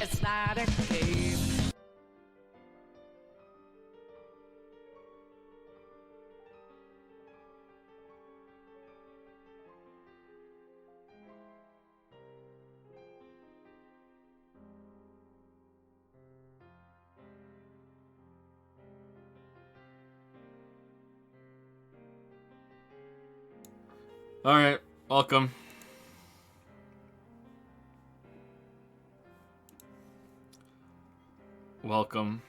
It's not a game. All right, welcome. Welcome.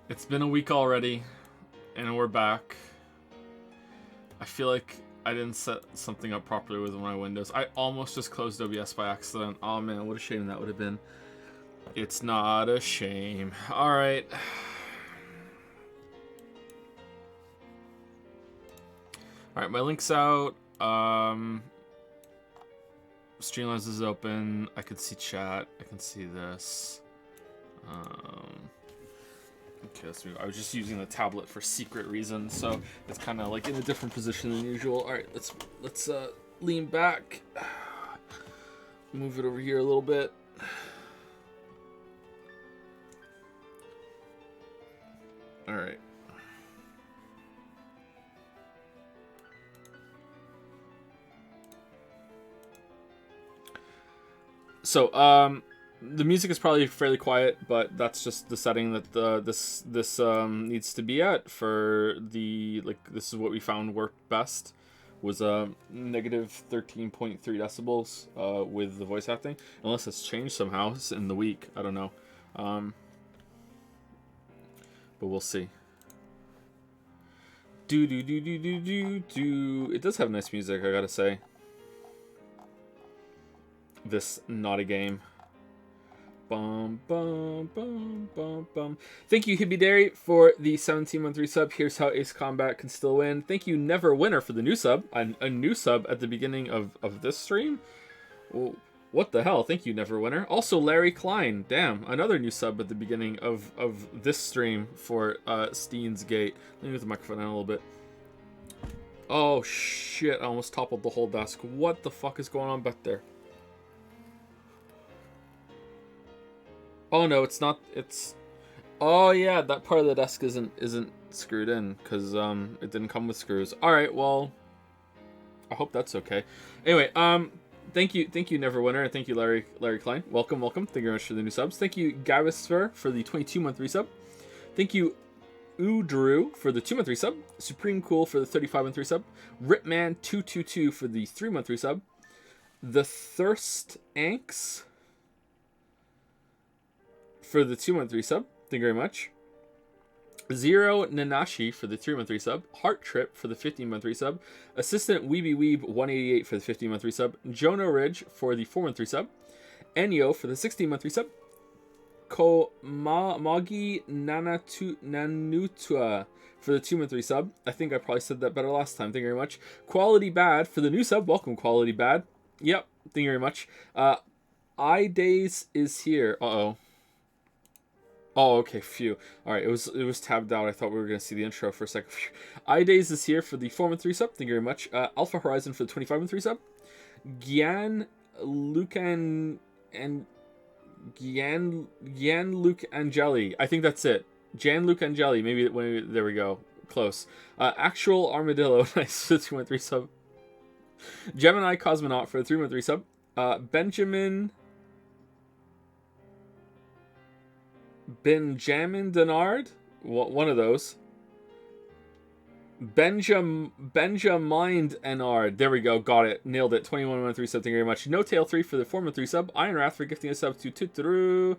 It's been a week already, and we're back. I feel like I didn't set something up properly with my windows. I almost just closed OBS by accident. Oh man, what a shame that would have been. It's not a shame. Alright. Alright, my link's out. Streamlabs is open. I can see chat. I can see this. Okay, let's move. I was just using the tablet for secret reasons, so it's kind of like in a different position than usual. All right, let's lean back, move it over here a little bit. All right. So, the music is probably fairly quiet, but that's just the setting that this needs to be at for the, like, this is what we found worked best, was negative 13.3 decibels with the voice acting, unless it's changed somehow in the week. I don't know, but we'll see. It does have nice music, I gotta say. This not a game. Bum, bum, bum, bum, bum. Thank you, Hibidary, for the 17-month resub. Here's how Ace Combat can still win. Thank you, Never Winner, for the new sub. A new sub at the beginning of this stream? Well, what the hell? Thank you, Never Winner. Also, Larry Klein. Damn, another new sub at the beginning of this stream for Steins Gate. Let me move the microphone down a little bit. Oh, shit. I almost toppled the whole desk. What the fuck is going on back there? Oh no, it's not. It's. Oh yeah, that part of the desk isn't screwed in because it didn't come with screws. All right, well, I hope that's okay. Anyway, thank you, Never Winner, and thank you, Larry Klein. Welcome. Thank you very much for the new subs. Thank you, Gavisfer, for the 22-month resub. Thank you, Udrew, for the 2-month resub. Supreme Cool for the 35-month resub. Ripman222 for the 3-month resub. The Thirst Anks for the 2-month resub. Thank you very much. Zero Nanashi for the 3-month resub. Heart Trip for the 15-month resub. Assistant Weeby Weeb 188 for the 15-month resub. Jono Ridge for the 4-month resub. Enyo for the 16-month resub. Magi Nanutua for the 2-month resub. I think I probably said that better last time. Thank you very much. Quality Bad for the new sub. Welcome, Quality Bad. Yep. Thank you very much. iDays is here. Uh-oh. Oh, okay, phew. Alright, it was tabbed out. I thought we were going to see the intro for a second. iDays is here for the 4-month resub. Thank you very much. Alpha Horizon for the 25-month resub. Gian Luke Angeli. I think that's it. Jan Luke Angeli. Maybe there we go. Close. Actual Armadillo. Nice for the 2-month resub. Gemini Cosmonaut for the 3-month resub. Benjamin Denard, one of those. Benjamin Enard. There we go. Got it. Nailed it. 21-month resub. Thank you very much. No Tail 3 for the 4-month resub. Iron Wrath for gifting a sub to Tuturu.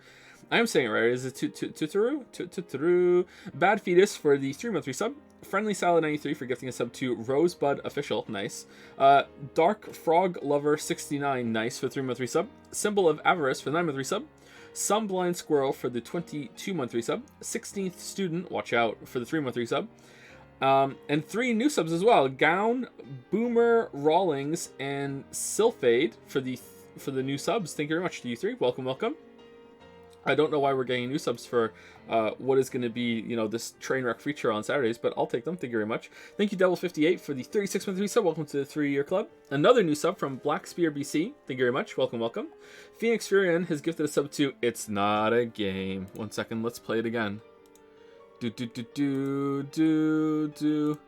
I am saying it right. Is it Tuturu? Tuturu. Bad Fetus for the 3-month resub. Friendly Salad 93 for gifting a sub to Rosebud Official. Nice. Dark Frog Lover 69. Nice for 3-month resub. Symbol of Avarice for 9-month resub. Some Blind Squirrel for the 22-month resub. 16th Student, watch out, for the 3-month resub. And 3 new subs as well. Gown, Boomer Rawlings, and Sylphade for the new subs. Thank you very much to you 3. Welcome. I don't know why we're getting new subs for what is going to be, this train wreck feature on Saturdays, but I'll take them. Thank you very much. Thank you, Devil58, for the 36 month sub. Welcome to the 3-year club. Another new sub from Black Spear BC. Thank you very much. Welcome, welcome. Phoenix Furion has gifted a sub to It's Not a Game. 1 second, let's play it again. Do.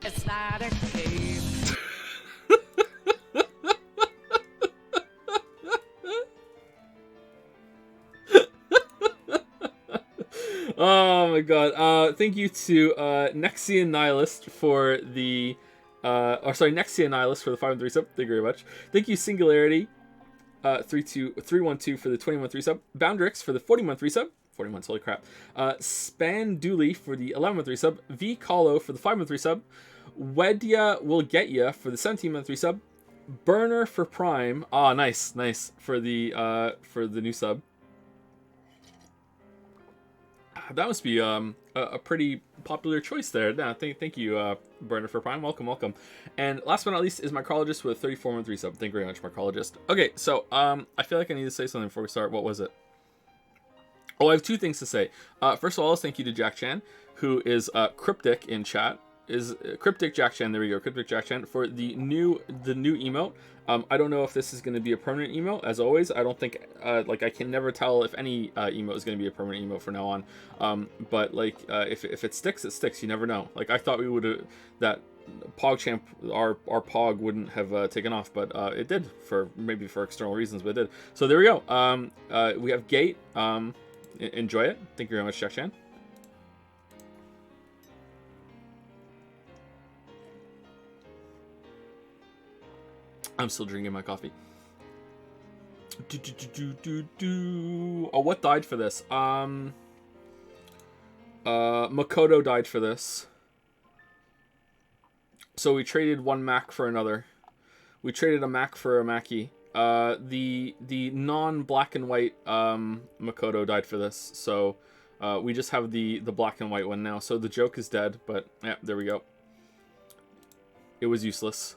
It's not a game. Oh my god. Thank you to Nexian Nihilist for the Nexian Nihilist for the 5-3 sub. Thank you very much. Thank you Singularity 312 for the 20-month sub. Boundrix for the 40-month sub. 40 months, holy crap. Span Dooley for the 11-month sub. V Colo for the 5-month sub. Wedya Will Get Ya for the 17-month sub. Burner for Prime. Ah, nice for the new sub. That must be a pretty popular choice there. No, thank you, Burner for Prime. Welcome. And last but not least is Mycologist with a 34-month sub. Thank you very much, Mycologist. Okay, so I feel like I need to say something before we start. What was it? Oh, I have 2 things to say. First of all, thank you to Jack Chan, who is cryptic in chat. Is Cryptic Jack Chan. There we go, Cryptic Jack Chan for the new emote. I don't know if this is going to be a permanent emote. As always, I don't think I can never tell if any emote is going to be a permanent emote from now on. But if it sticks, it sticks. You never know. I thought we would that PogChamp, our Pog wouldn't have taken off, but it did maybe for external reasons, but it did. So there we go. We have Gate. Enjoy it. Thank you very much, Jack Chan. I'm still drinking my coffee. Oh, what died for this? Makoto died for this. So we traded one Mac for another. We traded a Mac for a Mackie. The non-black and white Makoto died for this. So we just have the black and white one now. So the joke is dead, but yeah, there we go. It was useless.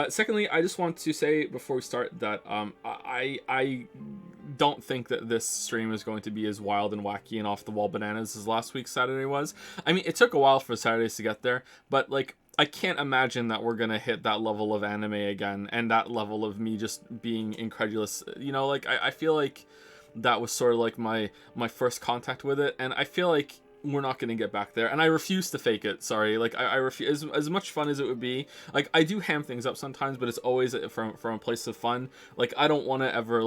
Secondly, I just want to say before we start that I don't think that this stream is going to be as wild and wacky and off the wall bananas as last week's Saturday was. I mean, it took a while for Saturdays to get there, but I can't imagine that we're gonna hit that level of anime again and that level of me just being incredulous. I feel like that was sort of like my first contact with it, and I feel like we're not going to get back there, and I refuse to fake it. Sorry, I refuse. As much fun as it would be, I do ham things up sometimes, but it's always from a place of fun. I don't want to ever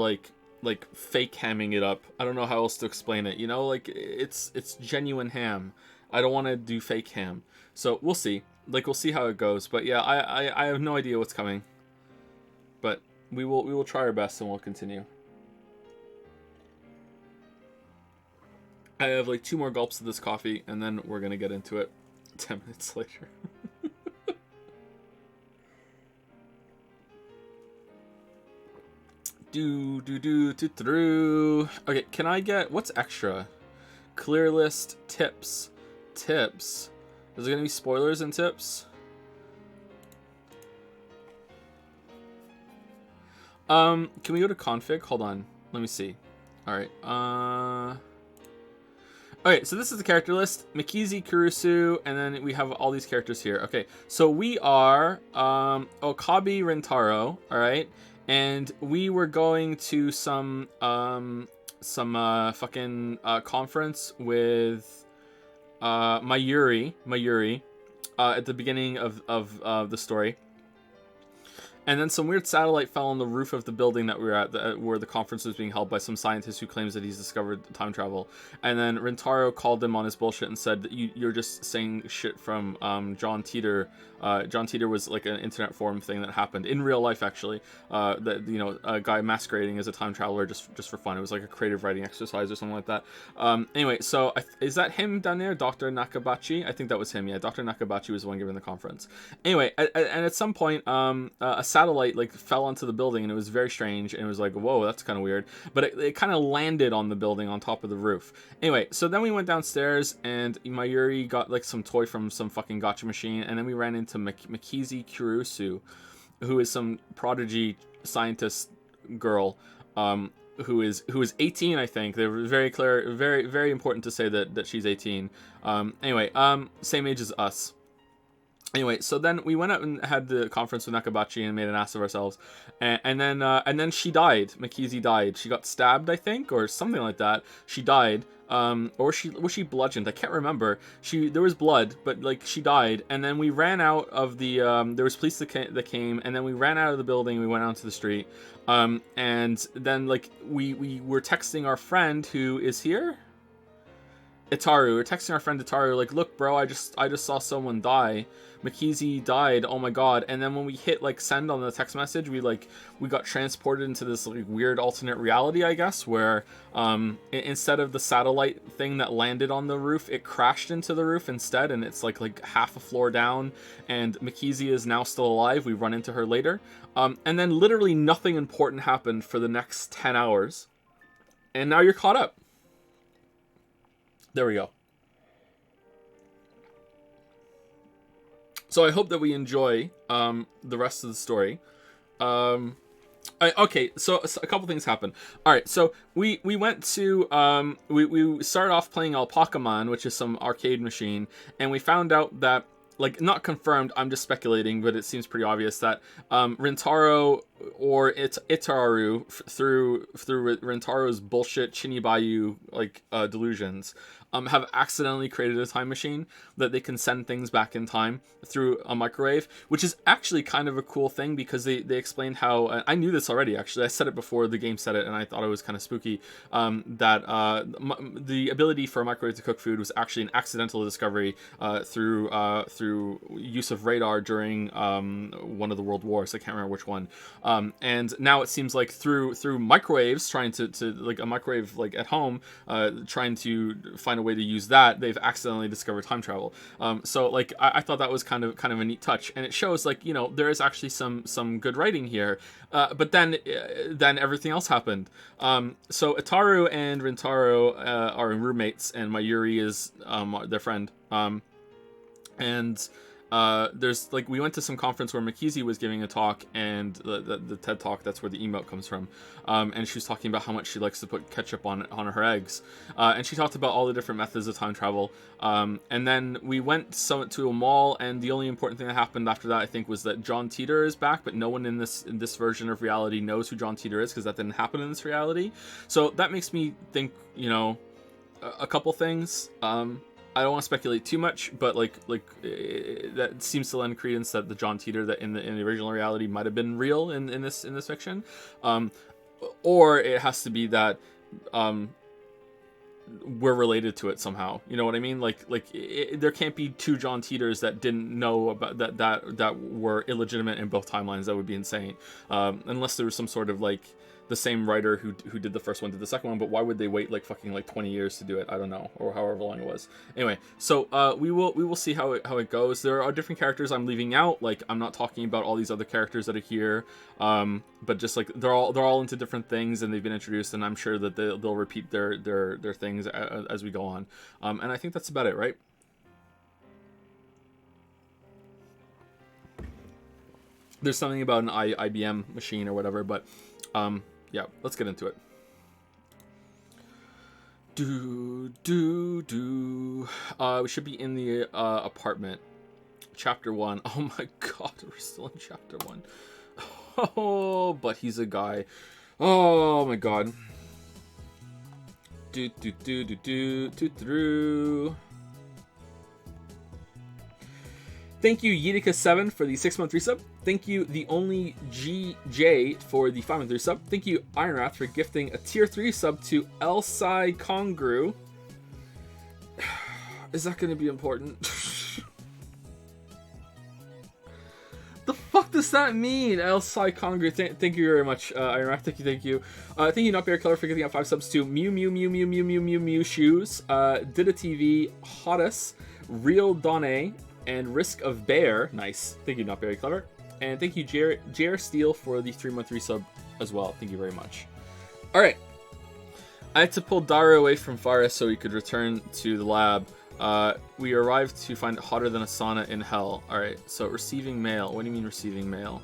fake hamming it up. I don't know how else to explain it. It's genuine ham. I don't want to do fake ham. So we'll see. We'll see how it goes. But yeah, I have no idea what's coming. But we will try our best and we'll continue. I have 2 more gulps of this coffee, and then we're gonna get into it 10 minutes later. Okay, can I get... What's extra? Clear list, tips. Tips. Is there gonna be spoilers and tips? Can we go to config? Hold on. Let me see. Alright, Okay, so this is the character list. Mikizi, Kurusu, and then we have all these characters here. Okay, so we are Okabe Rentaro, alright? And we were going to some fucking conference with Mayuri at the beginning of the story. And then some weird satellite fell on the roof of the building that we were at, where the conference was being held by some scientist who claims that he's discovered time travel. And then Rentaro called him on his bullshit and said that you're just saying shit from John Teeter. John Teeter was an internet forum thing that happened in real life, actually. That a guy masquerading as a time traveler just for fun. It was a creative writing exercise or something like that. Anyway, so is that him down there, Dr. Nakabachi? I think that was him. Yeah, Dr. Nakabachi was the one giving the conference. Anyway, and at some point, a satellite fell onto the building, and it was very strange, and it was whoa, that's kind of weird, but it kind of landed on the building on top of the roof. Anyway, so then we went downstairs, and Mayuri got some toy from some fucking gacha machine, and then we ran into Mikizi Kurusu, who is some prodigy scientist girl, who is 18, I think. They were very clear, very important to say that she's 18. Anyway, same age as us. Anyway, so then we went out and had the conference with Nakabachi and made an ass of ourselves, and then she died. Makizi died. She got stabbed, I think, or something like that. She died. Or was she bludgeoned? I can't remember. There was blood, but like she died, and then we ran out of the there was police that came, and then we ran out of the building. We went out to the street, and then like we were texting our friend who is here, Itaru. We're texting our friend Itaru like, look, bro, I just saw someone die. Makizi died. Oh my god. And then when we hit like send on the text message, we got transported into this like weird alternate reality, I guess, where instead of the satellite thing that landed on the roof, it crashed into the roof instead, and it's like half a floor down, and Makizi is now still alive. We run into her later. And then literally nothing important happened for the next 10 hours. And now you're caught up. There we go. So I hope that we enjoy the rest of the story. Okay, so a couple things happened. All right, so we went to we started off playing Alpaca-Man, which is some arcade machine, and we found out that, like, not confirmed, I'm just speculating, but it seems pretty obvious that Rintaro or Itaru through Rintaro's bullshit Chinibayu delusions have accidentally created a time machine that they can send things back in time through a microwave, which is actually kind of a cool thing, because they explained how, I knew this already actually, I said it before the game said it, and I thought it was kind of spooky, that the ability for a microwave to cook food was actually an accidental discovery through use of radar during one of the world wars. I can't remember which one. And now it seems like through microwaves, trying to like a microwave like at home, trying to find a way to use that, they've accidentally discovered time travel. So like I thought that was kind of a neat touch, and it shows, like, you know, there is actually some good writing here. But then everything else happened. So Itaru and Rintaro are roommates, and Mayuri is their friend. And there's like, we went to some conference where Makizi was giving a talk, and the TED talk, that's where the emote comes from, and she was talking about how much she likes to put ketchup on her eggs, and she talked about all the different methods of time travel, and then we went to a mall, and the only important thing that happened after that, I think, was that John Teeter is back, but no one in this version of reality knows who John Teeter is, because that didn't happen in this reality. So that makes me think, you know, a couple things. I don't want to speculate too much, but like that seems to lend credence that the John Teeter that in the original reality might have been real in this fiction, or it has to be that we're related to it somehow. You know what I mean? There can't be two John Teeters that didn't know about that were illegitimate in both timelines. That would be insane, unless there was some sort of like the same writer who did the first one did the second one. But why would they wait like fucking like 20 years to do it? I don't know, or however long it was. Anyway, so we will see how it goes. There are different characters I'm leaving out. Like, I'm not talking about all these other characters that are here, but just like they're all into different things, and they've been introduced, and I'm sure that they'll repeat their things as we go on. And I think that's about it, right? There's something about an IBM machine or whatever, but yeah, let's get into it. We should be in the apartment. Chapter 1. Oh my god, we're still in chapter 1. Oh, but he's a guy. Oh my god. Thank you, Yidika7 for the 6-month resub. Thank you, the only GJ for the 5-month resub. Thank you, Ironwrath, for gifting a tier 3 sub to Elsai Kongru. Is that going to be important? The fuck does that mean? Elsai Kongru. Thank you very much, Ironwrath. Thank you. Thank you, Not Bear Killer, for giving out 5 subs to Mew Shoes, Dida TV, Hottest, Real Donne, and Risk of Bear. Nice. Thank you, Not Very Clever. And thank you, JR Steele, for the 3-month resub as well. Thank you very much. Alright. I had to pull Dara away from Faris so he could return to the lab. We arrived to find it hotter than a sauna in hell. Alright, so receiving mail. What do you mean receiving mail?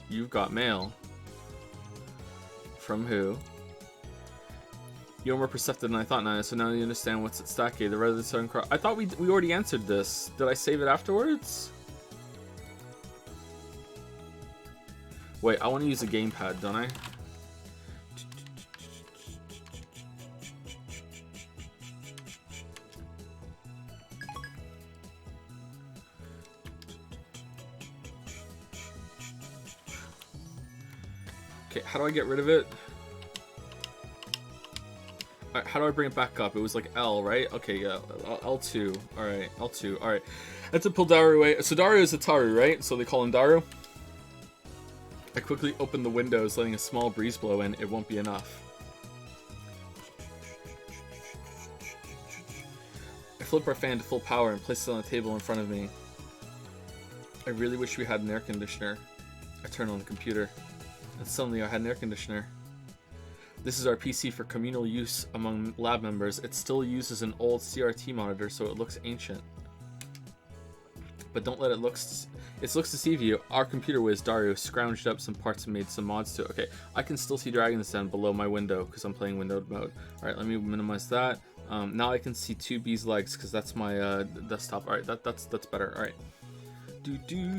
You've got mail. From who? You're more perceptive than I thought, Naya, so now you understand what's at stake. The red of the Southern Cross. I thought we already answered this. Did I save it afterwards? Wait, I want to use a gamepad, don't I? Okay, how do I get rid of it? Alright, how do I bring it back up? It was like L, right? Okay, yeah, L2. Alright, L2. Alright. That's a pull Daru away. So Daru is a Taru, right? So they call him Daru. I quickly open the windows, letting a small breeze blow in. It won't be enough. I flip our fan to full power and place it on the table in front of me. I really wish we had an air conditioner. I turn on the computer, and suddenly I had an air conditioner. This is our PC for communal use among lab members. It still uses an old CRT monitor, so it looks ancient. But don't let it looks to deceive you. Our computer whiz, Daru, scrounged up some parts and made some mods to it. Okay, I can still see Dragon's Den below my window because I'm playing windowed mode. Alright, let me minimize that. Now I can see 2B's legs because that's my desktop. Alright, that's better. Alright. In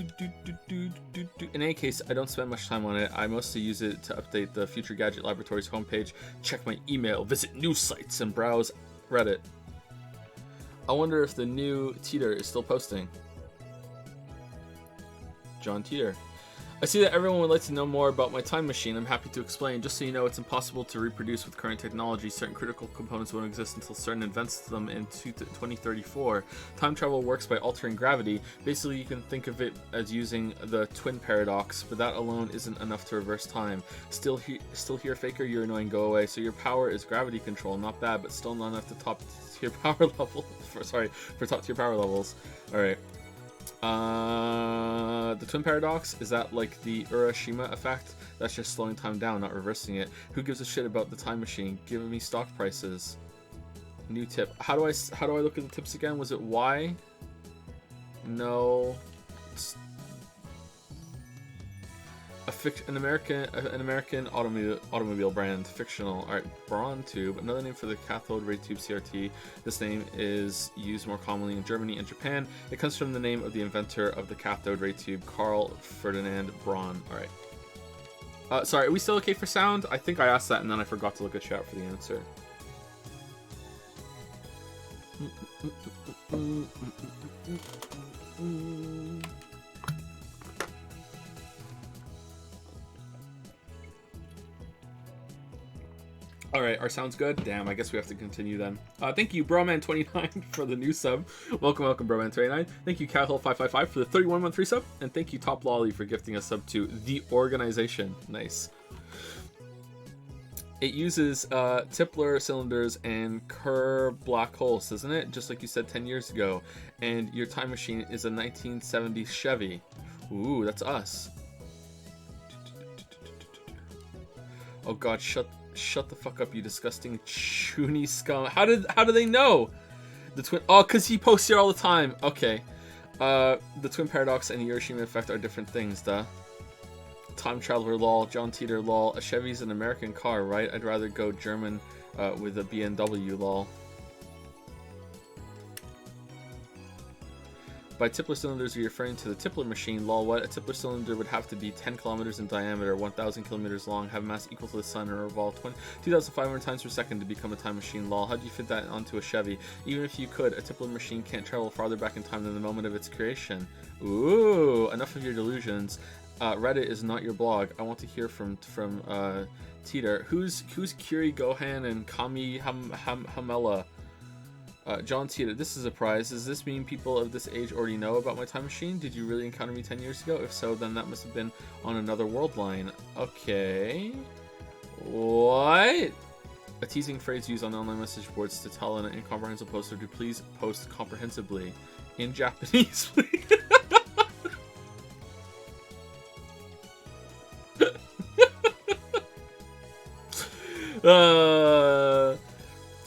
any case, I don't spend much time on it. I mostly use it to update the Future Gadget Laboratories homepage, check my email, visit news sites, and browse Reddit. I wonder if the new Teeter is still posting. John Teeter. I see that everyone would like to know more about my time machine. I'm happy to explain. Just so you know, it's impossible to reproduce with current technology. Certain critical components won't exist until CERN invents them in 2034. Time travel works by altering gravity. Basically, you can think of it as using the twin paradox, but that alone isn't enough to reverse time. Still here, Faker, you're annoying, go away. So your power is gravity control. Not bad, but still not enough to top tier power level. For top tier power levels. Alright. The twin paradox, is that like the Urashima effect? That's just slowing time down, not reversing it. Who gives a shit about the time machine? Give me stock prices. New tip. How do I look at the tips again? Was it Y? No. An American automobile brand, fictional. Alright, Braun tube, another name for the cathode ray tube CRT. This name is used more commonly in Germany and Japan. It comes from the name of the inventor of the cathode ray tube, Carl Ferdinand Braun. Alright. Sorry, are we still okay for sound? I think I asked that and then I forgot to look at chat for the answer. Alright, our sound's good? Damn, I guess we have to continue then. Thank you, Broman29 for the new sub. Welcome, Broman29. Thank you, Cathol555 for the 31-month resub. And thank you, Top Lolly, for gifting a sub to The Organization. Nice. It uses Tipler cylinders and Kerr black holes, doesn't it? Just like you said 10 years ago. And your time machine is a 1970s Chevy. Ooh, that's us. Oh god, Shut the fuck up, you disgusting chuny scum. How do they know? The twin... Oh, because he posts here all the time. Okay. The twin paradox and the Hiroshima effect are different things, duh. Time traveler lol. John Teeter lol. A Chevy's an American car, right? I'd rather go German with a BMW lol. By Tipler cylinders, you're referring to the Tipler machine. Lol, what? A Tipler cylinder would have to be 10 kilometers in diameter, 1,000 kilometers long, have mass equal to the sun, and revolve 2,500 times per second to become a time machine. Lol, how do you fit that onto a Chevy? Even if you could, a Tipler machine can't travel farther back in time than the moment of its creation. Ooh, enough of your delusions. Reddit is not your blog. I want to hear from Teeter. Who's Kiri Gohan and Kami Hamela? John Teeter, this is a surprise. Does this mean people of this age already know about my time machine? Did you really encounter me 10 years ago? If so, then that must have been on another world line. Okay. What? A teasing phrase used on online message boards to tell an incomprehensible poster to please post comprehensively. In Japanese, please.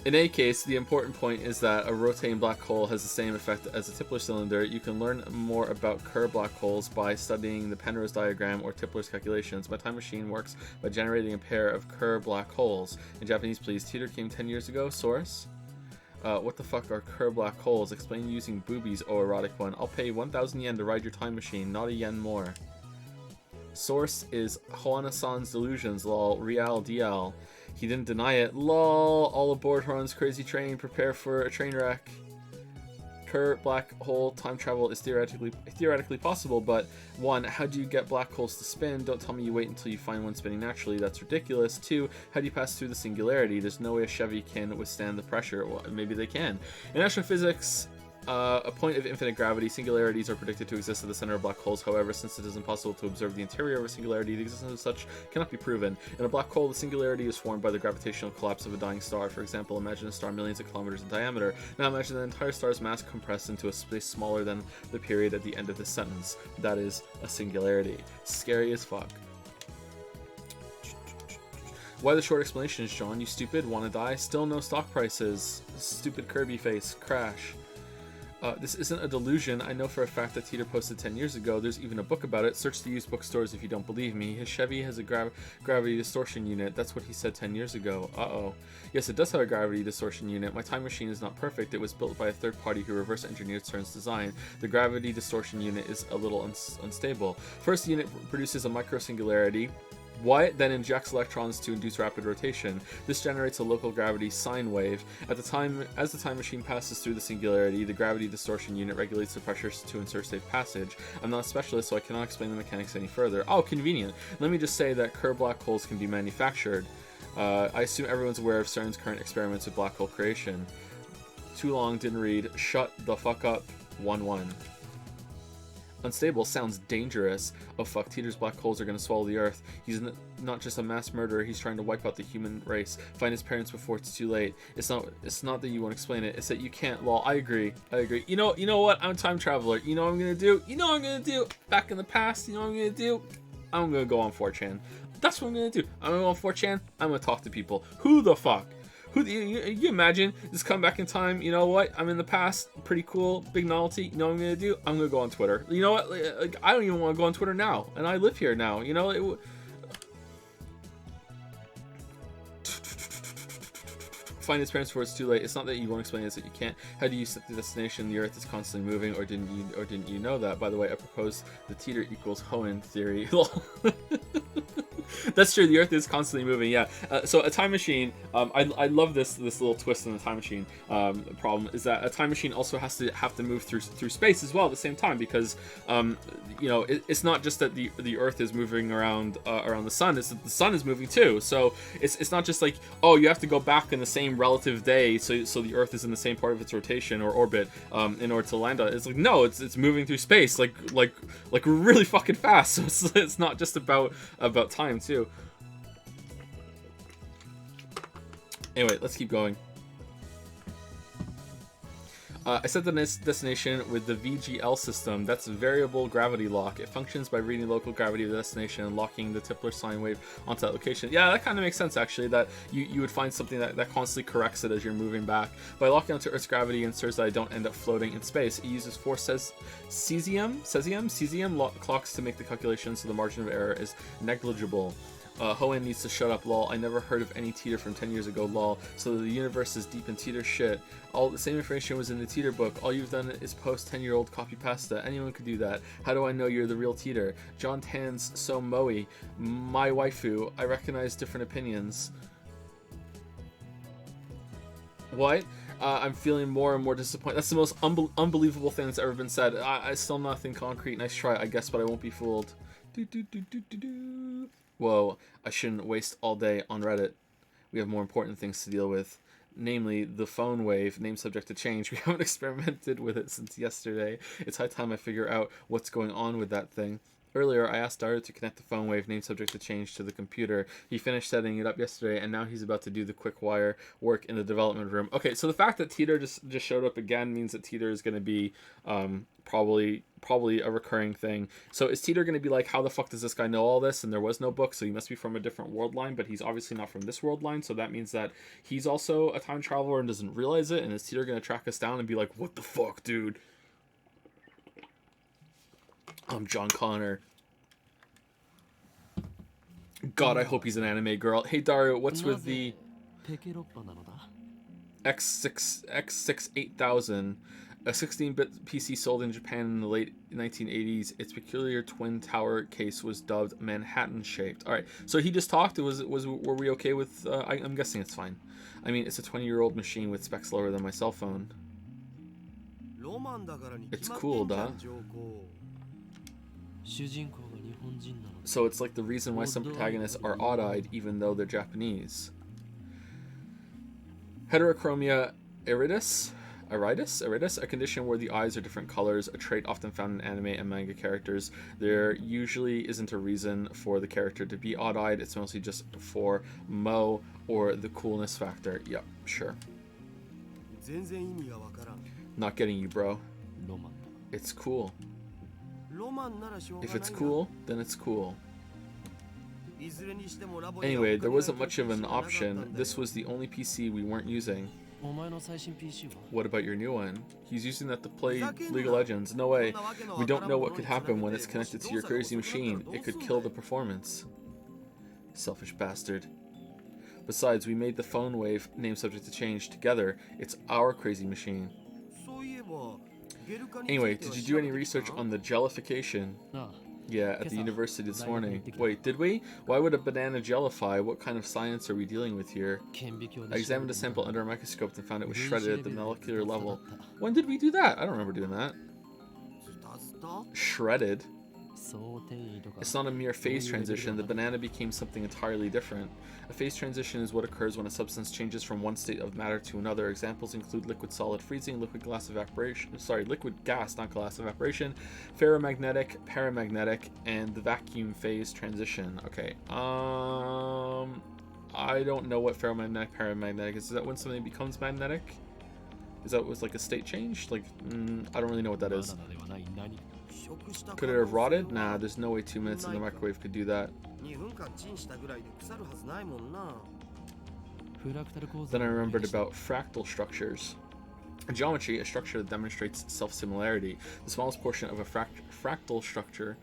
In any case, the important point is that a rotating black hole has the same effect as a Tipler cylinder. You can learn more about Kerr black holes by studying the Penrose diagram or Tipler's calculations. My time machine works by generating a pair of Kerr black holes. In Japanese, please. Teeter came 10 years ago. Source? What the fuck are Kerr black holes? Explain using boobies, oh erotic one. I'll pay 1,000 yen to ride your time machine, not a yen more. Source is Hoana-san's delusions, lol, real DL. He didn't deny it, lol. All aboard Horan's crazy train, prepare for a train wreck. Kerr black hole time travel is theoretically possible, but 1. How do you get black holes to spin? Don't tell me you wait until you find one spinning naturally, that's ridiculous. 2. How do you pass through the singularity? There's no way a Chevy can withstand the pressure. Well, maybe they can. In astrophysics, a point of infinite gravity, singularities are predicted to exist at the center of black holes. However, since it is impossible to observe the interior of a singularity, the existence of such cannot be proven. In a black hole, the singularity is formed by the gravitational collapse of a dying star. For example, imagine a star millions of kilometers in diameter. Now imagine the entire star's mass compressed into a space smaller than the period at the end of this sentence. That is a singularity. Scary as fuck. Why the short explanations, John? You stupid? Wanna die? Still no stock prices. Stupid Kirby face. Crash. This isn't a delusion. I know for a fact that Teeter posted 10 years ago. There's even a book about it. Search the used bookstores if you don't believe me. His Chevy has a gravity distortion unit. That's what he said 10 years ago. Uh-oh. Yes, it does have a gravity distortion unit. My time machine is not perfect. It was built by a third party who reverse engineered CERN's design. The gravity distortion unit is a little unstable. First, the unit produces a microsingularity. What then injects electrons to induce rapid rotation. This generates a local gravity sine wave. As the time machine passes through the singularity, the gravity distortion unit regulates the pressures to ensure safe passage. I'm not a specialist, so I cannot explain the mechanics any further. Oh, convenient. Let me just say that Kerr black holes can be manufactured. I assume everyone's aware of CERN's current experiments with black hole creation. Too long, didn't read. Shut the fuck up. 1-1. Unstable sounds dangerous. Oh fuck, Teeter's black holes are gonna swallow the earth. He's not just a mass murderer, he's trying to wipe out the human race. Find his parents before it's too late. It's not that you won't explain it, it's that you can't. Lol, I agree. You know what? I'm a time traveler. You know what I'm gonna do? Back in the past, you know what I'm gonna do? I'm gonna go on 4chan. That's what I'm gonna do. I'm gonna go on 4chan, I'm gonna talk to people. Who the fuck? You imagine just come back in time? You know what? I'm in the past. Pretty cool. Big novelty. You know what I'm gonna do? I'm gonna go on Twitter. You know what? Like, I don't even want to go on Twitter now, and I live here now. You know. Find his parents before it's too late. It's not that you won't explain it, it's that you can't. How do you set the destination? The Earth is constantly moving, or didn't you know that? By the way, I propose the Teeter equals Hoenn theory. That's true. The Earth is constantly moving. Yeah. So a time machine. I love this little twist in the time machine. The problem is that a time machine also has to move through space as well at the same time, because it's not just that the Earth is moving around the sun. It's that the sun is moving too. So it's not just like, oh, you have to go back in the same relative day so the Earth is in the same part of its rotation or orbit in order to land on it. It's like, no, it's moving through space like really fucking fast. So it's not just about time too. Anyway, let's keep going. I set the destination with the VGL system. That's variable gravity lock. It functions by reading local gravity of the destination and locking the Tipler sine wave onto that location. Yeah, that kind of makes sense, actually, that you would find something that constantly corrects it as you're moving back. By locking onto Earth's gravity and ensures that I don't end up floating in space. It uses 4 cesium clocks to make the calculation, so the margin of error is negligible. Hoenn needs to shut up, lol. I never heard of any Teeter from 10 years ago, lol. So the universe is deep in Teeter shit. All the same information was in the Teeter book. All you've done is post 10-year-old copy pasta. Anyone could do that. How do I know you're the real Teeter? John Tan's so moey. My waifu. I recognize different opinions. What? I'm feeling more and more disappointed. That's the most unbelievable thing that's ever been said. I still nothing concrete. Nice try, I guess, but I won't be fooled. Whoa, I shouldn't waste all day on Reddit. We have more important things to deal with. Namely, the phone wave, name subject to change. We haven't experimented with it since yesterday. It's high time I figure out what's going on with that thing. Earlier, I asked Dario to connect the phone wave name subject to change to the computer. He finished setting it up yesterday, and now he's about to do the quick wire work in the development room. Okay, so the fact that Teeter just showed up again means that Teeter is going to be probably a recurring thing. So is Teeter going to be like, how the fuck does this guy know all this? And there was no book, so he must be from a different world line, but he's obviously not from this world line, so that means that he's also a time traveler and doesn't realize it, and is Teeter going to track us down and be like, what the fuck, dude? I'm John Connor. God, I hope he's an anime girl. Hey Dario, what's with the X6 8000? A 16-bit PC sold in Japan in the late 1980s. Its peculiar twin tower case was dubbed Manhattan-shaped. All right, so he just talked. Were we okay with? I'm guessing it's fine. I mean, it's a 20-year-old machine with specs lower than my cell phone. It's cool, duh. So it's like the reason why some protagonists are odd-eyed even though they're Japanese. Heterochromia iridis, a condition where the eyes are different colors, a trait often found in anime and manga characters. There usually isn't a reason for the character to be odd-eyed. It's mostly just for mo or the coolness factor. Yep, sure. Not getting you, bro. It's cool. If it's cool, then it's cool. Anyway, there wasn't much of an option. This was the only PC we weren't using. What about your new one? He's using that to play League of Legends. No way. We don't know what could happen when it's connected to your crazy machine. It could kill the performance. Selfish bastard. Besides, we made the phone wave name subject to change together. It's our crazy machine. Anyway, did you do any research on the jellification? Yeah, at the university this morning. Wait, did we? Why would a banana jellify? What kind of science are we dealing with here? I examined a sample under a microscope and found it was shredded at the molecular level. When did we do that? I don't remember doing that. Shredded? It's not a mere phase transition. The banana became something entirely different. A phase transition is what occurs when a substance changes from one state of matter to another. Examples include liquid-solid freezing, liquid gas, not glass evaporation, ferromagnetic, paramagnetic, and the vacuum phase transition. Okay. I don't know what ferromagnetic, paramagnetic is. Is that when something becomes magnetic? Is that was like a state change? Like, I don't really know what that is. Could it have rotted? Nah, there's no way 2 minutes in the microwave could do that. Then I remembered about fractal structures. In geometry, a structure that demonstrates self-similarity. The smallest portion of a fractal structure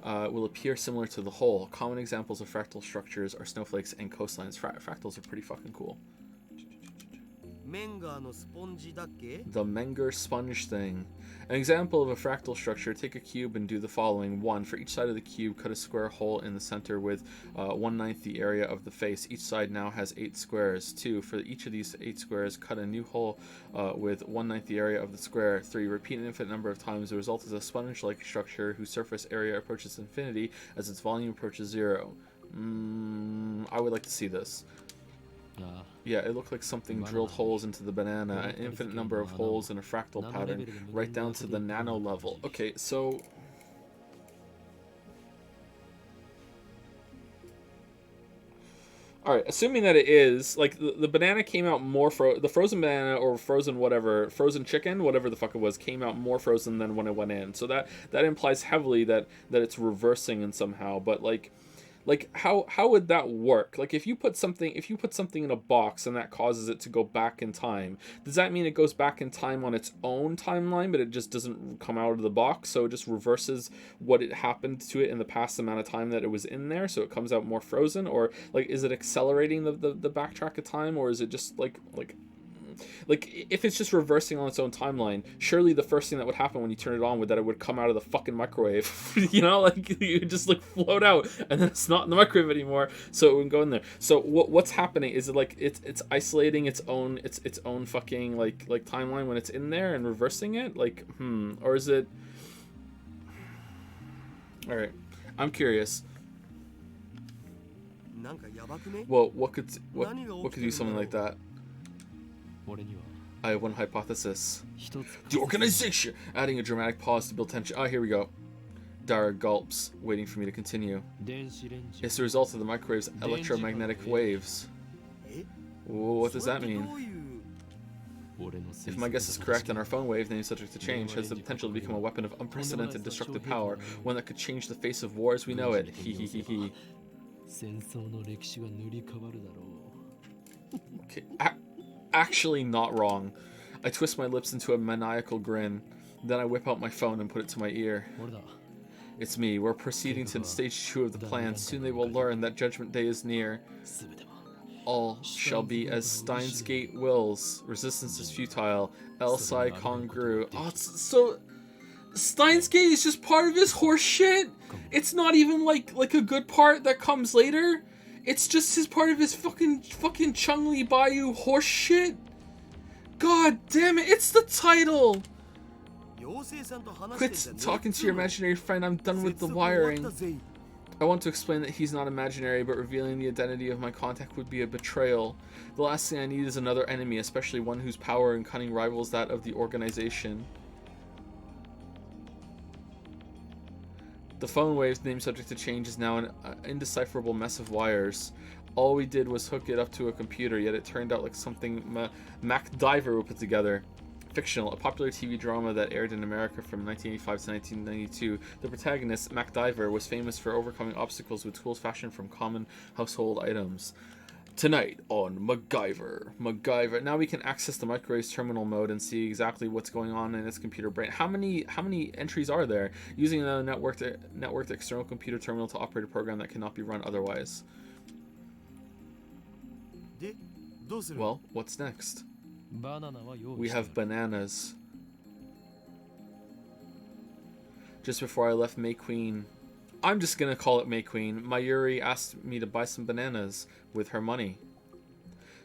will appear similar to the whole. Common examples of fractal structures are snowflakes and coastlines. Fractals are pretty fucking cool. The Menger sponge thing. An example of a fractal structure: take a cube and do the following. 1. For each side of the cube, cut a square hole in the center with 1/9 the area of the face. Each side now has 8 squares. 2. For each of these 8 squares, cut a new hole with 1/9 the area of the square. 3. Repeat an infinite number of times. The result is a sponge-like structure whose surface area approaches infinity as its volume approaches 0. I would like to see this. Yeah, it looked like something drilled holes into the banana, an infinite number of holes in a fractal pattern, right down to the nano level. Okay, so... Alright, assuming that it is, like, the banana came out more the frozen banana, or frozen whatever, frozen chicken, whatever the fuck it was, came out more frozen than when it went in. So that implies heavily that it's reversing in somehow, but, like how would that work? Like, if you put something in a box and that causes it to go back in time, does that mean it goes back in time on its own timeline, but it just doesn't come out of the box, so it just reverses what it happened to it in the past amount of time that it was in there, so it comes out more frozen? Or, like, is it accelerating the backtrack of time, or is it just like if it's just reversing on its own timeline, surely the first thing that would happen when you turn it on would that it would come out of the fucking microwave. You know, like, you would just, like, float out, and then it's not in the microwave anymore, so it wouldn't go in there. So what's happening? Is it like it's isolating its own fucking like timeline when it's in there and reversing it? Like, or is it? All right, I'm curious. Well, what could do something like that? I have one hypothesis. The organization! Adding a dramatic pause to build tension. Ah, here we go. Dara gulps, waiting for me to continue. It's the result of the microwave's electromagnetic waves. Whoa, what does that mean? If my guess is correct, then our phone wave, name subject to change, has the potential to become a weapon of unprecedented destructive power, one that could change the face of war as we know it. Hee hee hee hee. Okay, actually not wrong. I twist my lips into a maniacal grin. Then I whip out my phone and put it to my ear. It's me. We're proceeding to stage 2 of the plan. Soon they will learn that Judgment Day is near. All shall be as Steins Gate wills. Resistance is futile. El Sai Congru. Oh, so Steins Gate is just part of his horse shit? It's not even like a good part that comes later? It's just his part of his fucking Chungli Bayou horse shit? God damn it, it's the title! Quit talking to your imaginary friend, I'm done with the wiring. I want to explain that he's not imaginary, but revealing the identity of my contact would be a betrayal. The last thing I need is another enemy, especially one whose power and cunning rivals that of the organization. The phone wave's name subject to change is now an indecipherable mess of wires. All we did was hook it up to a computer, yet it turned out like something MacDiver would put together. Fictional, a popular TV drama that aired in America from 1985 to 1992. The protagonist, MacDiver, was famous for overcoming obstacles with tools fashioned from common household items. Tonight on MacGyver. Now we can access the microwave's terminal mode and see exactly what's going on in its computer brain. How many entries are there? Using a networked external computer terminal to operate a program that cannot be run otherwise. Well, what's next? We have bananas. Just before I left May Queen, I'm just gonna call it May Queen, Mayuri asked me to buy some bananas with her money.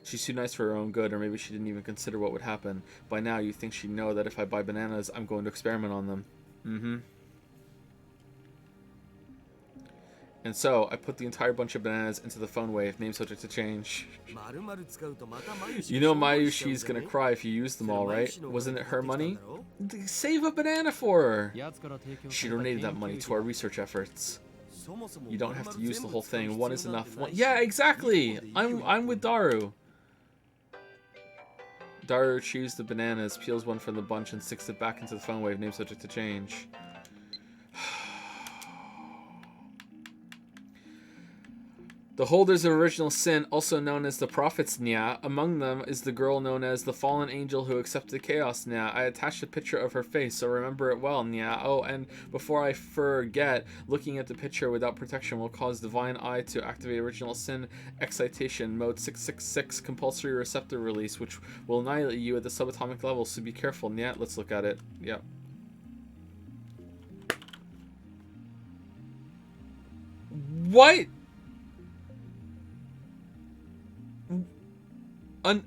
She's too nice for her own good, or maybe she didn't even consider what would happen. By now, you think she'd know that if I buy bananas, I'm going to experiment on them. And so, I put the entire bunch of bananas into the phone wave, name subject to change. You know Mayushi's gonna cry if you use them all, right? Wasn't it her money? Save a banana for her! She donated that money to our research efforts. You don't have to use the whole thing, one is enough. Yeah, exactly! I'm with Daru. Daru chews the bananas, peels one from the bunch, and sticks it back into the phone wave, name subject to change. The holders of original sin, also known as the prophets Nya, among them is the girl known as the fallen angel who accepted chaos Nya. I attached a picture of her face, so remember it well, Nya. Oh, and before I forget, looking at the picture without protection will cause divine eye to activate original sin excitation mode 666 compulsory receptor release, which will annihilate you at the subatomic level, so be careful, Nya. Let's look at it. Yep. What?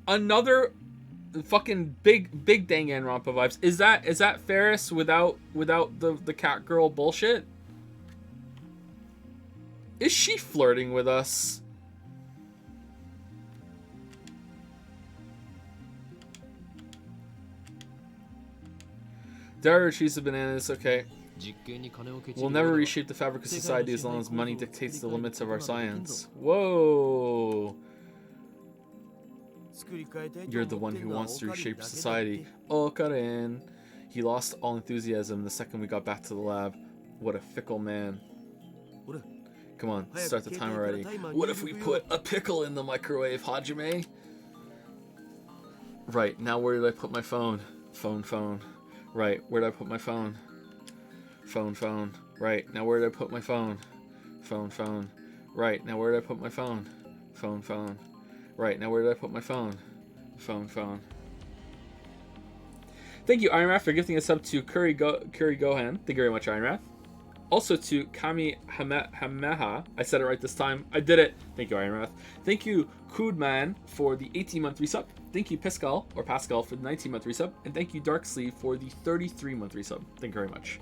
Another fucking big Danganronpa vibes. Is that Ferris without the cat girl bullshit? Is she flirting with us? Daru chews the bananas, okay. We'll never reshape the fabric of society as long as money dictates the limits of our science. Whoa. You're the one who wants to reshape society. Oh, Karen. He lost all enthusiasm the second we got back to the lab. What a fickle man. Come on, start the time already. What if we put a pickle in the microwave, Hajime? Right, now where did I put my phone? Phone. Right, where did I put my phone? Phone. Right, now where did I put my phone? Phone. Right, now where did I put my phone? Phone. Right, now where did I put my phone? Phone. Thank you, Ironrath, for gifting a sub to Curry Gohan. Thank you very much, Ironrath. Also to Kami Hameha. I said it right this time. I did it. Thank you, Ironrath. Thank you, Koodman, for the 18-month resub. Thank you, Pascal for the 19-month resub. And thank you, Darksleeve, for the 33-month resub. Thank you very much.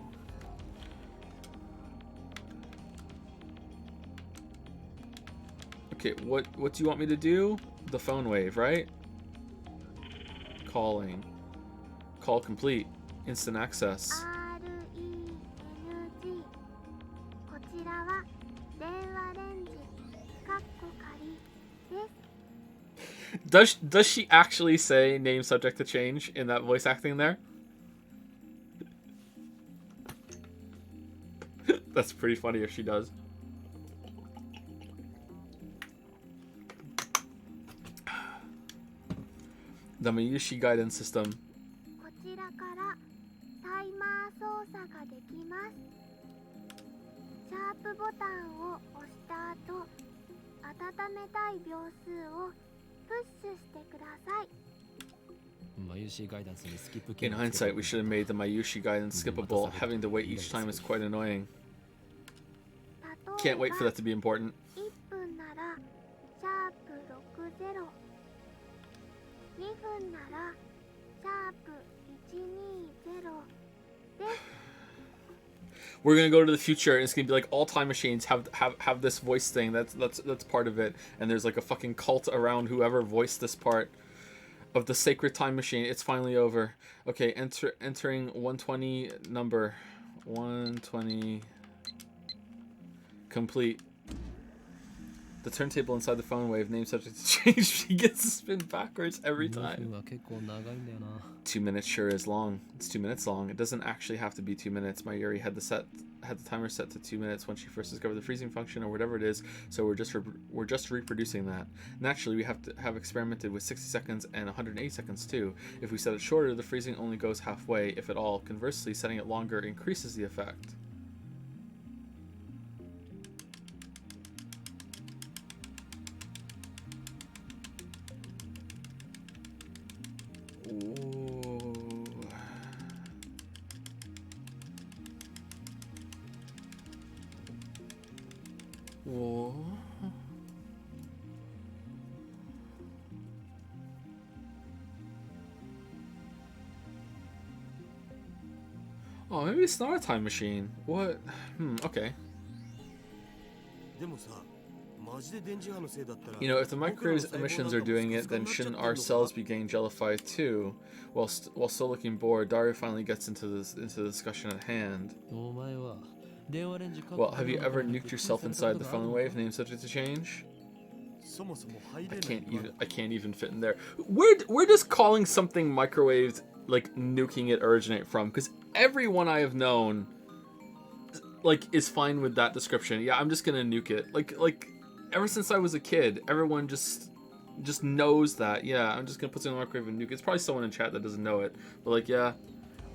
Okay, what do you want me to do? The phone wave, right? Calling. Call complete. Instant access. Does she actually say name subject to change in that voice acting there? That's pretty funny if she does. The Mayushi guidance system. In hindsight, we should have made the Mayushi guidance skippable. Having to wait each time is quite annoying. Can't wait for that to be important. We're gonna go to the future, and it's gonna be like all time machines have this voice thing. That's part of it, and there's like a fucking cult around whoever voiced this part of the sacred time machine. It's finally over. Okay, entering 120 number 120 complete. The turntable inside the phone wave, name subject to change. She gets to spin backwards every time. 2 minutes sure is long. It's 2 minutes long. It doesn't actually have to be 2 minutes. Mayuri had the timer set to 2 minutes when she first discovered the freezing function or whatever it is. So we're just reproducing that. Naturally, we have experimented with 60 seconds and 180 seconds too. If we set it shorter, the freezing only goes halfway, if at all. Conversely, setting it longer increases the effect. Whoa. Oh, maybe it's not a time machine. What? Okay. You know, if the microwave's emissions are doing it, then shouldn't our cells be getting jellified too? While still looking bored, Dario finally gets into the discussion at hand. Well, have you ever nuked yourself inside the phone wave, name subject to change? I can't even fit in there. Where does calling something microwaved, like nuking it, originate from? Because everyone I have known, like, is fine with that description. Yeah, I'm just gonna nuke it. Like ever since I was a kid, everyone just knows that. Yeah, I'm just gonna put it in the microwave and nuke it. It's probably someone in chat that doesn't know it, but like, yeah,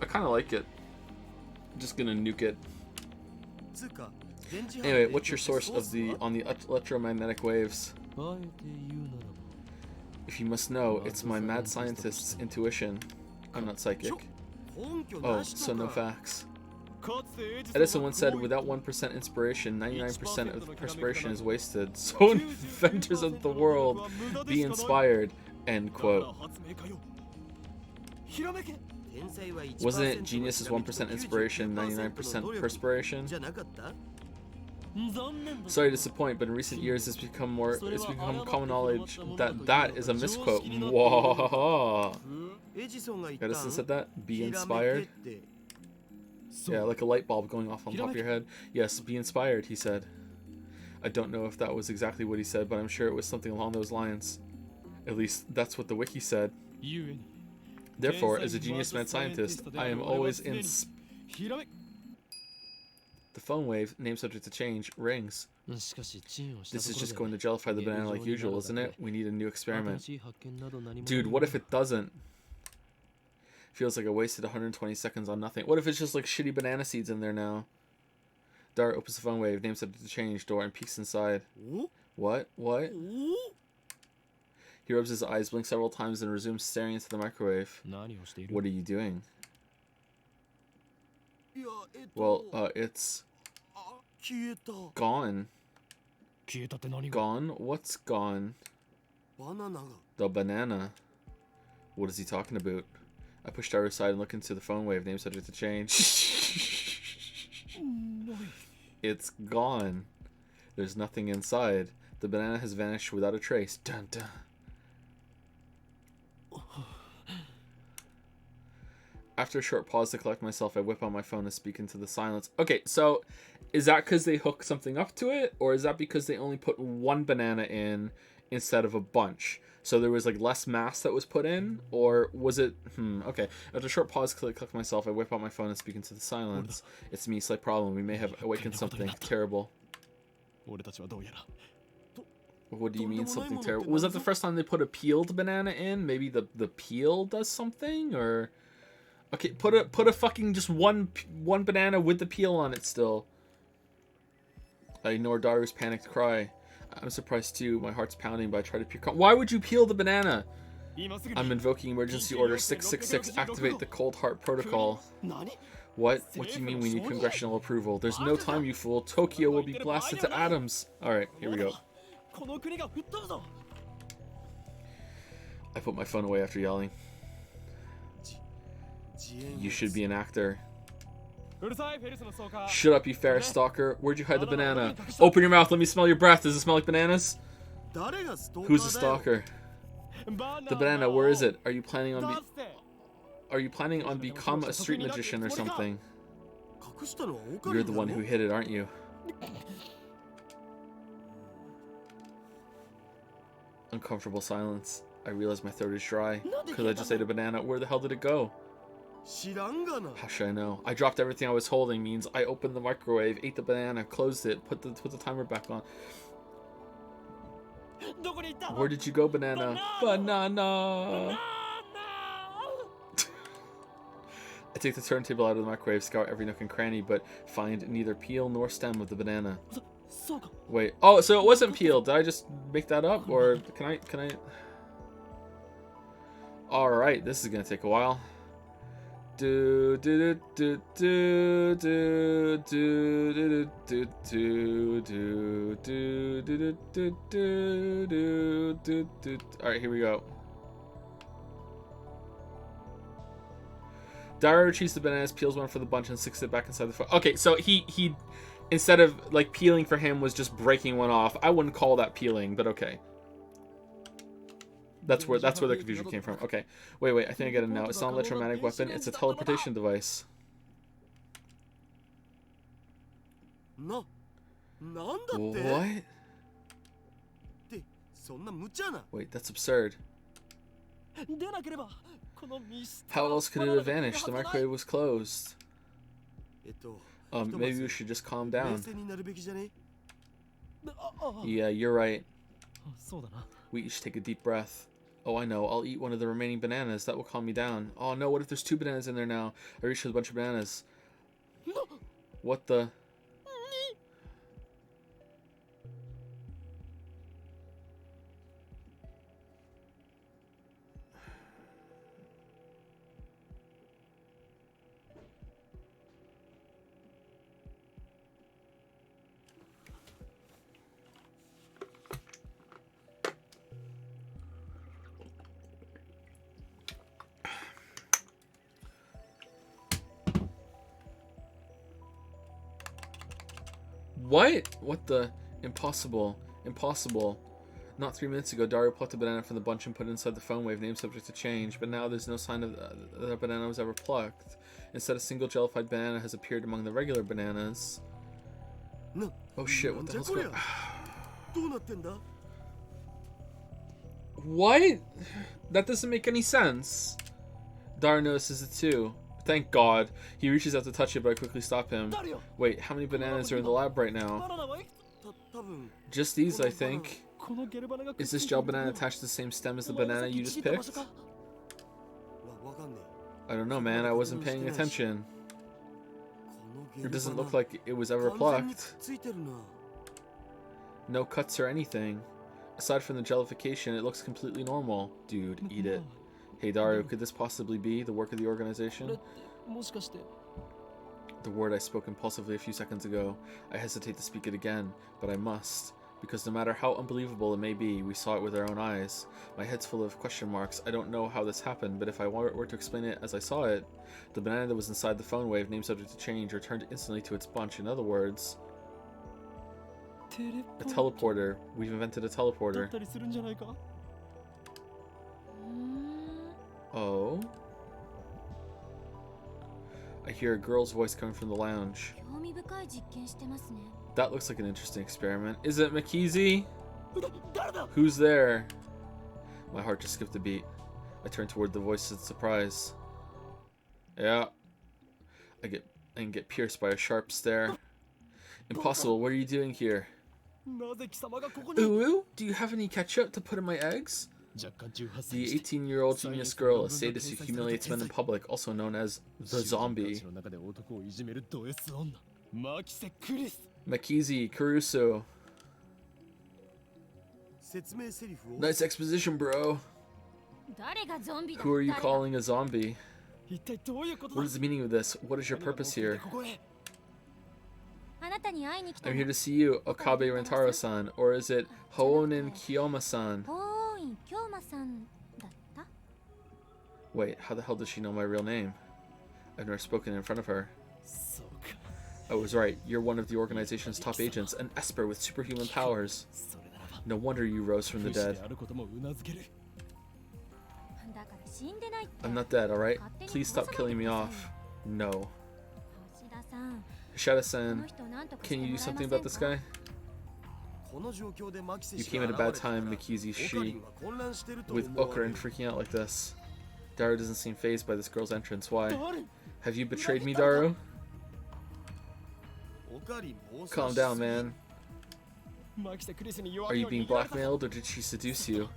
I kind of like it. I'm just gonna nuke it. Anyway, what's your source on the electromagnetic waves? If you must know, it's my mad scientist's intuition. I'm not psychic. Oh, so no facts. Edison once said, without 1% inspiration, 99% of the perspiration is wasted. So inventors of the world, be inspired. End quote. Wasn't it genius is 1% inspiration, 99% perspiration? Sorry to disappoint, but in recent years it's become common knowledge that is a misquote. Whoa. Edison said that? Be inspired? Yeah, like a light bulb going off on top of your head. Yes, be inspired, he said. I don't know if that was exactly what he said, but I'm sure it was something along those lines. At least that's what the wiki said. Therefore, as a genius mad scientist, I am always the phone wave, name subject to change, rings. This is just going to jellify the banana like usual, isn't it? We need a new experiment. Dude, what if it doesn't? Feels like I wasted 120 seconds on nothing. What if it's just like shitty banana seeds in there now? Dart opens the phone wave, name subject to change, door, and peeks inside. What? He rubs his eyes, blinks several times, and resumes staring into the microwave. What are you doing? Well, it's gone. Gone? What's gone? The banana. What is he talking about? I push Daru aside and look into the phone wave, name subject to change. It's gone. There's nothing inside. The banana has vanished without a trace. Dun dun. After a short pause to collect myself, I whip out my phone and speak into the silence. Okay, so is that because they hook something up to it, or is that because they only put one banana in instead of a bunch? So there was like less mass that was put in, or was it? Okay. After a short pause, collect myself, I whip out my phone and speak into the silence. It's me, slight problem. We may have awakened something terrible. What do you mean something terrible? Was that the first time they put a peeled banana in? Maybe the peel does something, or okay, put a fucking just one banana with the peel on it still. I ignore Daru's panicked cry. I'm surprised too. My heart's pounding, but I try to pure calm. Why would you peel the banana? I'm invoking emergency order 666. Activate the cold heart protocol. What? What do you mean we need congressional approval? There's no time, you fool. Tokyo will be blasted to atoms. Alright, here we go. I put my phone away after yelling. You should be an actor. Shut up, you Ferris stalker. Where'd you hide the banana? Open your mouth, let me smell your breath. Does it smell like bananas? Who's the stalker? The banana, where is it? Are you planning on become a street magician or something? You're the one who hid it, aren't you? Uncomfortable silence. I realize my throat is dry. Could I just ate a banana? Where the hell did it go? How should I know? I dropped everything I was holding means I opened the microwave, ate the banana, closed it, put the timer back on. Where did you go, banana? Banana! I take the turntable out of the microwave, scour every nook and cranny, but find neither peel nor stem of the banana. Wait. Oh, so it wasn't peeled. Did I just make that up? Or can I... Alright, this is gonna take a while. Alright, here we go. Daru retrieves the bananas, peels one for the bunch, and sticks it back inside the phone. Okay, so he instead of like peeling for him was just breaking one off. I wouldn't call that peeling, but okay. That's where the confusion came from. Okay. Wait, I think I get it now. It's not an electromagnetic weapon, it's a teleportation device. What? Wait, that's absurd. How else could it have vanished? The microwave was closed. Maybe we should just calm down. Yeah, you're right. We each take a deep breath. Oh, I know. I'll eat one of the remaining bananas. That will calm me down. Oh, no. What if there's 2 bananas in there now? I reached for a bunch of bananas. What the... What? What the? Impossible. Impossible. Not 3 minutes ago, Daru plucked a banana from the bunch and put it inside the phone wave, name subject to change, but now there's no sign of that a banana was ever plucked. Instead, a single jellified banana has appeared among the regular bananas. Oh shit, what the hell's going on? What? That doesn't make any sense. Daru notices it too. Thank God. He reaches out to touch it, but I quickly stop him. Wait, how many bananas are in the lab right now? Just these, I think. Is this gel banana attached to the same stem as the banana you just picked? I don't know, man. I wasn't paying attention. It doesn't look like it was ever plucked. No cuts or anything. Aside from the jellification, it looks completely normal. Dude, eat it. Hey Daru, could this possibly be the work of the organization? The word I spoke impulsively a few seconds ago. I hesitate to speak it again, but I must. Because no matter how unbelievable it may be, we saw it with our own eyes. My head's full of question marks. I don't know how this happened, but if I were to explain it as I saw it, the banana that was inside the phone wave, name subject to change, returned instantly to its bunch. In other words... a teleporter. We've invented a teleporter. Oh. I hear a girl's voice coming from the lounge. That looks like an interesting experiment. Is it Makizi? Who's there? My heart just skipped a beat. I turn toward the voice in surprise. Yeah. I get pierced by a sharp stare. Impossible, what are you doing here? Ooh, do you have any ketchup to put in my eggs? The 18-year-old genius girl, a sadist who humiliates men in public, also known as the zombie. Makizi, Caruso. Nice exposition, bro. Who are you calling a zombie? What is the meaning of this? What is your purpose here? I'm here to see you, Okabe Rentaro-san, or is it Hoonin Kiyoma-san? Wait, how the hell does she know my real name? I've never spoken in front of her. I was right, you're one of the organization's top agents, an Esper with superhuman powers. No wonder you rose from the dead. I'm not dead, alright? Please stop killing me off. No. Hishida-san, can you do something about this guy? You came at a bad time, Mikizi Shi. With Okarin freaking out like this. Daru doesn't seem fazed by this girl's entrance. Why? Have you betrayed me, Daru? Calm down, man. Are you being blackmailed, or did she seduce you?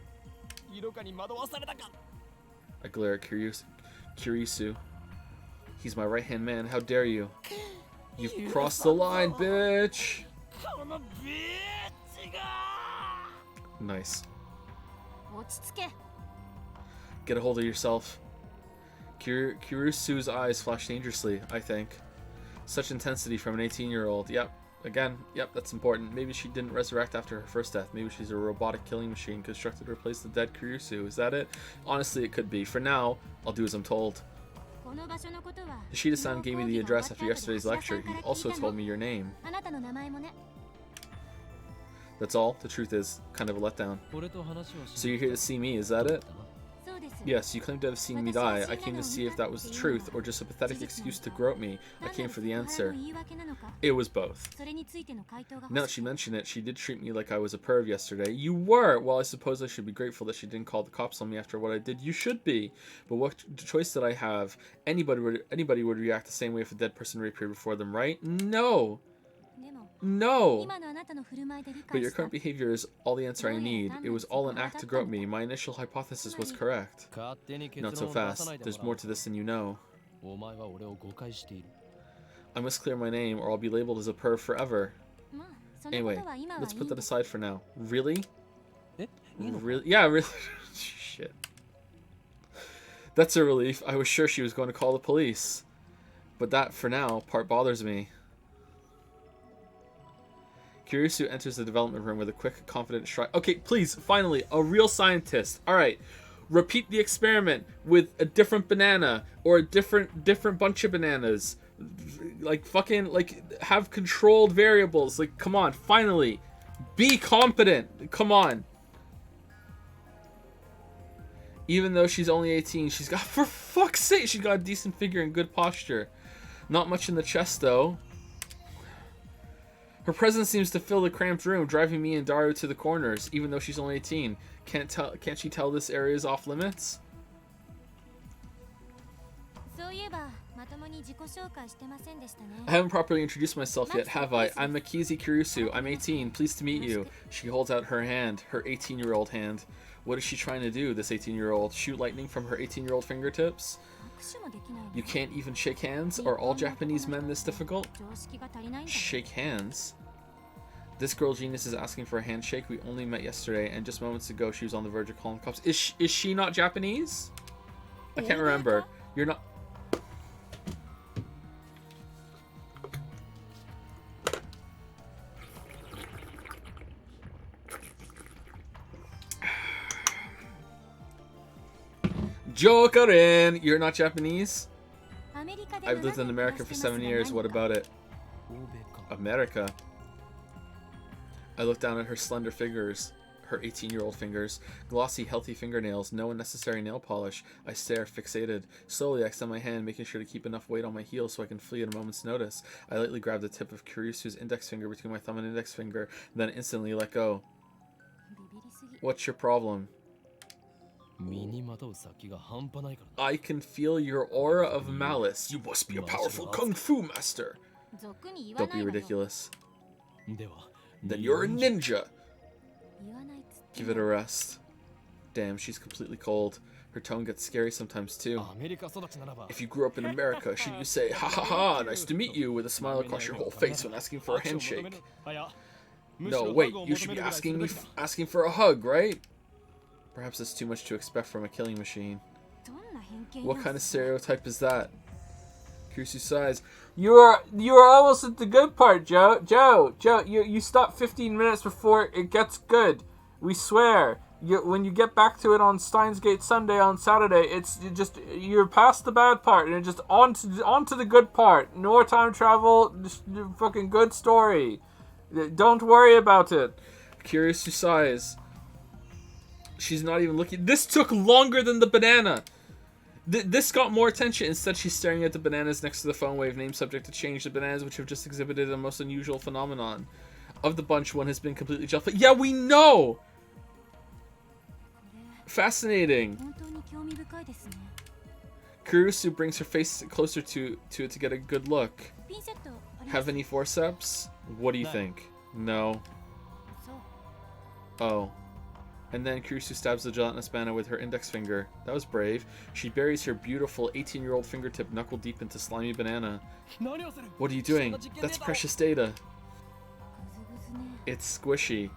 I glare at Kurisu. He's my right-hand man, how dare you? You've crossed the line, bitch! Nice. Get a hold of yourself. Kurisu's eyes flash dangerously, I think. Such intensity from an 18-year-old. Yep. Again, yep, that's important. Maybe she didn't resurrect after her first death. Maybe she's a robotic killing machine constructed to replace the dead Kurisu. Is that it? Honestly, it could be. For now, I'll do as I'm told. Hishida-san gave me the address after yesterday's lecture. He also told me your name. That's all? The truth is, kind of a letdown. So you're here to see me, is that it? Yes, you claim to have seen me die. I came to see if that was the truth, or just a pathetic excuse to grope me. I came for the answer. It was both. Now that she mentioned it, she did treat me like I was a perv yesterday. You were! Well, I suppose I should be grateful that she didn't call the cops on me after what I did. You should be! But what choice did I have? Anybody would react the same way if a dead person reappeared before them, right? No! No! But your current behavior is all the answer I need. It was all an act to grope me. My initial hypothesis was correct. Not so fast. There's more to this than you know. I must clear my name or I'll be labeled as a perv forever. Anyway, let's put that aside for now. Really? Really? Yeah, really? Shit. That's a relief. I was sure she was going to call the police. But that, for now, part bothers me. Kurisu enters the development room with a quick, confident stride. Okay, please, finally, a real scientist. All right, repeat the experiment with a different banana or a different bunch of bananas. Like, fucking, like, have controlled variables. Like, come on, finally. Be competent. Come on. Even though she's only 18, she's got, for fuck's sake, she's got a decent figure and good posture. Not much in the chest, though. Her presence seems to fill the cramped room, driving me and Daru to the corners, even though she's only 18. Can't she tell this area is off limits? I haven't properly introduced myself yet, have I? I'm Makizi Kurisu. I'm 18. Pleased to meet you. She holds out her hand, her 18-year-old hand. What is she trying to do, this 18-year-old? Shoot lightning from her 18-year-old fingertips? You can't even shake hands? Are all Japanese men this difficult? Shake hands? This girl genius is asking for a handshake. We only met yesterday, and just moments ago she was on the verge of calling the cops. Is she not Japanese? I can't remember. You're not... Jokerin! You're not Japanese? I've lived in America for 7 years. What about it? America. I look down at her slender figure her 18-year-old fingers. Glossy, healthy fingernails, no unnecessary nail polish. I stare, fixated. Slowly, I extend my hand, making sure to keep enough weight on my heel so I can flee at a moment's notice. I lightly grab the tip of Kiryusu's index finger between my thumb and index finger, then instantly let go. What's your problem? I can feel your aura of malice. You must be a powerful kung fu master. Don't be ridiculous. Then you're a ninja. Give it a rest. Damn, she's completely cold. Her tone gets scary sometimes too. If you grew up in America, shouldn't you say, ha ha ha, nice to meet you, with a smile across your whole face when asking for a handshake? No, wait, you should be asking for a hug, right? Perhaps it's too much to expect from a killing machine. What kind of stereotype is that? Kiryusu sighs. You are almost at the good part, Joe. Joe, you stop 15 minutes before it gets good. We swear. When you get back to it on Steins Gate Sunday on Saturday, you're past the bad part and just on to the good part. No more time travel, just fucking good story. Don't worry about it. Kiryusu sighs. She's not even looking. This took longer than the banana. This got more attention. Instead, she's staring at the bananas next to the phone wave, named subject to change. The bananas, which have just exhibited a most unusual phenomenon. Of the bunch, one has been completely gel. Yeah, we know! Fascinating. Kiryusu brings her face closer to it to get a good look. Have any forceps? What do you think? No. Oh. And then Kiryusu stabs the gelatinous banana with her index finger. That was brave. She buries her beautiful 18-year-old fingertip knuckle deep into slimy banana. What are you doing? That's precious data. It's squishy.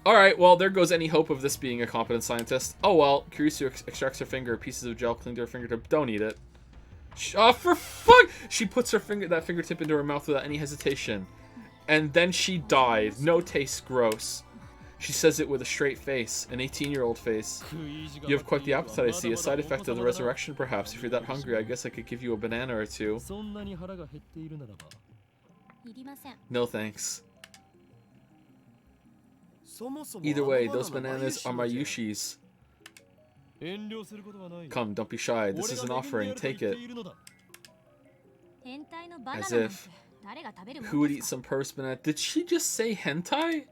Alright, well, there goes any hope of this being a competent scientist. Oh well, Kiryusu extracts her finger. Pieces of gel cling to her fingertip. Don't eat it. Oh, for fuck! She puts that fingertip into her mouth without any hesitation. And then she died. No taste, gross. She says it with a straight face, an 18-year-old face. You have quite the appetite, I see. A side effect of the resurrection, perhaps. If you're that hungry, I guess I could give you a banana or two. No thanks. Either way, those bananas are my Yushi's. Come, don't be shy. This is an offering. Take it. As if. Who would eat some purse banana? Did she just say hentai?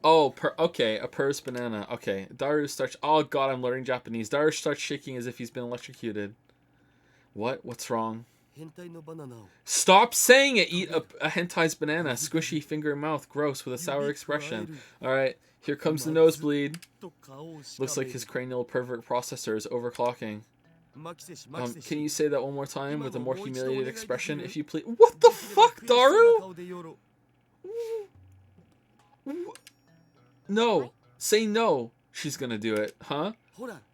Oh, okay, a purse banana. Okay, Daru starts. Oh god, I'm learning Japanese. Daru starts shaking as if he's been electrocuted. What? What's wrong? Stop saying it! Eat a hentai's banana. Squishy finger mouth. Gross, with a sour expression. Alright, here comes the nosebleed. Looks like his cranial pervert processor is overclocking. Can you say that one more time with a more humiliated expression, if you please? What the fuck, Daru? No. Say no. She's gonna do it, huh?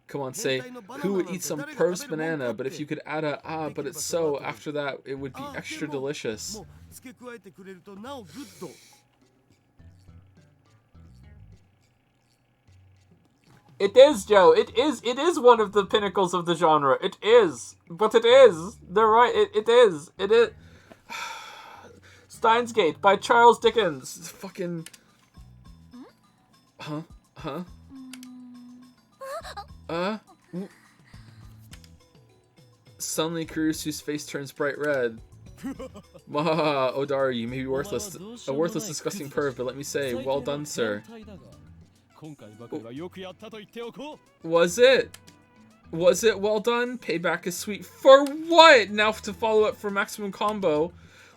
Come on, say, who would eat some purse banana, but if you could add a, but it's so, after that, it would be extra delicious. It is, Joe. It is one of the pinnacles of the genre. It is. But it is. They're right. It is. Steins Gate by Charles Dickens. Fucking... Huh? Suddenly, Kiryusu's face turns bright red. Mahaha, Odaru, you may be worthless, a worthless, disgusting perv, but let me say, well done, sir. Was it? Was it well done? Payback is sweet. For what? Now to follow up for maximum combo.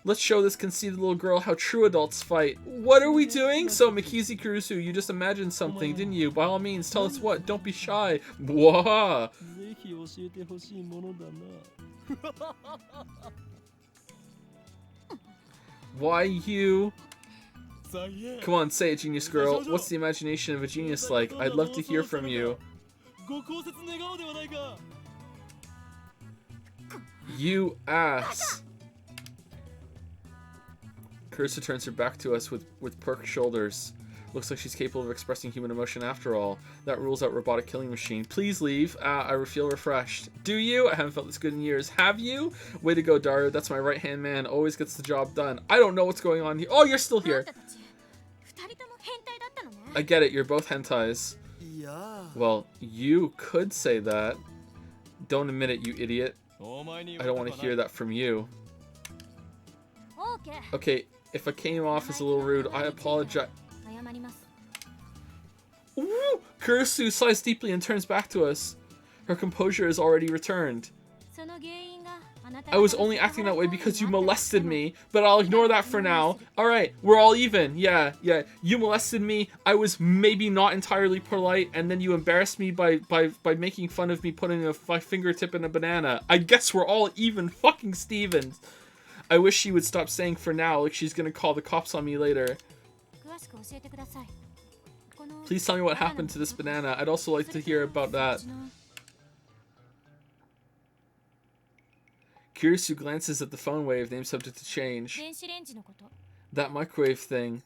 Let's show this conceited little girl how true adults fight. What are we doing? So, Mikizi Kiryusu, you just imagined something, didn't you? By all means, tell us what. Don't be shy. Waha! Why you? Come on, say it, genius girl. What's the imagination of a genius like? I'd love to hear from you. You ass. Kiryusu turns her back to us with perked shoulders. Looks like she's capable of expressing human emotion after all. That rules out robotic killing machine. Please leave. I feel refreshed. Do you? I haven't felt this good in years. Have you? Way to go, Daru. That's my right-hand man. Always gets the job done. I don't know what's going on here. Oh, you're still here. I get it, you're both hentais. Well, you could say that. Don't admit it, you idiot. I don't want to hear that from you. Okay, if I came off as a little rude, I apologize. Ooh, Kurisu sighs deeply and turns back to us. Her composure is already returned. I was only acting that way because you molested me, but I'll ignore that for now. Alright, we're all even. Yeah. You molested me. I was maybe not entirely polite, and then you embarrassed me by making fun of me putting my fingertip in a banana. I guess we're all even, fucking Stevens. I wish she would stop saying for now, like she's gonna call the cops on me later. Please tell me what happened to this banana. I'd also like to hear about that. Kurisu glances at the phone wave, name subject to change. That microwave thing.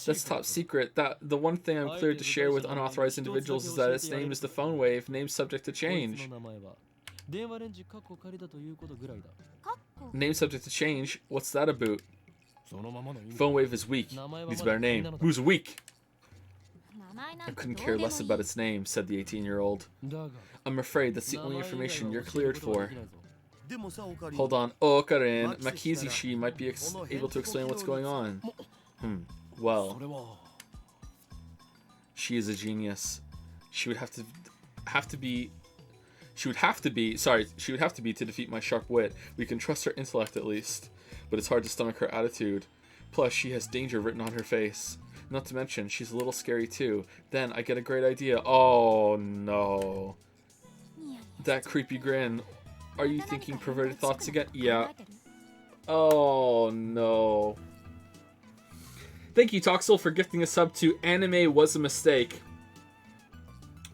That's top secret. The one thing I'm cleared to share with unauthorized individuals is that its name is the phone wave, name subject to change. Name subject to change? What's that about? Phone wave is weak. Needs a better name. Who's weak? I couldn't care less about its name, said the 18-year-old. I'm afraid that's the only information you're cleared for. Hold on. Oh, Karen, Makizushi might be able to explain what's going on. Well, she is a genius. She would have to be to defeat my sharp wit. We can trust her intellect at least, but it's hard to stomach her attitude. Plus, she has danger written on her face. Not to mention, she's a little scary too. Then I get a great idea. Oh no. That creepy grin. Are you thinking perverted thoughts again? Yeah. Oh no. Thank you, Toxel, for gifting a sub to Anime Was a Mistake.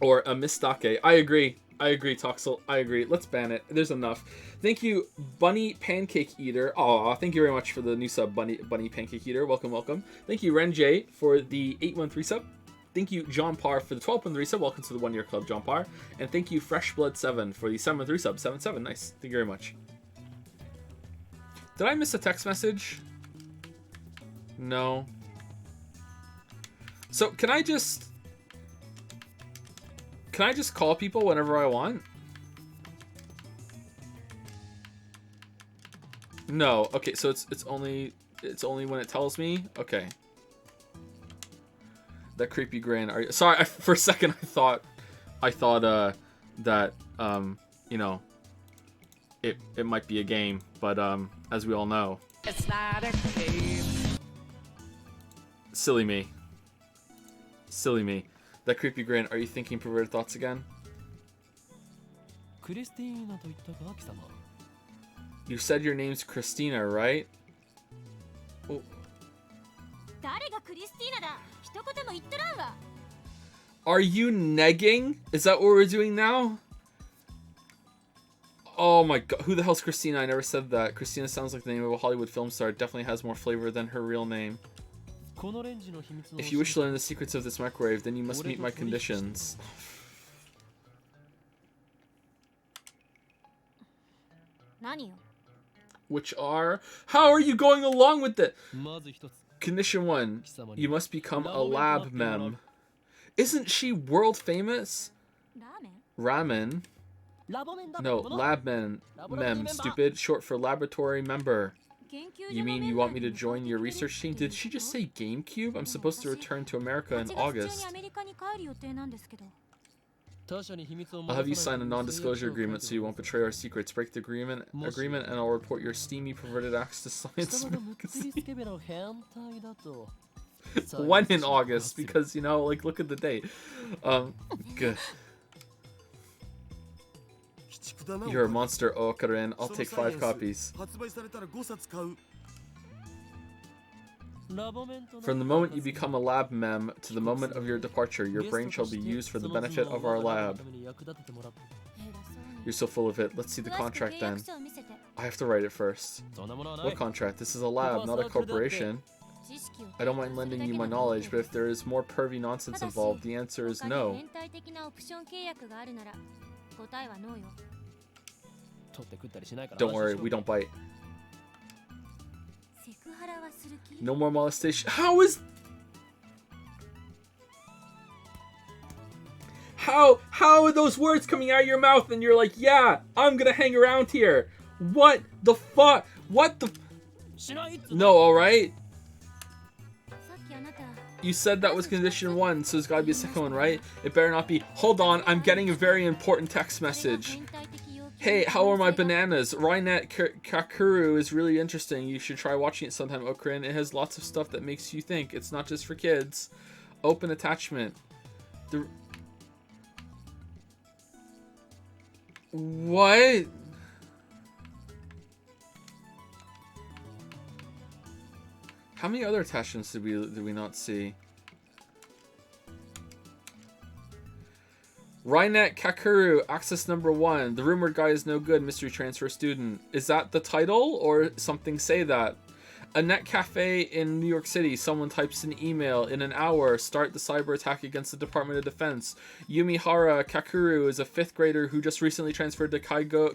Or a mistake. I agree, Toxel. I agree. Let's ban it. There's enough. Thank you, Bunny Pancake Eater. Aw, thank you very much for the new sub, Bunny Pancake Eater. Welcome. Thank you, Renjay, for the 813 sub. Thank you, John Parr, for the 1213 sub. Welcome to the 1 year club, John Parr. And thank you, Freshblood7, for the 713 sub. 77. Nice. Thank you very much. Did I miss a text message? No. So, can I just call people whenever I want? No. Okay, so it's only when it tells me. Okay. That creepy grin. Sorry, for a second I thought that you know, it might be a game, but as we all know, It's not a game. Silly me. That creepy grin. Are you thinking perverted thoughts again? You said your name's Christina, right? Oh. Are you negging? Is that what we're doing now? Oh my god. Who the hell's Christina? I never said that. Christina sounds like the name of a Hollywood film star. It definitely has more flavor than her real name. If you wish to learn the secrets of this microwave, then you must meet my conditions. Which are... How are you going along with it? Condition 1. You must become a lab mem. Isn't she world famous? Ramen? No, lab mem, stupid. Short for laboratory member. You mean you want me to join your research team? Did she just say GameCube? I'm supposed to return to America in August. I'll have you sign a non-disclosure agreement so you won't betray our secrets. Break the agreement, and I'll report your steamy perverted acts to Science magazine. When in August? Because, you know, like, look at the date. Good. You're a monster, Karen. I'll take 5 copies. From the moment you become a lab mem to the moment of your departure, your brain shall be used for the benefit of our lab. You're so full of it. Let's see the contract then. I have to write it first. What contract? This is a lab, not a corporation. I don't mind lending you my knowledge, but if there is more pervy nonsense involved, the answer is no. Don't worry, we don't bite. No more molestation. How is... How are those words coming out of your mouth and you're like, yeah, I'm gonna hang around here? What the fuck? What the... No, alright? You said that was condition 1, so there's gotta be a second one, right? It better not be. Hold on, I'm getting a very important text message. Hey, how are my bananas? Rainet Kakuru is really interesting. You should try watching it sometime, Okrin. It has lots of stuff that makes you think. It's not just for kids. Open attachment. What? How many other attachments did we not see? Rainet Kakuru, access number 1. The rumored guy is no good, mystery transfer student. Is that the title, or something say that? A net cafe in New York City. Someone types an email. In an hour, start the cyber attack against the Department of Defense. Yumihara Kakuru is a 5th grader who just recently transferred to Kaiju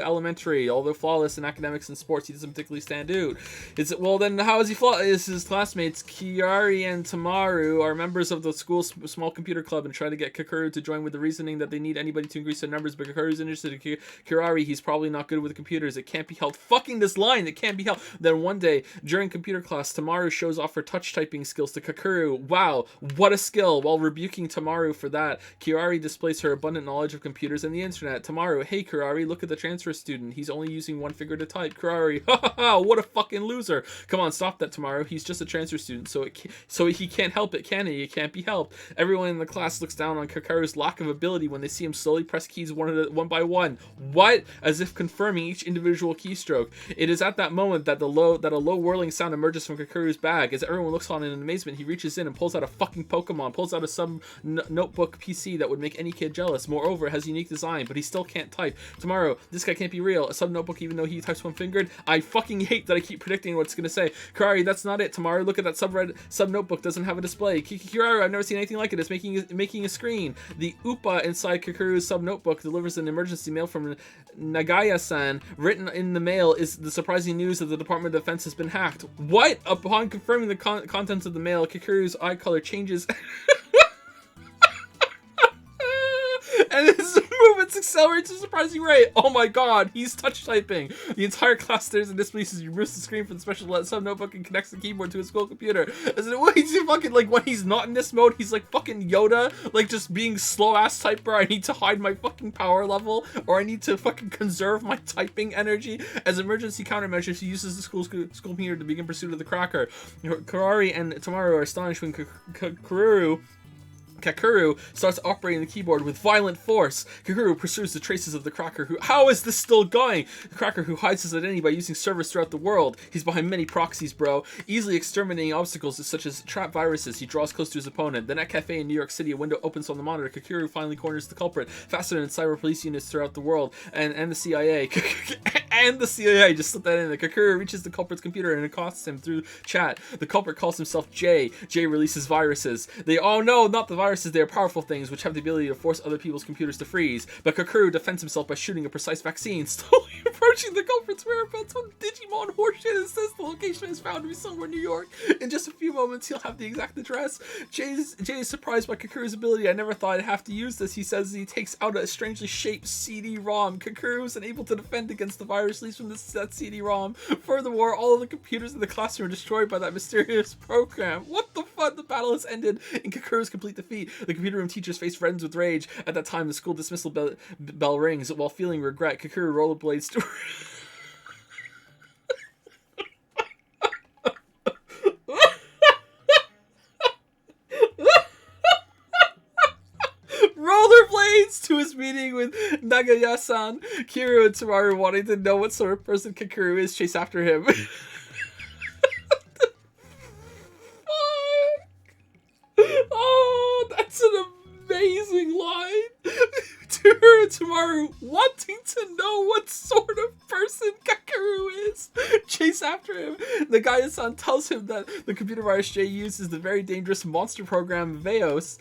Elementary. Although flawless in academics and sports, he doesn't particularly stand out. Well, then how is he flawless? His classmates Kiari and Tamaru are members of the school's small computer club and try to get Kakuru to join with the reasoning that they need anybody to increase their numbers. But Kakuru's interested in Kirari. He's probably not good with computers. It can't be held. Fucking this line. It can't be held. Then one day, during computer class, Tamaru shows off her touch typing skills to Kakuru. Wow, what a skill. While rebuking Tamaru for that, Kirari displays her abundant knowledge of computers and the internet. Tamaru, hey Kirari, look at the transfer student. He's only using one finger to type. Kirari, ha ha ha, what a fucking loser. Come on, stop that, Tamaru. He's just a transfer student, so he can't help it, can he? It can't be helped. Everyone in the class looks down on Kakaru's lack of ability when they see him slowly press keys one by one. What? As if confirming each individual keystroke. It is at that moment that a low whirling sound emerges from Kakuru's bag. As everyone looks on in amazement, he reaches in and pulls out a fucking Pokemon, pulls out a notebook PC that would make any kid jealous. Moreover, it has unique design, but he still can't type. Tomorrow, this guy can't be real. A sub notebook, even though he types one-fingered. I fucking hate that I keep predicting what it's gonna say. Kirari, that's not it. Tomorrow, look at that sub notebook. Doesn't have a display. Kirari, I've never seen anything like it. It's making a screen. The Upa inside Kakuru's sub notebook delivers an emergency mail from Nagaya-san. Written in the mail is the surprising news that the Department of Defense has been hacked. What? Upon confirming the contents of the mail, Kakuru's eye color changes. And his movements accelerate to a surprising rate. Oh my god, he's touch typing. The entire class stares and disbelieves as he removes the screen from the special sub notebook and connects the keyboard to his school computer. As he's fucking, like, when he's not in this mode, he's like fucking Yoda, like just being slow ass typer. I need to hide my fucking power level, or I need to fucking conserve my typing energy. As emergency countermeasures, he uses the school computer to begin pursuit of the cracker. Kirari and Tamaru are astonished when Kakuru starts operating the keyboard with violent force. Kakuru pursues the traces of the cracker who... How is this still going? The cracker who hides his identity by using servers throughout the world. He's behind many proxies, bro. Easily exterminating obstacles such as trap viruses. He draws close to his opponent. The net cafe in New York City, a window opens on the monitor. Kakuru finally corners the culprit. Faster than cyber police units throughout the world. And the CIA. And the CIA. Just slip that in. The Kakuru reaches the culprit's computer and accosts him through chat. The culprit calls himself Jay. Jay releases viruses. Oh no, not the viruses. They are powerful things which have the ability to force other people's computers to freeze. But Kakuru defends himself by shooting a precise vaccine. Slowly approaching the culprit's whereabouts on Digimon horseshit and says the location is found to be somewhere in New York. In just a few moments, he'll have the exact address. Jay is surprised by Kakuru's ability. I never thought I'd have to use this. He says he takes out a strangely shaped CD-ROM. Kakuru is unable to defend against the virus released from that CD-ROM. Furthermore, all of the computers in the classroom are destroyed by that mysterious program. What the fuck? The battle has ended in Kakuru's complete defeat. The computer room teachers face friends with rage. At that time, the school dismissal bell rings. While feeling regret, Kakuru rollerblades to... rollerblades to his meeting with Nagaya-san. Kiro and Tamaru, wanting to know what sort of person Kakuru is, chase after him. Oh, that's an amazing line. Tamaru wanting to know what sort of person Kakuru is, chase chase after him. The Gaia-san tells him that the computer virus Jay uses the very dangerous monster program Vios.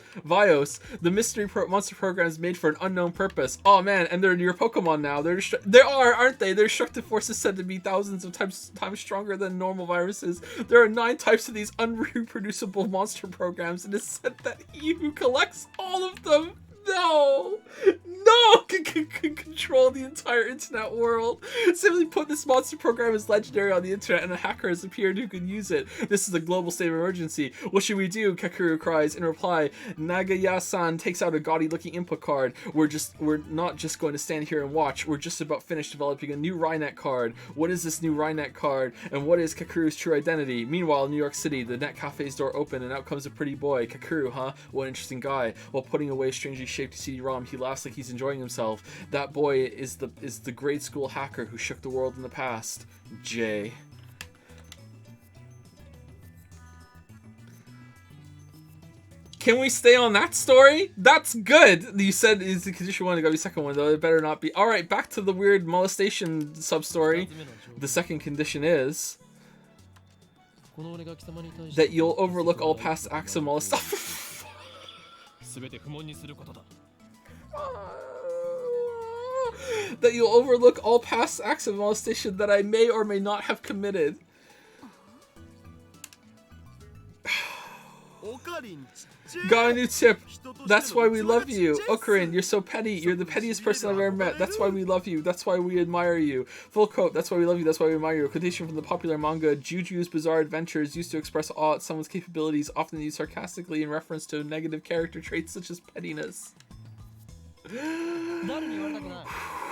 The mystery monster program is made for an unknown purpose. Oh man, and they're your Pokemon now. They are, aren't they? Their destructive force is said to be thousands of times stronger than normal viruses. There are 9 types of these unreproducible monster programs, and it's said that he who collects all of them can control the entire internet world. Simply put, this monster program is legendary on the internet, and a hacker has appeared who can use it. This is a global state of emergency. What should we do? Kakuru cries. In reply, Nagaya-san takes out a gaudy-looking input card. We're not just going to stand here and watch. We're just about finished developing a new Rynet card. What is this new Rynet card, and what is Kakuru's true identity? Meanwhile, in New York City, the net cafe's door open, and out comes a pretty boy. Kakuru, huh? What an interesting guy. While putting away strangely shaped CD-ROM, he laughs like he's enjoying himself. That boy is the grade school hacker who shook the world in the past. Jay. Can we stay on that story? That's good. You said is the condition 1, it gotta be second one, though it better not be. Alright, back to the weird molestation sub-story. The second condition is that you'll overlook all past acts of molestation. That you'll overlook all past acts of molestation that I may or may not have committed. Got a new tip. That's why we love you. Okarin, you're so petty. You're the pettiest person I've ever met. That's why we love you. That's why we admire you. Full quote. That's why we love you. That's why we admire you. A quotation from the popular manga Juju's Bizarre Adventures, used to express awe at someone's capabilities, often used sarcastically in reference to negative character traits such as pettiness.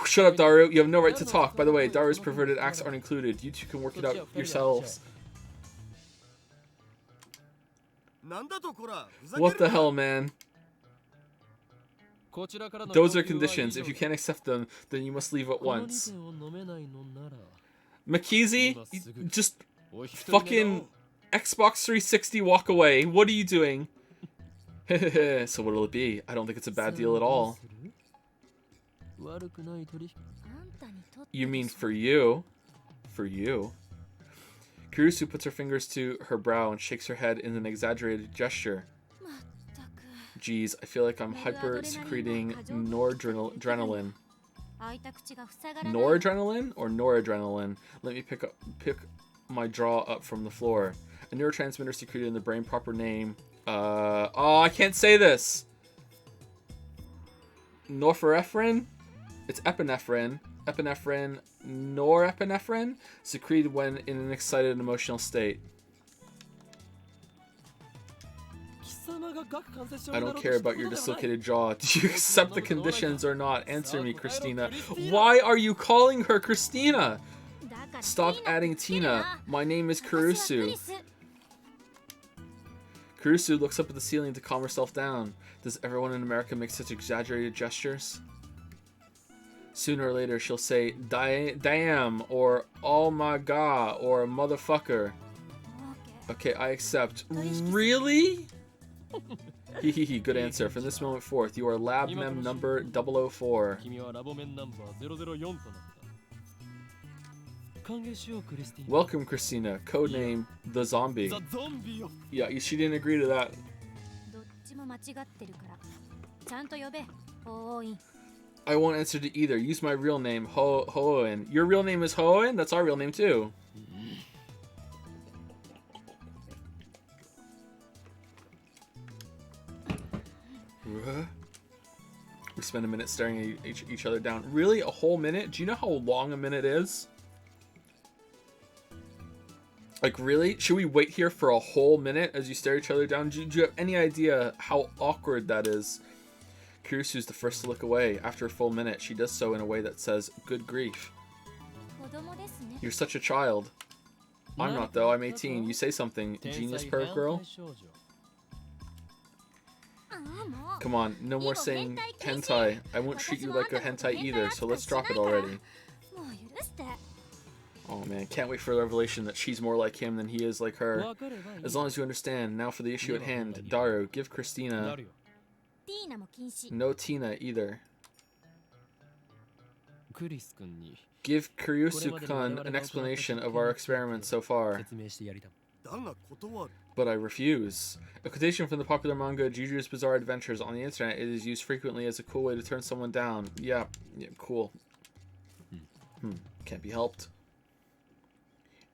Shut up, Daru. You have no right to talk. By the way, Daru's perverted acts aren't included. You two can work it out yourselves. What the hell, man? Those are conditions. If you can't accept them, then you must leave at once. Makizi, just fucking Xbox 360 walk away. What are you doing? So what'll it be? I don't think it's a bad deal at all. You mean for you? For you. Kurusu puts her fingers to her brow and shakes her head in an exaggerated gesture. Geez, I feel like I'm hyper-secreting noradrenaline. Noradrenaline or noradrenaline? Let me pick my jaw up from the floor. A neurotransmitter secreted in the brain, proper name. Oh, I can't say this! Norepinephrine? It's epinephrine. Epinephrine, norepinephrine, secreted when in an excited and emotional state. I don't care about your dislocated jaw. Do you accept the conditions or not? Answer me, Christina. Why are you calling her Christina? Stop adding Tina. My name is Kurusu. Kurusu looks up at the ceiling to calm herself down. Does everyone in America make such exaggerated gestures? Sooner or later, she'll say, damn, or oh my god, or motherfucker. Okay, I accept. Really? Hehehe, good answer. From this moment forth, you are lab mem number 004. Welcome, Christina. Codename The Zombie. Yeah, she didn't agree to that. I won't answer to either. Use my real name, Hoenn. Your real name is Hoenn? That's our real name too. We spend a minute staring at each other down. Really? A whole minute? Do you know how long a minute is? Like, really? Should we wait here for a whole minute as you stare each other down? Do you have any idea how awkward that is? Kurusu's the first to look away. After a full minute, she does so in a way that says, good grief. You're such a child. I'm not, though. I'm 18. You say something. Genius perv girl? Come on, no more saying hentai. I won't treat you like a hentai either, so let's drop it already. Oh man, can't wait for the revelation that she's more like him than he is like her. As long as you understand, now for the issue at hand. Daru, give Christina... No Tina either. Give Kuryusu-kun an explanation of our experiment so far. But I refuse. A quotation from the popular manga Juju's Bizarre Adventures on the internet. It is used frequently as a cool way to turn someone down. Yeah cool. Can't be helped.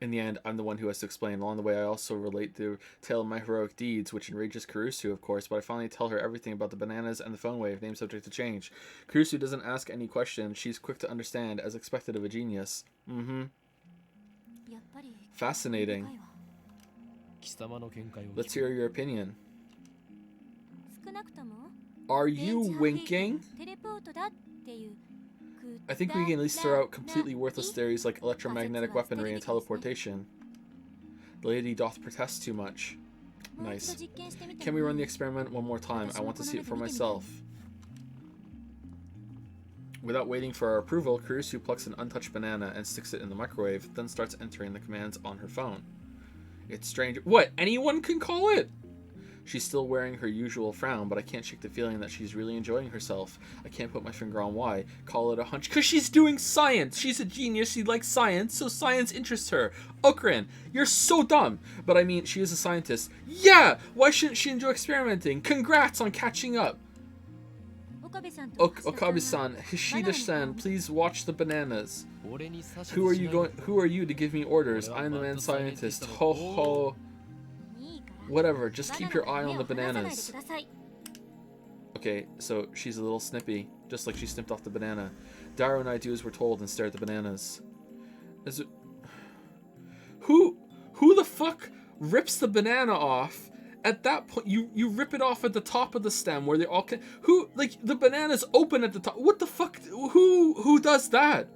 In the end, I'm the one who has to explain. Along the way, I also relate the tale of my heroic deeds, which enrages Kurusu, of course, but I finally tell her everything about the bananas and the phone wave, name subject to change. Kurusu doesn't ask any questions. She's quick to understand, as expected of a genius. Fascinating. Let's hear your opinion. Are you winking? I think we can at least throw out completely worthless theories like electromagnetic weaponry and teleportation. The lady doth protest too much. Nice. Can we run the experiment one more time? I want to see it for myself. Without waiting for our approval, Kurusu plucks an untouched banana and sticks it in the microwave, then starts entering the commands on her phone. It's strange. What? Anyone can call it? She's still wearing her usual frown, but I can't shake the feeling that she's really enjoying herself. I can't put my finger on why. Call it a hunch. Because she's doing science! She's a genius, she likes science, so science interests her. Okran, you're so dumb! But I mean, she is a scientist. Yeah! Why shouldn't she enjoy experimenting? Congrats on catching up! Okabe-san, Hishida-san, please watch the bananas. Who are you to give me orders? I am the mad scientist. Ho ho. Whatever, just keep your eye on the bananas. Okay, so she's a little snippy, just like she snipped off the banana. Dairo and I do as we're told and stare at the bananas. Is it... Who the fuck rips the banana off? At that point, you rip it off at the top of the stem where they all can... like, the banana's open at the top. What the fuck? Who does that?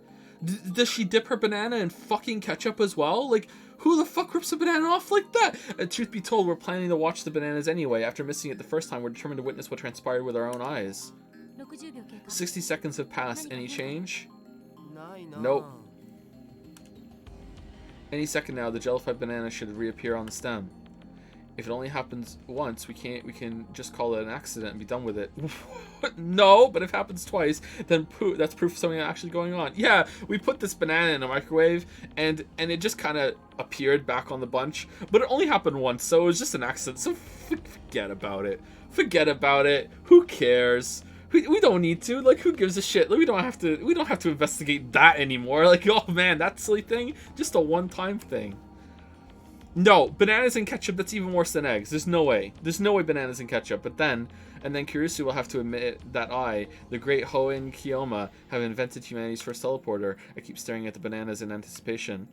Does she dip her banana in fucking ketchup as well? Like... Who the fuck rips a banana off like that? Truth be told, we're planning to watch the bananas anyway. After missing it the first time, we're determined to witness what transpired with our own eyes. 60 seconds have passed. Any change? Nope. Any second now, the jellified banana should reappear on the stem. If it only happens once, we can just call it an accident and be done with it. No, but if it happens twice, then that's proof of something actually going on. Yeah, we put this banana in a microwave, and it just kind of appeared back on the bunch, but it only happened once, so it was just an accident. So forget about it. Forget about it. Who cares? We don't need to. Like, who gives a shit? Like, we don't have to investigate that anymore. Like, oh man, that silly thing, just a one-time thing. No, bananas and ketchup, that's even worse than eggs. There's no way. There's no way bananas and ketchup. But then, and then Kurusu will have to admit that I, the great Hoen Kiyoma, have invented humanity's first teleporter. I keep staring at the bananas in anticipation.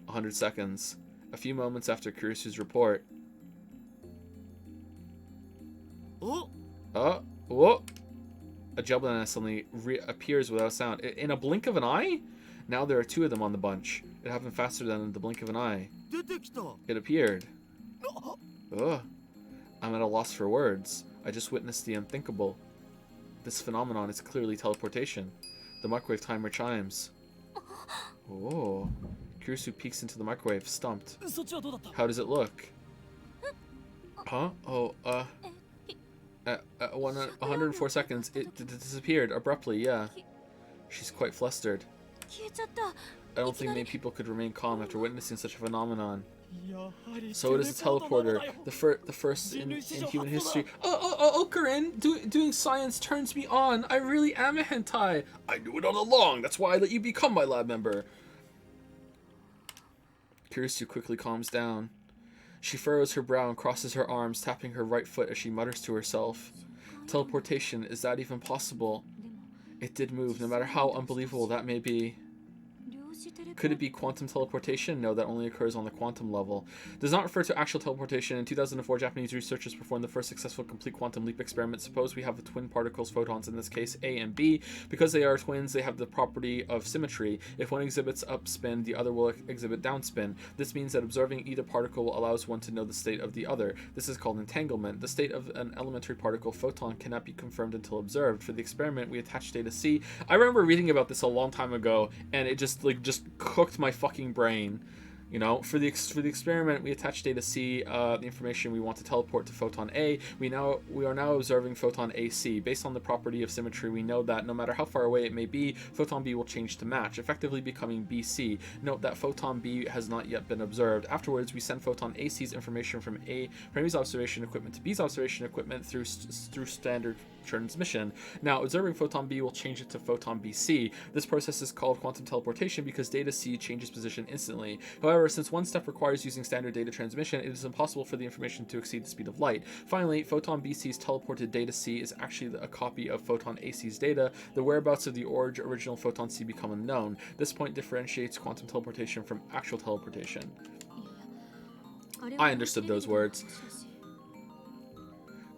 100 seconds. A few moments after Kurusu's report. Whoa. A gel banana suddenly reappears without sound. In a blink of an eye? Now there are two of them on the bunch. It happened faster than the blink of an eye. It appeared. Ugh. I'm at a loss for words. I just witnessed the unthinkable. This phenomenon is clearly teleportation. The microwave timer chimes. Oh. Kurusu peeks into the microwave, stumped. How does it look? Huh? Oh, 104 seconds. It disappeared abruptly, yeah. She's quite flustered. I don't think many people could remain calm after witnessing such a phenomenon. So it is a teleporter, the first in human history. Okarin, doing science turns me on. I really am a hentai. I knew it all along. That's why I let you become my lab member. Kurusu quickly calms down. She furrows her brow and crosses her arms, tapping her right foot as she mutters to herself. Teleportation, is that even possible? It did move, no matter how unbelievable that may be. Could it be quantum teleportation? No, that only occurs on the quantum level. Does not refer to actual teleportation. In 2004, Japanese researchers performed the first successful complete quantum leap experiment. Suppose we have the twin particles, photons in this case, A and B. Because they are twins, they have the property of symmetry. If one exhibits upspin, the other will exhibit downspin. This means that observing either particle allows one to know the state of the other. This is called entanglement. The state of an elementary particle, photon, cannot be confirmed until observed. For the experiment, we attached data C. I remember reading about this a long time ago, and it just cooked my fucking brain. You know, for the experiment, we attach data C, the information we want to teleport to photon A. We are now observing photon AC. Based on the property of symmetry, we know that no matter how far away it may be, photon B will change to match, effectively becoming BC. Note that photon B has not yet been observed. Afterwards, we send photon AC's information from A's observation equipment to B's observation equipment through standard transmission. Now, observing photon B will change it to photon BC. This process is called quantum teleportation because data C changes position instantly. However, since one step requires using standard data transmission, it is impossible for the information to exceed the speed of light. Finally, photon BC's teleported data C is actually a copy of photon AC's data. The whereabouts of the original photon C become unknown. This point differentiates quantum teleportation from actual teleportation. I understood those words.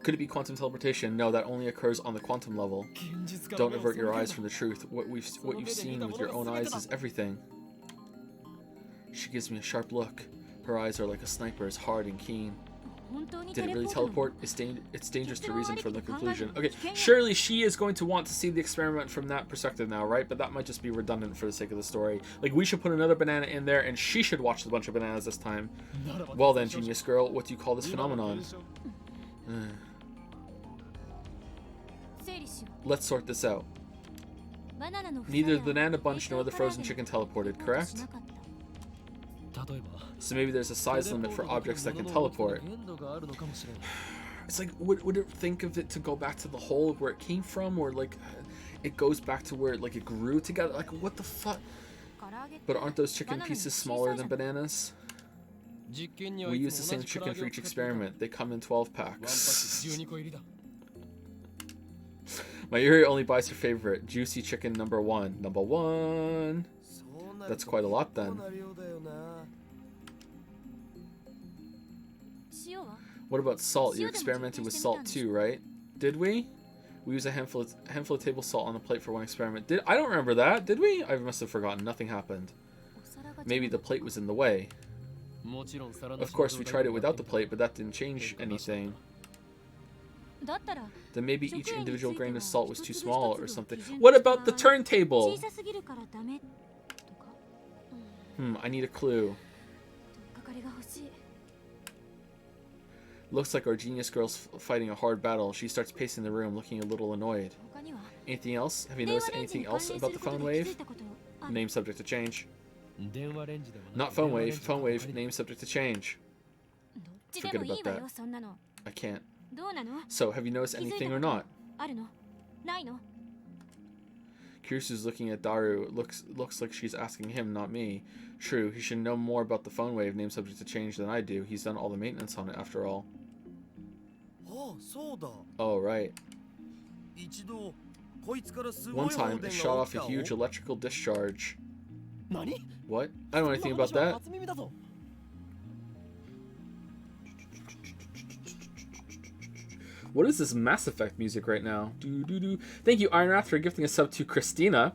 Could it be quantum teleportation? No, that only occurs on the quantum level. Don't avert your eyes from the truth. What you've seen with your own eyes is everything. She gives me a sharp look. Her eyes are like a sniper's, hard and keen. Did it really teleport? It's dangerous to reason from the conclusion. Okay, surely she is going to want to see the experiment from that perspective now, right? But that might just be redundant for the sake of the story. Like, we should put another banana in there, and she should watch the bunch of bananas this time. Well then, genius girl, what do you call this phenomenon? Let's sort this out. Neither the banana bunch nor the frozen chicken teleported, correct? So maybe there's a size limit for objects that can teleport. It's like, would it think of it to go back to the hole where it came from, or like it goes back to where like it grew together? Like, what the fuck? But aren't those chicken pieces smaller than bananas? We use the same chicken for each experiment. They come in 12 packs. My Yuri only buys her favorite, juicy chicken number 1. Number 1. That's quite a lot then. What about salt? You experimented with salt too, right? Did we? We used a handful of table salt on a plate for one experiment. I don't remember that. Did we? I must have forgotten. Nothing happened. Maybe the plate was in the way. Of course, we tried it without the plate, but that didn't change anything. Then maybe each individual grain of salt was too small or something. What about the turntable? I need a clue. Looks like our genius girl's fighting a hard battle. She starts pacing the room, looking a little annoyed. Anything else? Have you noticed anything else about the phone wave? Name subject to change. Not phone wave. Phone wave, name subject to change. Forget about that. I can't. So, have you noticed anything or not? Kirisu's looking at Daru. Looks like she's asking him, not me. True, he should know more about the phone wave, name subject to change, than I do. He's done all the maintenance on it, after all. Oh, right. One time, it shot off a huge electrical discharge. What? I don't know anything about that. What is this Mass Effect music right now? Thank you, Ironwrath, for gifting a sub to Christina.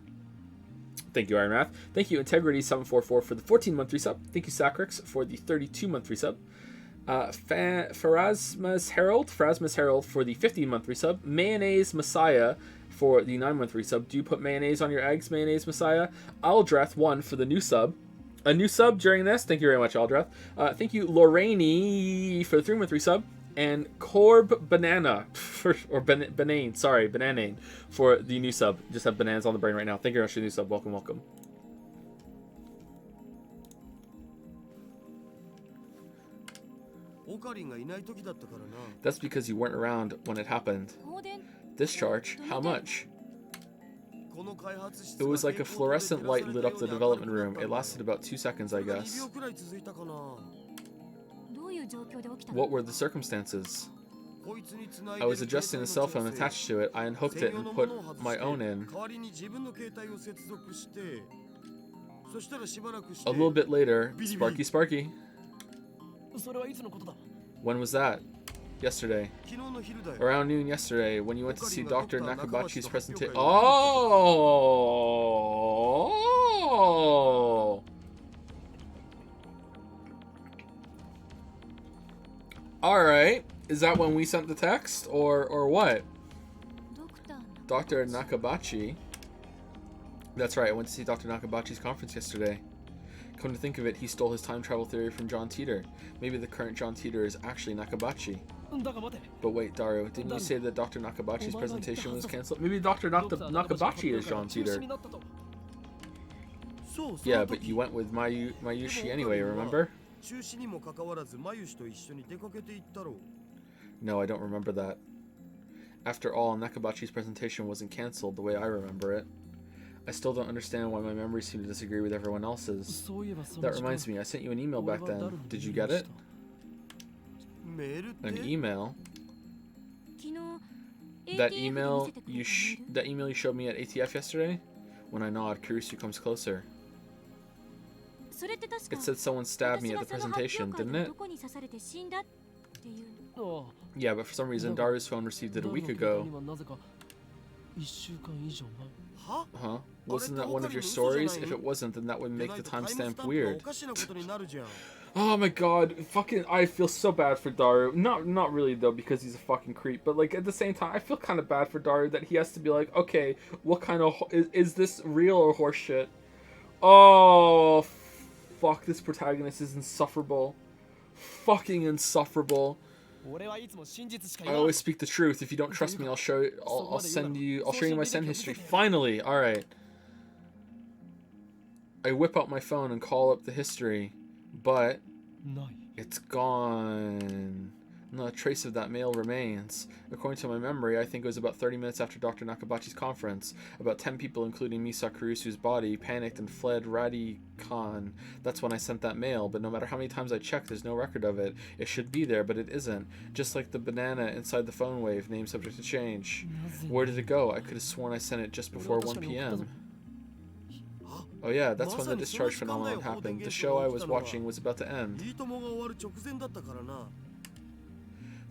Thank you, Ironwrath. Thank you, Integrity744 for the 14-month resub. Thank you, Sacrix, for the 32-month resub. Pharasma's Herald for the 15-month resub. Mayonnaise Messiah for the 9-month resub. Do you put mayonnaise on your eggs, Mayonnaise Messiah? Aldreth1 for the new sub. A new sub during this. Thank you very much, Aldreth. Thank you, Lorraine, for the 3-month resub. And Corb Banana, Banane, for the new sub. Just have bananas on the brain right now. Thank you very much for the new sub. Welcome, welcome. That's because you weren't around when it happened. Discharge? How much? It was like a fluorescent light lit up the development room. It lasted about 2 seconds, I guess. What were the circumstances? I was adjusting the cell phone attached to it. I unhooked it and put my own in. A little bit later, Sparky. When was that? Yesterday. Around noon yesterday, when you went to see Dr. Nakabachi's presentation. Oh! Alright. Is that when we sent the text? Or what? Dr. Nakabachi. That's right, I went to see Dr. Nakabachi's conference yesterday. Come to think of it, he stole his time travel theory from John Teeter. Maybe the current John Teeter is actually Nakabachi. But wait, Daru, didn't you say that Dr. Nakabachi's presentation was cancelled? Maybe Dr. Nakabachi is John Teeter. Yeah, but you went with Mayushi anyway, remember? No, I don't remember that. After all, Nakabachi's presentation wasn't cancelled the way I remember it. I still don't understand why my memories seem to disagree with everyone else's. That reminds me, I sent you an email back then. Did you get it? An email? That email you showed me at ATF yesterday? When I nod, Kurisu comes closer. It said someone stabbed me at the presentation, didn't it? Yeah, but for some reason, Daru's phone received it a week ago. Huh? Wasn't that one of your stories? If it wasn't, then that would make the timestamp weird. Oh my god, fucking, I feel so bad for Daru. Not really though, because he's a fucking creep, but like at the same time, I feel kind of bad for Daru that he has to be like, okay, what kind of, is this real or horseshit? Oh, fuck, this protagonist is insufferable. Fucking insufferable. I always speak the truth. If you don't trust me, I'll show you my send history. Finally, all right. I whip out my phone and call up the history, but it's gone. Not a trace of that mail remains. According to my memory, I think it was about 30 minutes after Dr. Nakabachi's conference. About 10 people, including Misa Kurisu's body, panicked and fled Radikan. That's when I sent that mail, but no matter how many times I checked, there's no record of it. It should be there, but it isn't. Just like the banana inside the phone wave, name subject to change. Where did it go? I could have sworn I sent it just before 1 p.m. Oh yeah, that's when the discharge phenomenon happened. The show I was watching was about to end.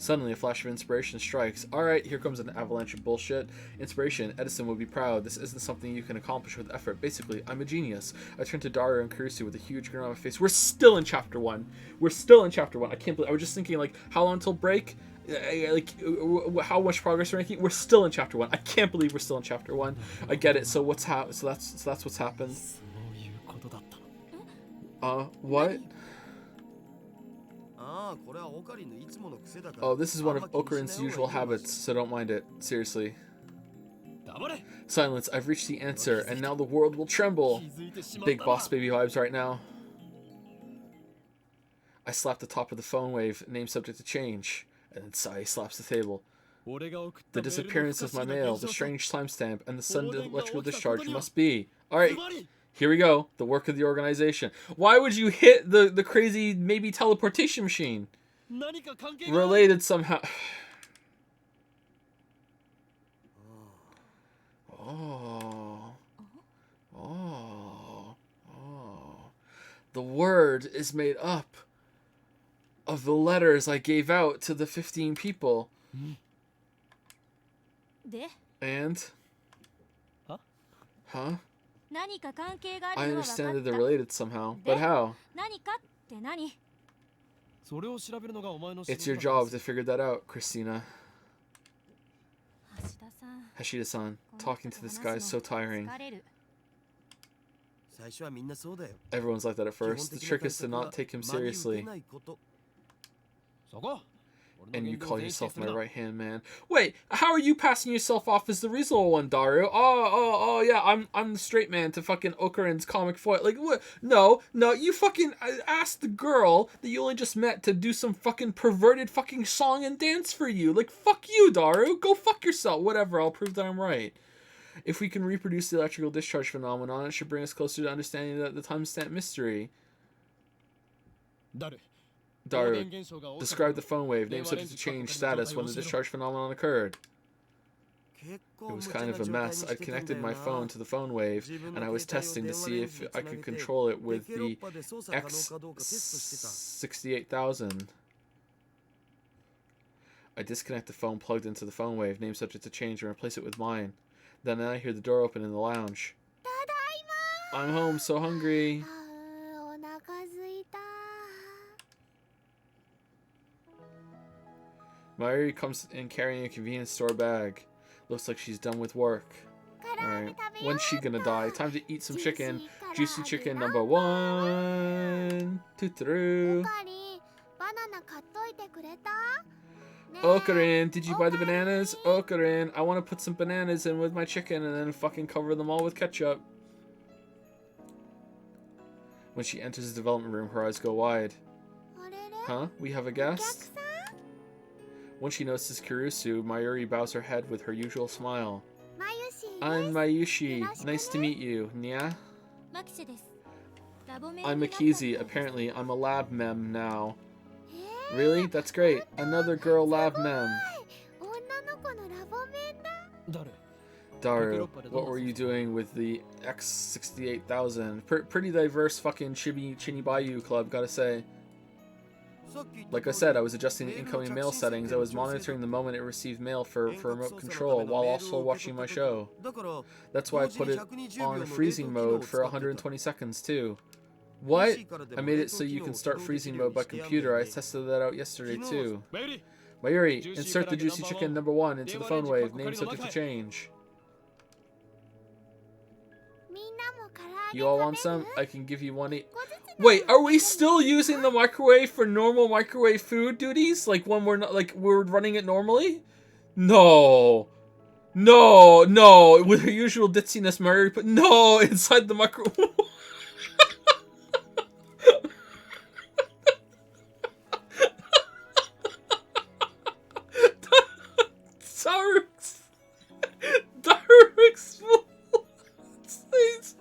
Suddenly, a flash of inspiration strikes. Alright, here comes an avalanche of bullshit. Inspiration, Edison would be proud. This isn't something you can accomplish with effort. Basically, I'm a genius. I turned to Daru and Kurisu with a huge grin on my face. We're still in chapter 1. We're still in chapter 1. I can't believe, I was just thinking, like, how long till break? Like, how much progress we're making? We're still in chapter 1. I can't believe we're still in chapter 1. I get it. So so that's what's happened. What? Oh, this is one of Okarin's usual habits, so don't mind it. Seriously. Silence, I've reached the answer, and now the world will tremble. Big boss baby vibes right now. I slap the top of the phone wave, name subject to change, and then Sai slaps the table. The disappearance of my mail, the strange timestamp, and the sudden electrical discharge must be. Alright. Here we go. The work of the organization. Why would you hit the crazy maybe teleportation machine? Related somehow. The word is made up of the letters I gave out to the 15 people. And? Huh? I understand that they're related somehow, but how? It's your job to figure that out, Christina. Hashida-san, talking to this guy is so tiring. Everyone's like that at first. The trick is to not take him seriously. And you call yourself my right-hand man. Wait, how are you passing yourself off as the reasonable one, Daru? Oh, yeah, I'm the straight man to fucking Okarin's comic foil. Like, what? No, you fucking asked the girl that you only just met to do some fucking perverted fucking song and dance for you. Like, fuck you, Daru. Go fuck yourself. Whatever, I'll prove that I'm right. If we can reproduce the electrical discharge phenomenon, it should bring us closer to understanding the timestamp mystery. Daru, describe the phone wave, name subject to change, status when the discharge phenomenon occurred. It was kind of a mess. I'd connected my phone to the phone wave, and I was testing to see if I could control it with the X68000. I disconnect the phone plugged into the phone wave, name subject to change, and replace it with mine. Then I hear the door open in the lounge. I'm home, so hungry. Mayuri comes in carrying a convenience store bag. Looks like she's done with work. Alright, when's she gonna die? Time to eat some chicken. Juicy chicken number 1. Tuturu. おかりバナナ買っといてくれた？ねえ Okarin, did you buy the bananas? Okarin, I want to put some bananas in with my chicken and then fucking cover them all with ketchup. When she enters the development room, her eyes go wide. あれれ Huh? We have a お客 guest? さん When she notices Kurusu, Mayuri bows her head with her usual smile. まゆし I'm です Mayushi. Nice to meet you. Nya? マキシです。ラボメン I'm になった Makizi. そうです。 Apparently, I'm a lab mem now. え Really? That's great. Another girl lab mem. 女の子のラボメンだ。 Daru, what were you doing with the X68,000? Pretty diverse fucking Chinibayu club, gotta say. Like I said, I was adjusting the incoming mail settings. I was monitoring the moment it received mail for remote control while also watching my show. That's why I put it on freezing mode for 120 seconds too. What? I made it so you can start freezing mode by computer. I tested that out yesterday too. Mayuri, insert the juicy chicken number 1 into the phone wave. Name subject to change. みんなも唐揚げ You all 食 want べ some? る？ I can give you one. 一個ずつ Wait, are we still using the microwave for normal microwave food duties? Like when we're not, like we're running it normally? No. No, no. With her usual ditziness, Mary put no inside the microwave. Darix.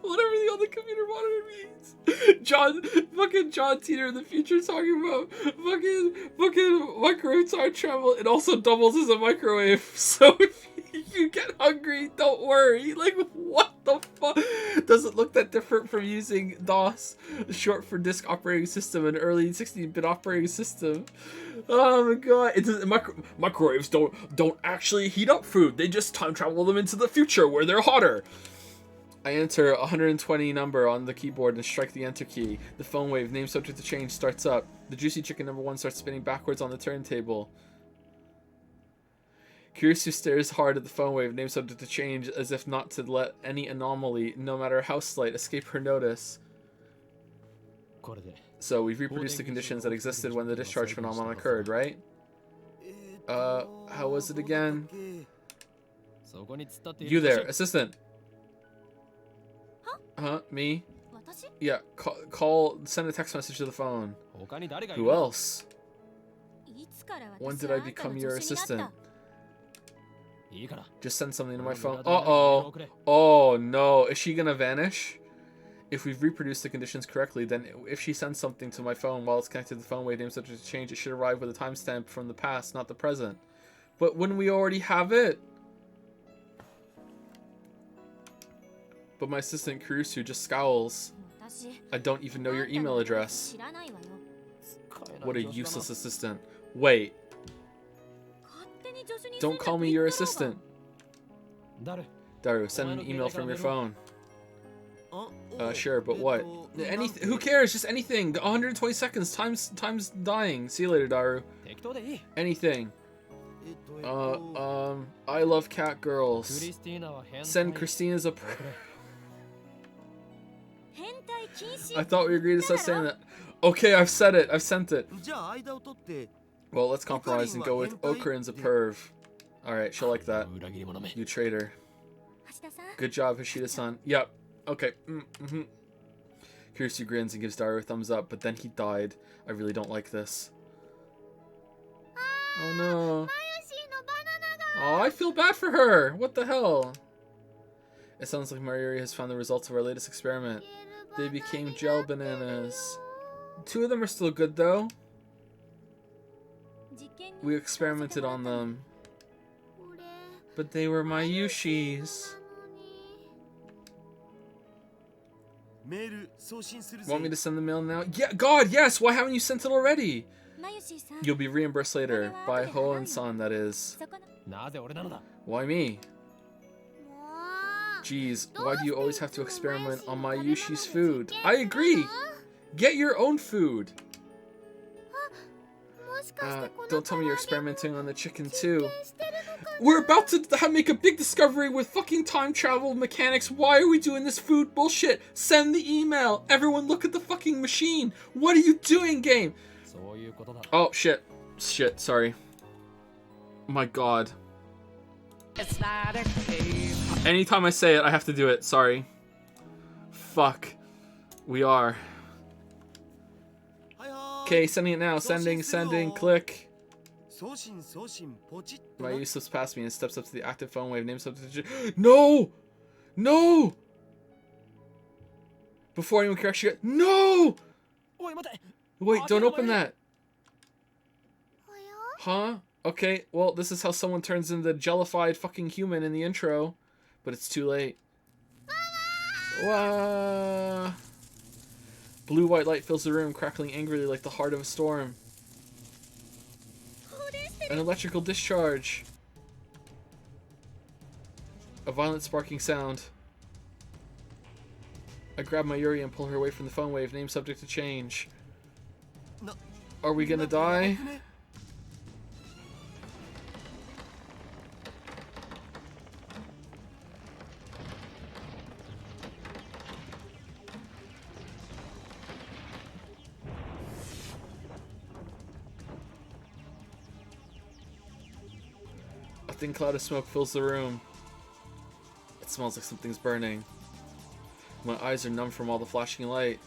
Whatever the other computer monitor means. John Teeter in the future talking about fucking microwave time travel. It also doubles as a microwave. So if you get hungry, don't worry. Like, what the fuck? Does it look that different from using DOS, short for disk operating system, an early 16-bit operating system? Oh my god! It doesn't. Microwaves don't actually heat up food. They just time travel them into the future where they're hotter. I enter 120 number on the keyboard and strike the enter key. The phone wave, name subject to change, starts up. The juicy chicken number 1 starts spinning backwards on the turntable. Kurisu stares hard at the phone wave, name subject to change, as if not to let any anomaly, no matter how slight, escape her notice. So we've reproduced the conditions that existed when the discharge phenomenon occurred, right? How was it again? You there, assistant. Huh? Me? 私？ Yeah, send a text message to the phone. 他に誰がいる Who else? いつから When 私 did は I あんた become の your 助手になっ assistant? た？いいから Just send something to my phone. 誰々にメールを Uh-oh. 送れ Oh no, is she gonna vanish? If we've reproduced the conditions correctly, then if she sends something to my phone while it's connected to the phone wave name subject to change, it should arrive with a timestamp from the past, not the present. But when we already have it? But my assistant Kurusu just scowls. 私 I don't even know your あんたの email 名前 address. 知らないわよ。 What a useless assistant. Wait, 勝手に助手に don't call me your assistant. 誰 Daru, send an email from your phone. Sure, but what? Anything? Who cares? Just anything. 120 seconds. Time's dying. See you later, Daru. 適当でいい Anything. I love cat ク girls. リスティーナは変態 Send Christina's a. 変態禁止 I thought we agreed to stop saying that. Okay, I've said it. I've sent it. じゃあ間を取って Well, let's compromise and go with Okarin's a perv. Alright, she'll like that. 裏切り者め You traitor. 橋田さん Good job, Hashida-san. Yep. Okay. Mm-hmm. Kirsu grins and gives Daru a thumbs up, but then he died. I really don't like this. Oh no. まゆしのバナナが Oh, I feel bad for her. What the hell? It sounds like Mayuri has found the results of our latest experiment. They became gel bananas. 2 of them are still good though. 実験に We experimented on them, これ but they were Mayushis. なのに メール送信するぜ Want me to send the mail now? Yeah, God, yes! Why haven't you sent it already? まゆしさん You'll be reimbursed later. By Hoen-san, that is. そこのなぜ俺なのだ Why me? もう Geez, why do you always have to experiment on Mayushi's food? I agree! Get your own food! もしかしてこの Don't tell me you're experimenting on the chicken too. してるの We're about to make a big discovery with fucking time travel mechanics. Why are we doing this food bullshit? Send the email. Everyone look at the fucking machine. What are you doing, game? そういうことだ。 Oh, shit. Shit, sorry. My god. It's not a cave. Anytime I say it, I have to do it. Sorry. Fuck. We are. Okay, sending it now. Sending, click. 送信送信ポチッと My な use slips past me and steps up to the active phone wave. Name substitution. No! No! Before anyone can actually get. No! おい待て。 Wait, don't open that. おや Huh? Okay, well, this is how someone turns into the jellified fucking human in the intro. But it's too late. Wah! Blue-white light fills the room, crackling angrily like the heart of a storm. An electrical discharge. A violent sparking sound. I grab my Yuri and pull her away from the phone wave, name subject to change. Na- Are we gonna die? なんか A thin cloud of smoke fills the room. It smells like something's burning. My eyes are numb from all the flashing light.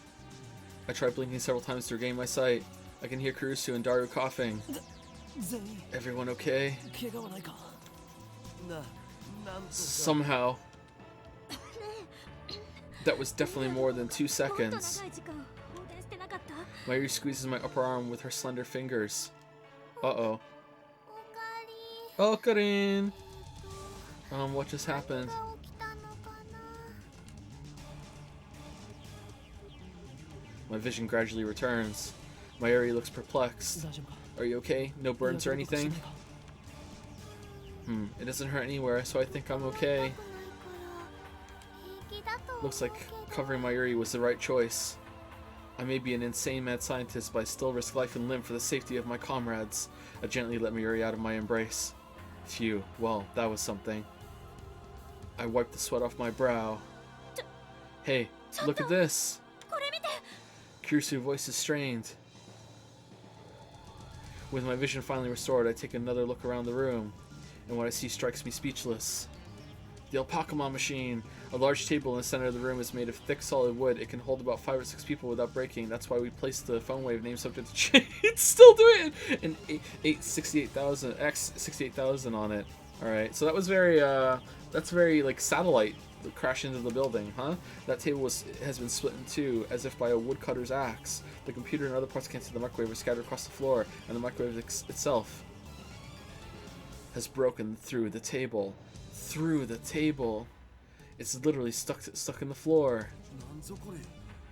I try blinking several times to regain my sight. I can hear Kurusu and Daru coughing. 全員 Everyone okay? 怪我はないか。なんとか Somehow. That was definitely more than 2もっと seconds. 長い時間放電してなかった。 Mayuri squeezes my upper arm with her slender fingers. Uh-oh. おかり Oh, Karin! What just happened? が起きたのかな My vision gradually returns. Mayuri looks perplexed. 大丈夫か。 Are you okay? No burns or やけどとかし anything? ないか。 It doesn't hurt anywhere, so I think I'm okay. 痛くないから平気だと思う Looks like けど covering Mayuri was the right choice. I may be an insane mad scientist, but I still risk life and limb for the safety of my comrades. I gently let Mayuri out of my embrace. Phew, well, that was something. I wiped the sweat off my brow. Hey, look at this! これ見て。 Kurusu's voice is strained. With my vision finally restored, I take another look around the room, and what I see strikes me speechless. The Alpacamon machine! A large table in the center of the room is made of thick solid wood. It can hold about 5 or 6 people without breaking. That's why we placed the phone wave name subject to change. It's still doing it! And 68,000 X 68,000 on it. Alright, so that was very, that's very, like, satellite crash into the building, huh? That table has been split in two, as if by a woodcutter's axe. The computer and other parts connected to the microwave are scattered across the floor, and the microwave itself has broken through the table. Through the table. It's literally stuck in the floor. なんぞこれ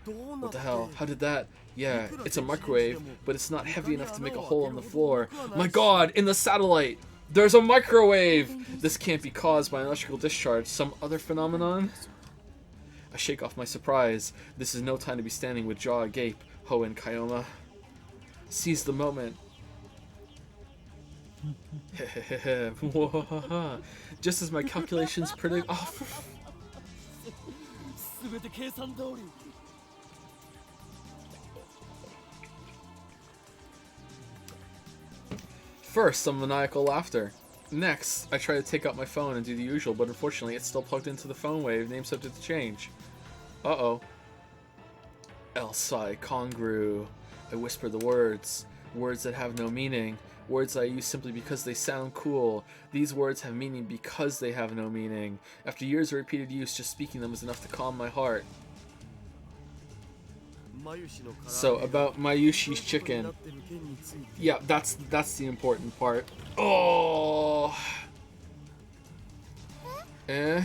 どうなっ What て the hell? How did that? Yeah, it's a microwave, but it's not heavy enough to make a hole in the floor. My god, in the satellite! There's a microwave! This can't be caused by an electrical discharge. Some other phenomenon? I shake off my surprise. This is no time to be standing with jaw agape. Ho and Kayoma. Seize the moment. Just as my calculations predict. Oh, 全て計算通り。 First, some maniacal laughter. Next, I try to take out my phone and do the usual, but unfortunately it's still plugged into the phone wave, name subject to change. Uh-oh. Elsai Kongru. I whisper the words. Words that have no meaning. Words I use simply because they sound cool. These words have meaning because they have no meaning. After years of repeated use, just speaking them is enough to calm my heart. So, about Mayushi's chicken. Yeah, that's the important part. Oh! Eh?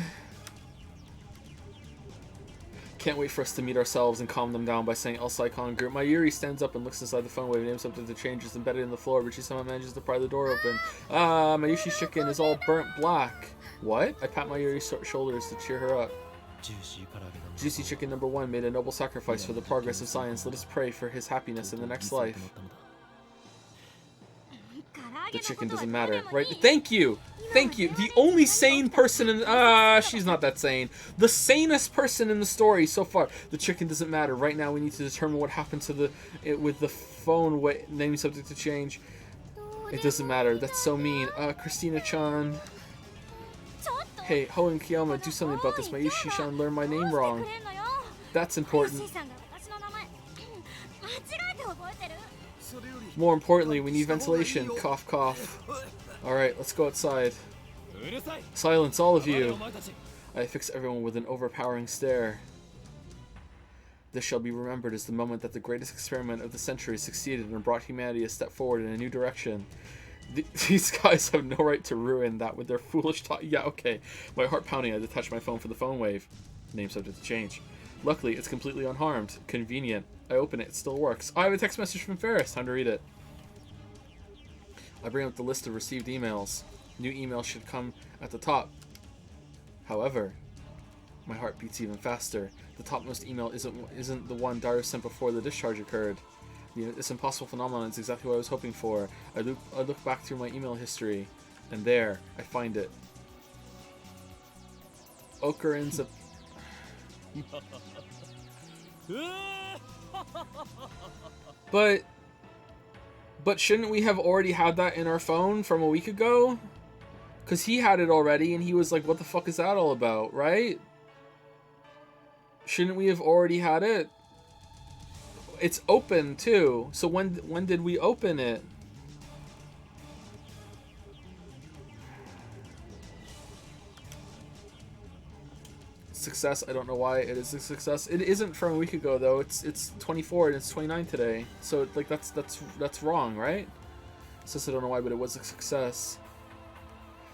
Can't wait for us to meet ourselves and calm them down by saying El Saikon group. Mayuri stands up and looks inside the phone wave, names something to change is embedded in the floor, but she somehow manages to pry the door open. Ah, Mayushi's chicken is all burnt black. What? I pat Mayuri's shoulders to cheer her up. Juicy chicken number 1 made a noble sacrifice for the progress of science. Let us pray for his happiness in the next life. 唐揚 The chicken doesn't matter, right? Thank you! Thank you! The only sane person in she's not that sane. The sanest person in the story so far. The chicken doesn't matter. Right now we need to determine what happened to with the phone name subject to change. It doesn't matter. That's so mean. Christina-chan. Hey, Ho and Kiyama, do something about this. My Yushi-chan learned my name wrong. That's important. More importantly, we need ventilation. Cough, cough. Alright, let's go outside. Silence, all of you. I fix everyone with an overpowering stare. This shall be remembered as the moment that the greatest experiment of the century succeeded and brought humanity a step forward in a new direction. These guys have no right to ruin that with their foolish talk. Yeah, okay. My heart pounding, I detached my phone for the phone wave. Name subject to change. Luckily, it's completely unharmed. Convenient. I open it, it still works. I have a text message from Ferris. Time to read it. I bring up the list of received emails. New emails should come at the top. However, my heart beats even faster. The topmost email isn't the one Dario sent before the discharge occurred. This impossible phenomenon is exactly what I was hoping for. I look back through my email history, and there, I find it. Occurrence of... But shouldn't we have already had that in our phone from a week ago? Because he had it already, and he was like, what the fuck is that all about, right? Shouldn't we have already had it? It's open, too. So when did we open it? Success. I don't know why it is a success. It isn't from a week ago though. It's 24 and it's 29 today. So like that's wrong, right? Says I don't know why, but it was a success.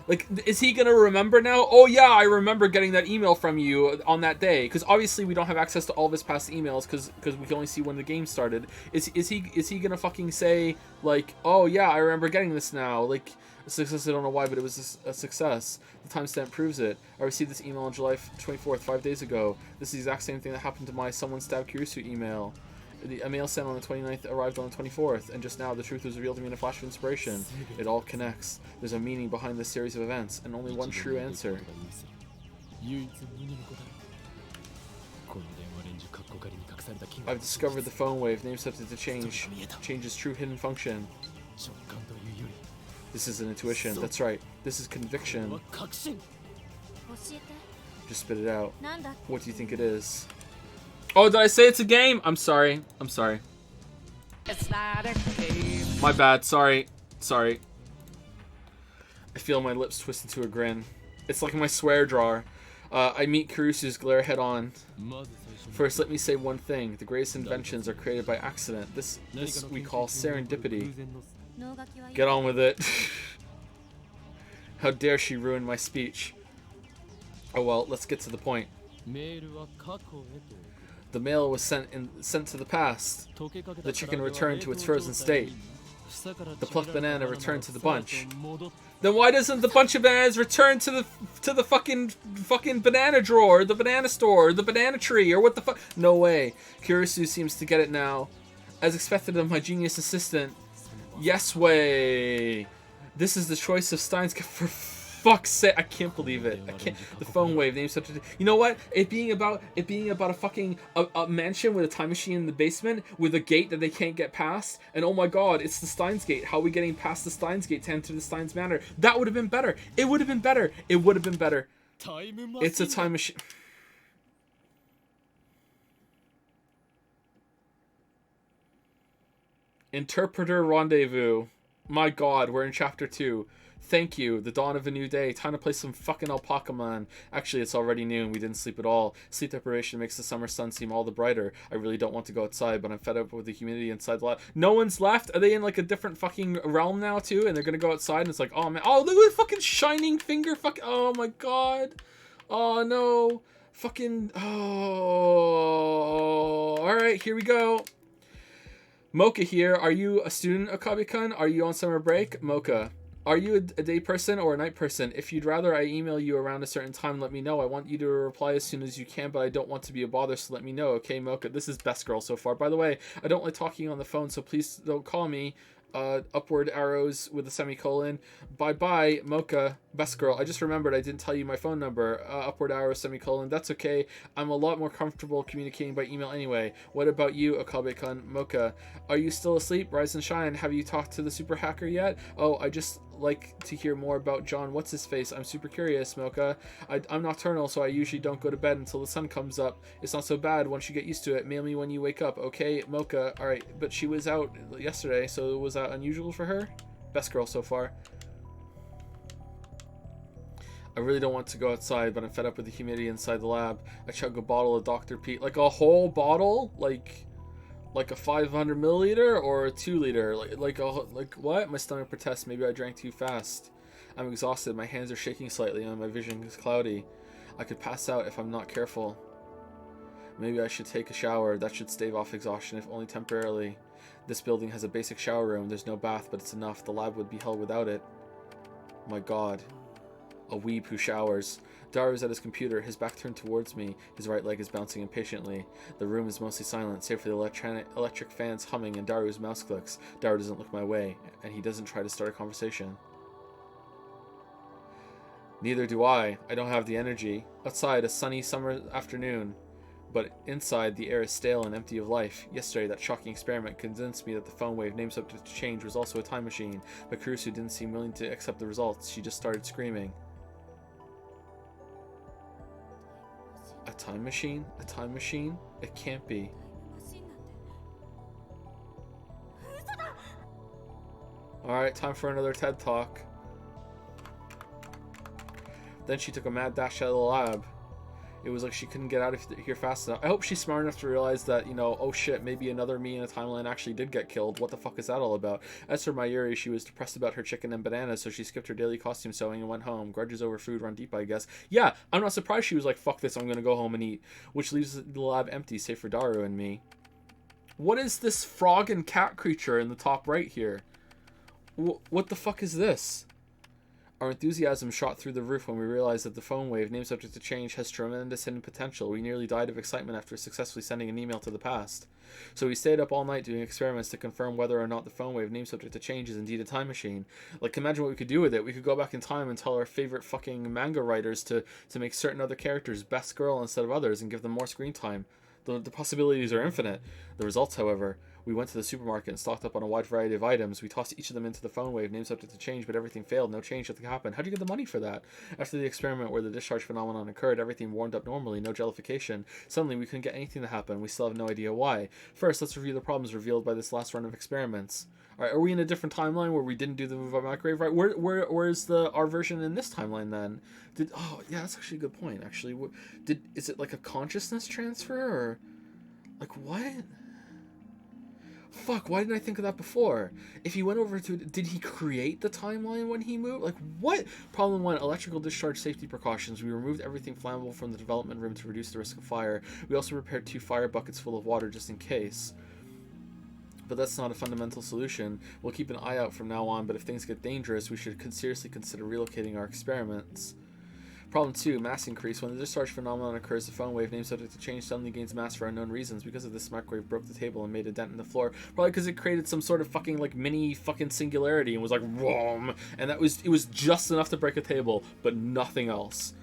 Like, is he gonna remember now? Oh yeah, I remember getting that email from you on that day. Because obviously we don't have access to all of his past emails because we can only see when the game started. Is he gonna fucking say like, oh yeah, I remember getting this now? Like, a success. I don't know why, but it was a success. The timestamp proves it. I received this email on July 24th, 5 days ago. This is the exact same thing that happened to my someone stabbed Kirisu email. A mail sent on the 29th arrived on the 24th, and just now the truth was revealed to me in a flash of inspiration. It all connects. There's a meaning behind this series of events, and only one true answer. I've discovered the phone wave. Name subject to change. Change's true hidden function. This is an intuition. That's right. This is conviction. Just spit it out. What do you think it is? Oh, did I say it's a game? I'm sorry. I'm sorry. It's not a game. My bad. Sorry. Sorry. I feel my lips twist into a grin. It's like my swear drawer. I meet Kurusu's glare head on. First, let me say one thing. The greatest inventions are created by accident. This we call serendipity. Get on with it. How dare she ruin my speech? Oh well, let's get to the point. The mail was sent to the past. The chicken returned to its frozen state. The plucked banana returned to the bunch. Then why doesn't the bunch of bananas return to the fucking banana drawer, the banana store, the banana tree, or what the fuck? No way. Kurisu seems to get it now. As expected of my genius assistant. Yes way. This is the choice of Steins. For fuck's sake, I can't believe it. I can't. The phone wave name such a. You know what? It being about a fucking a mansion with a time machine in the basement with a gate that they can't get past. And oh my god, it's the Steins gate. How are we getting past the Steins gate to enter the Steins Manor? That would have been better. It would have been better. It would have been better. It's a time machine. Interpreter rendezvous. My god, we're in chapter 2. Thank you, the dawn of a new day. Time to play some fucking Alpaca Man. Actually, it's already noon. We didn't sleep at all. Sleep deprivation makes the summer sun seem all the brighter. I really don't want to go outside, but I'm fed up with the humidity inside the lab. No one's left? Are they in like a different fucking realm now too? And they're gonna go outside and it's like, oh man, oh look at the fucking shining finger, oh my god. Oh no. Fucking, oh. Alright, here we go. Mocha here. Are you a student, Akabi-kun? Are you on summer break? Mocha. Are you a day person or a night person? If you'd rather I email you around a certain time, let me know. I want you to reply as soon as you can, but I don't want to be a bother, so let me know. Okay, Mocha? This is best girl so far. By the way, I don't like talking on the phone, so please don't call me. upward arrows with a semicolon. Bye bye, Mocha, best girl. I just remembered I didn't tell you my phone number. Upward arrow, semicolon. That's okay. I'm a lot more comfortable communicating by email anyway. What about you, Akabe-kun? Mocha, are you still asleep? Rise and shine. Have you talked to the super hacker yet? Oh, I just like to hear more about John what's his face. I'm super curious, Mocha. I'm nocturnal, so I usually don't go to bed until the sun comes up. It's not so bad once you get used to it. Mail me when you wake up, okay, Mocha? All right, but she was out yesterday, so was that unusual for her? Best girl so far. I really don't want to go outside, but I'm fed up with the humidity inside the lab. I chug a bottle of Dr. Pete, like a whole bottle, like a 500 milliliter or a 2 liter, like what? My stomach protests. Maybe I drank too fast. I'm exhausted. My hands are shaking slightly, and my vision is cloudy. I could pass out if I'm not careful. Maybe I should take a shower. That should stave off exhaustion, if only temporarily. This building has a basic shower room. There's no bath, but it's enough. The lab would be hell without it. My God. A weeb who showers. Daru is at his computer, his back turned towards me. His right leg is bouncing impatiently. The room is mostly silent, save for the electric fans humming and Daru's mouse clicks. Daru doesn't look my way, and he doesn't try to start a conversation. Neither do I. I don't have the energy. Outside, a sunny summer afternoon. But inside, the air is stale and empty of life. Yesterday, that shocking experiment convinced me that the phone wave named subject to change was also a time machine. But Kurusu didn't seem willing to accept the results. She just started screaming. A time machine? A time machine? It can't be. Alright, time for another TED Talk. Then she took a mad dash out of the lab. It was like she couldn't get out of here fast enough. I hope she's smart enough to realize that, you know, oh shit, maybe another me in a timeline actually did get killed. What the fuck is that all about? As for Mayuri, she was depressed about her chicken and bananas, so she skipped her daily costume sewing and went home. Grudges over food run deep, I guess. Yeah, I'm not surprised she was like, fuck this, I'm gonna go home and eat. Which leaves the lab empty, save for Daru and me. What is this frog and cat creature in the top right here? What the fuck is this? Our enthusiasm shot through the roof when we realized that the phone wave, named subject to change, has tremendous hidden potential. We nearly died of excitement after successfully sending an email to the past. So we stayed up all night doing experiments to confirm whether or not the phone wave, named subject to change, is indeed a time machine. Like, imagine what we could do with it. We could go back in time and tell our favorite fucking manga writers to make certain other characters best girl instead of others and give them more screen time. The possibilities are infinite. The results, however... We went to the supermarket and stocked up on a wide variety of items. We tossed each of them into the phone wave, named subject to change, but everything failed. No change, nothing happened. How'd you get the money for that? After the experiment where the discharge phenomenon occurred, everything warmed up normally, no jellification. Suddenly, we couldn't get anything to happen. We still have no idea why. First, let's review the problems revealed by this last run of experiments. Alright, are we in a different timeline where we didn't do the move by microwave? Right, where's our version in this timeline then? Oh, yeah, that's actually a good point, actually. Is it like a consciousness transfer, or... Like, what? Fuck, why didn't I think of that before? If he went over to... Did he create the timeline when he moved? Like, what? Problem 1, electrical discharge safety precautions. We removed everything flammable from the development room to reduce the risk of fire. We also prepared 2 fire buckets full of water just in case. But that's not a fundamental solution. We'll keep an eye out from now on, but if things get dangerous, we should seriously consider relocating our experiments. Problem 2, mass increase. When the discharge phenomenon occurs, the phone wave, named subject to change, suddenly gains mass for unknown reasons. Because of this, microwave broke the table and made a dent in the floor. Probably because it created some sort of fucking, like, mini fucking singularity and was like, whoom! And it was just enough to break a table, but nothing else.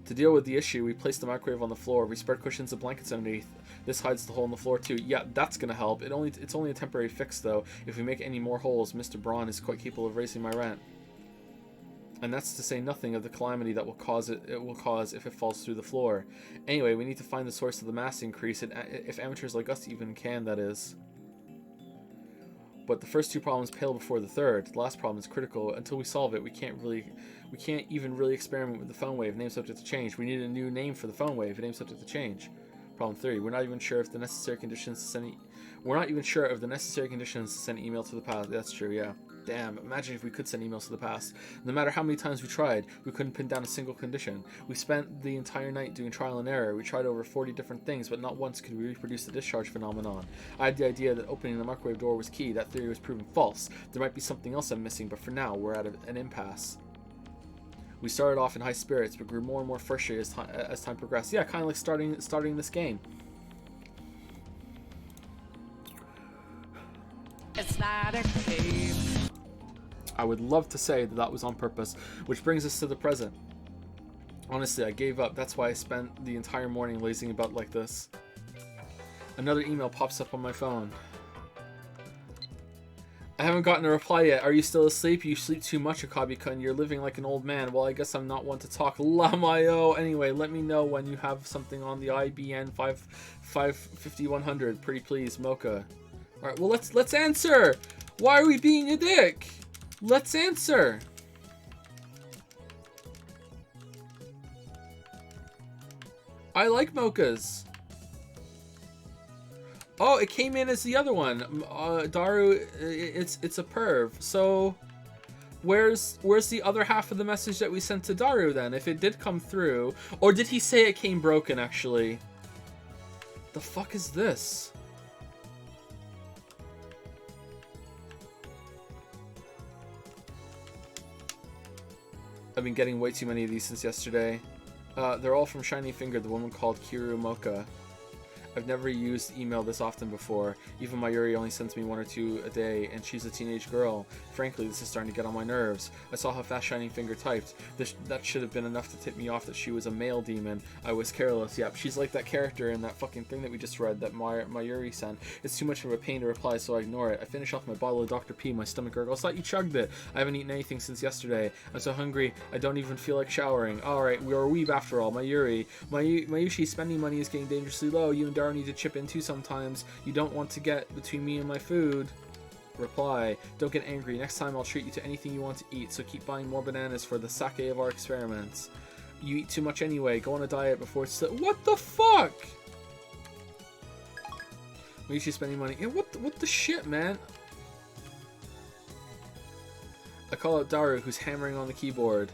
To deal with the issue, we placed the microwave on the floor. We spread cushions and blankets underneath. This hides the hole in the floor too. Yeah, that's gonna help. It's only a temporary fix though. If we make any more holes, Mr. Braun is quite capable of raising my rent. And that's to say nothing of the calamity that it will cause if it falls through the floor. Anyway, we need to find the source of the mass increase, if amateurs like us even can, that is. But the first 2 problems pale before the third. The last problem is critical. Until we solve it, we can't even really experiment with the phone wave, named subject to change. We need a new name for the phone wave, named subject to change. Problem 3, we're not even sure of the necessary conditions to send email to the past. That's true, yeah. Damn, imagine if we could send emails to the past. No matter how many times we tried, we couldn't pin down a single condition. We spent the entire night doing trial and error. We tried over 40 different things, but not once could we reproduce the discharge phenomenon. I had the idea that opening the microwave door was key. That theory was proven false. There might be something else I'm missing, but for now, we're at an impasse. We started off in high spirits, but grew more and more frustrated as time progressed. Yeah, kind of like starting this game. not a game. I would love to say that that was on purpose, which brings us to the present. Honestly, I gave up. That's why I spent the entire morning lazing about like this. Another email pops up on my phone. I haven't gotten a reply yet. Are you still asleep? You sleep too much, Akabi-kun. You're living like an old man. Well, I guess I'm not one to talk. Lamayo. Anyway, let me know when you have something on the IBN 55100. Pretty please, Mocha. Alright, well, let's answer! Why are we being a dick? Let's answer! I like mochas. Oh, it came in as the other one. Daru, it's a perv. So, where's the other half of the message that we sent to Daru then? If it did come through, or did he say it came broken actually? The fuck is this? I've been getting way too many of these since yesterday. They're all from Shiny Finger, the woman called Kiru Mocha. I've never used email this often before. Even Mayuri only sends me 1 or 2 a day, and she's a teenage girl. Frankly, this is starting to get on my nerves. I saw how fast Shining Finger typed. That should have been enough to tip me off that she was a male demon. I was careless. Yep, she's like that character in that fucking thing that we just read that Mayuri sent. It's too much of a pain to reply, so I ignore it. I finish off my bottle of Dr. P. My stomach gurgles. I thought you chugged it. I haven't eaten anything since yesterday. I'm so hungry, I don't even feel like showering. Alright, we're a weeb after all. Mayuri. Mayushi's spending money is getting dangerously low. You and Dara need to chip in too sometimes. You don't want to get between me and my food. Reply. Don't get angry. Next time I'll treat you to anything you want to eat, so keep buying more bananas for the sake of our experiments. You eat too much anyway. Go on a diet before it's... What the fuck? Mayushi's spending money. Yeah, what the shit, man? I call out Daru, who's hammering on the keyboard.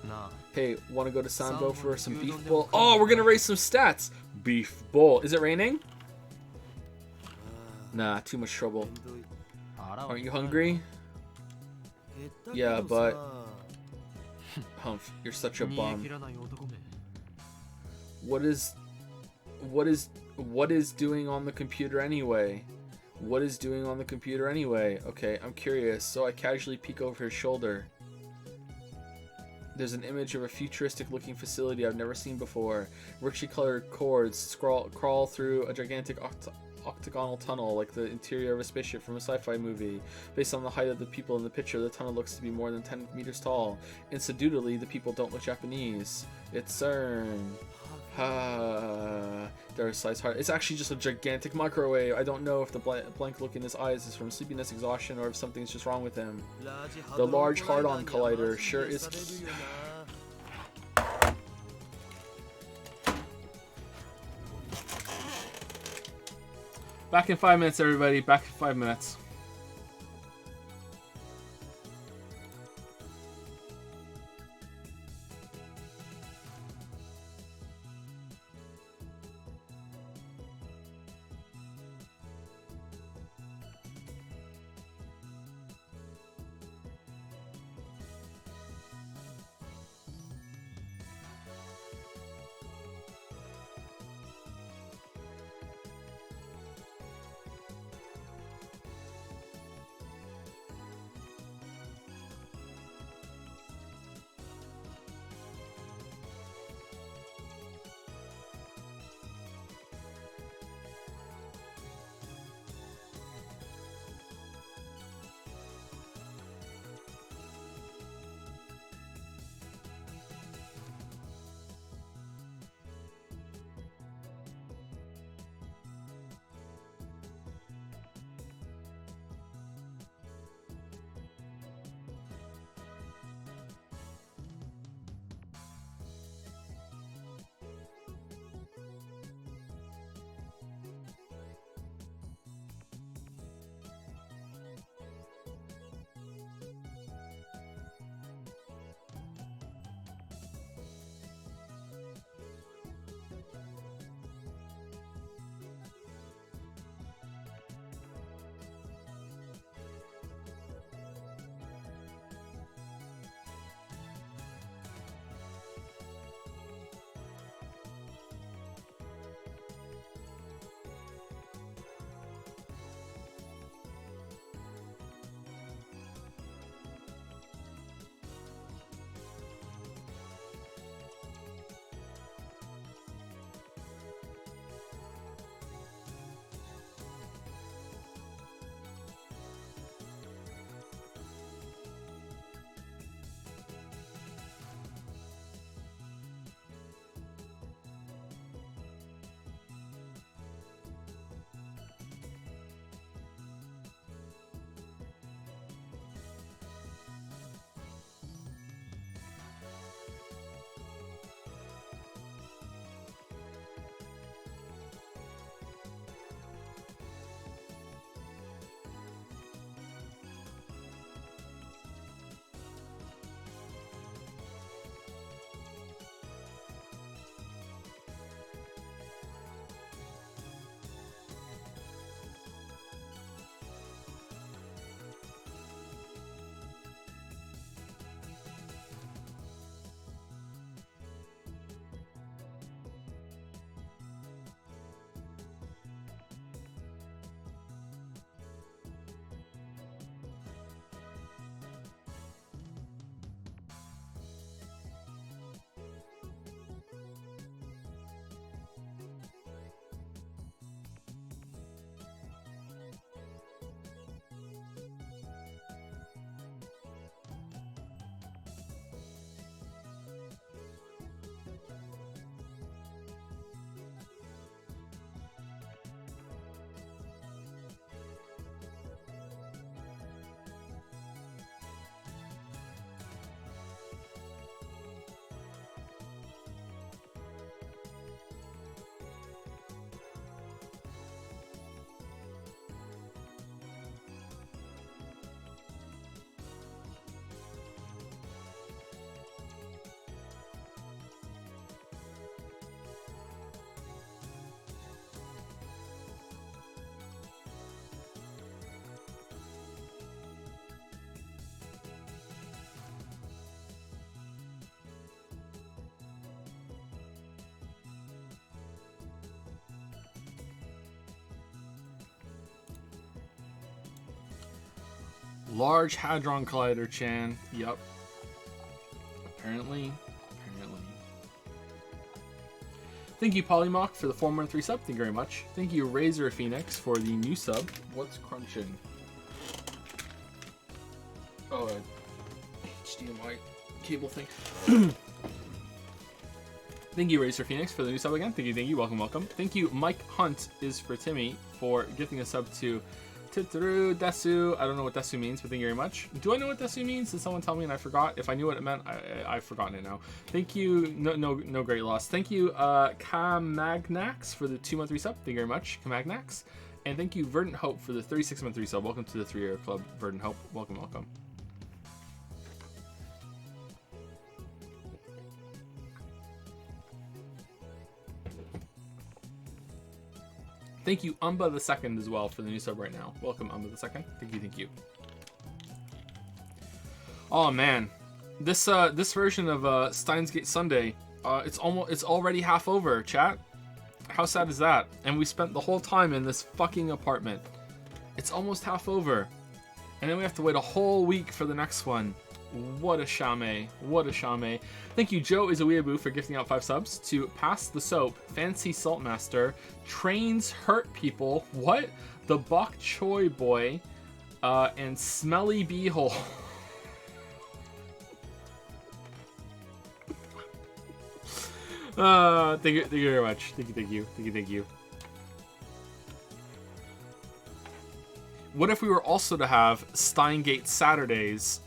Nah. Hey, want to go to Sanbo for some beef bowl? Oh, we're gonna raise some stats! Beef bowl. Is it raining? Nah, too much trouble. Aren't you hungry? Yeah, but... Humph, you're such a bum. What is doing on the computer anyway? What is doing on the computer anyway? Okay, I'm curious, so I casually peek over his shoulder. There's an image of a futuristic looking facility I've never seen before. Richly colored cords crawl through a gigantic octagonal tunnel like the interior of a spaceship from a sci-fi movie. Based on the height of the people in the picture, the tunnel looks to be more than 10 meters tall. Incidentally, the people don't look Japanese. It's CERN. There's size hard. It's actually just a gigantic microwave. I don't know if the blank look in his eyes is from sleepiness, exhaustion, or if something's just wrong with him. The Large Hard-On Collider sure is... Back in 5 minutes, everybody. Back in 5 minutes. Large Hadron Collider, Chan. Yup. Apparently. Thank you, Polymock, for the 413 sub. Thank you very much. Thank you, Razor Phoenix, for the new sub. What's crunching? Oh, HDMI cable thing. Thank you, Razor Phoenix, for the new sub again. Thank you. Welcome. Thank you, Mike Hunt is for Timmy for gifting a sub to Titru Desu. I don't know what Desu means, but thank you very much. Do I know what Desu means? Did someone tell me and I forgot? If I knew what it meant, I've forgotten it now. Thank you. No great loss. Thank you, Kamagnax, for the 2-month resub. Thank you very much, Kamagnax. And thank you, Verdant Hope, for the 36-month resub. Welcome to the 3-year club, Verdant Hope. Welcome. Thank you, Umba the Second, as well, for the new sub right now. Welcome, Umba the Second. Thank you. Oh man, this version of Steins Gate Sunday, it's already half over. Chat, how sad is that? And we spent the whole time in this fucking apartment. It's almost half over, and then we have to wait a whole week for the next one. What a shame. Thank you, Joe is a weeaboo, for gifting out 5 subs to Pass the Soap, Fancy Saltmaster, Trains Hurt People, what? The Bok Choy Boy, and Smelly Beehole. Thank you very much. Thank you. What if we were also to have Steingate Saturdays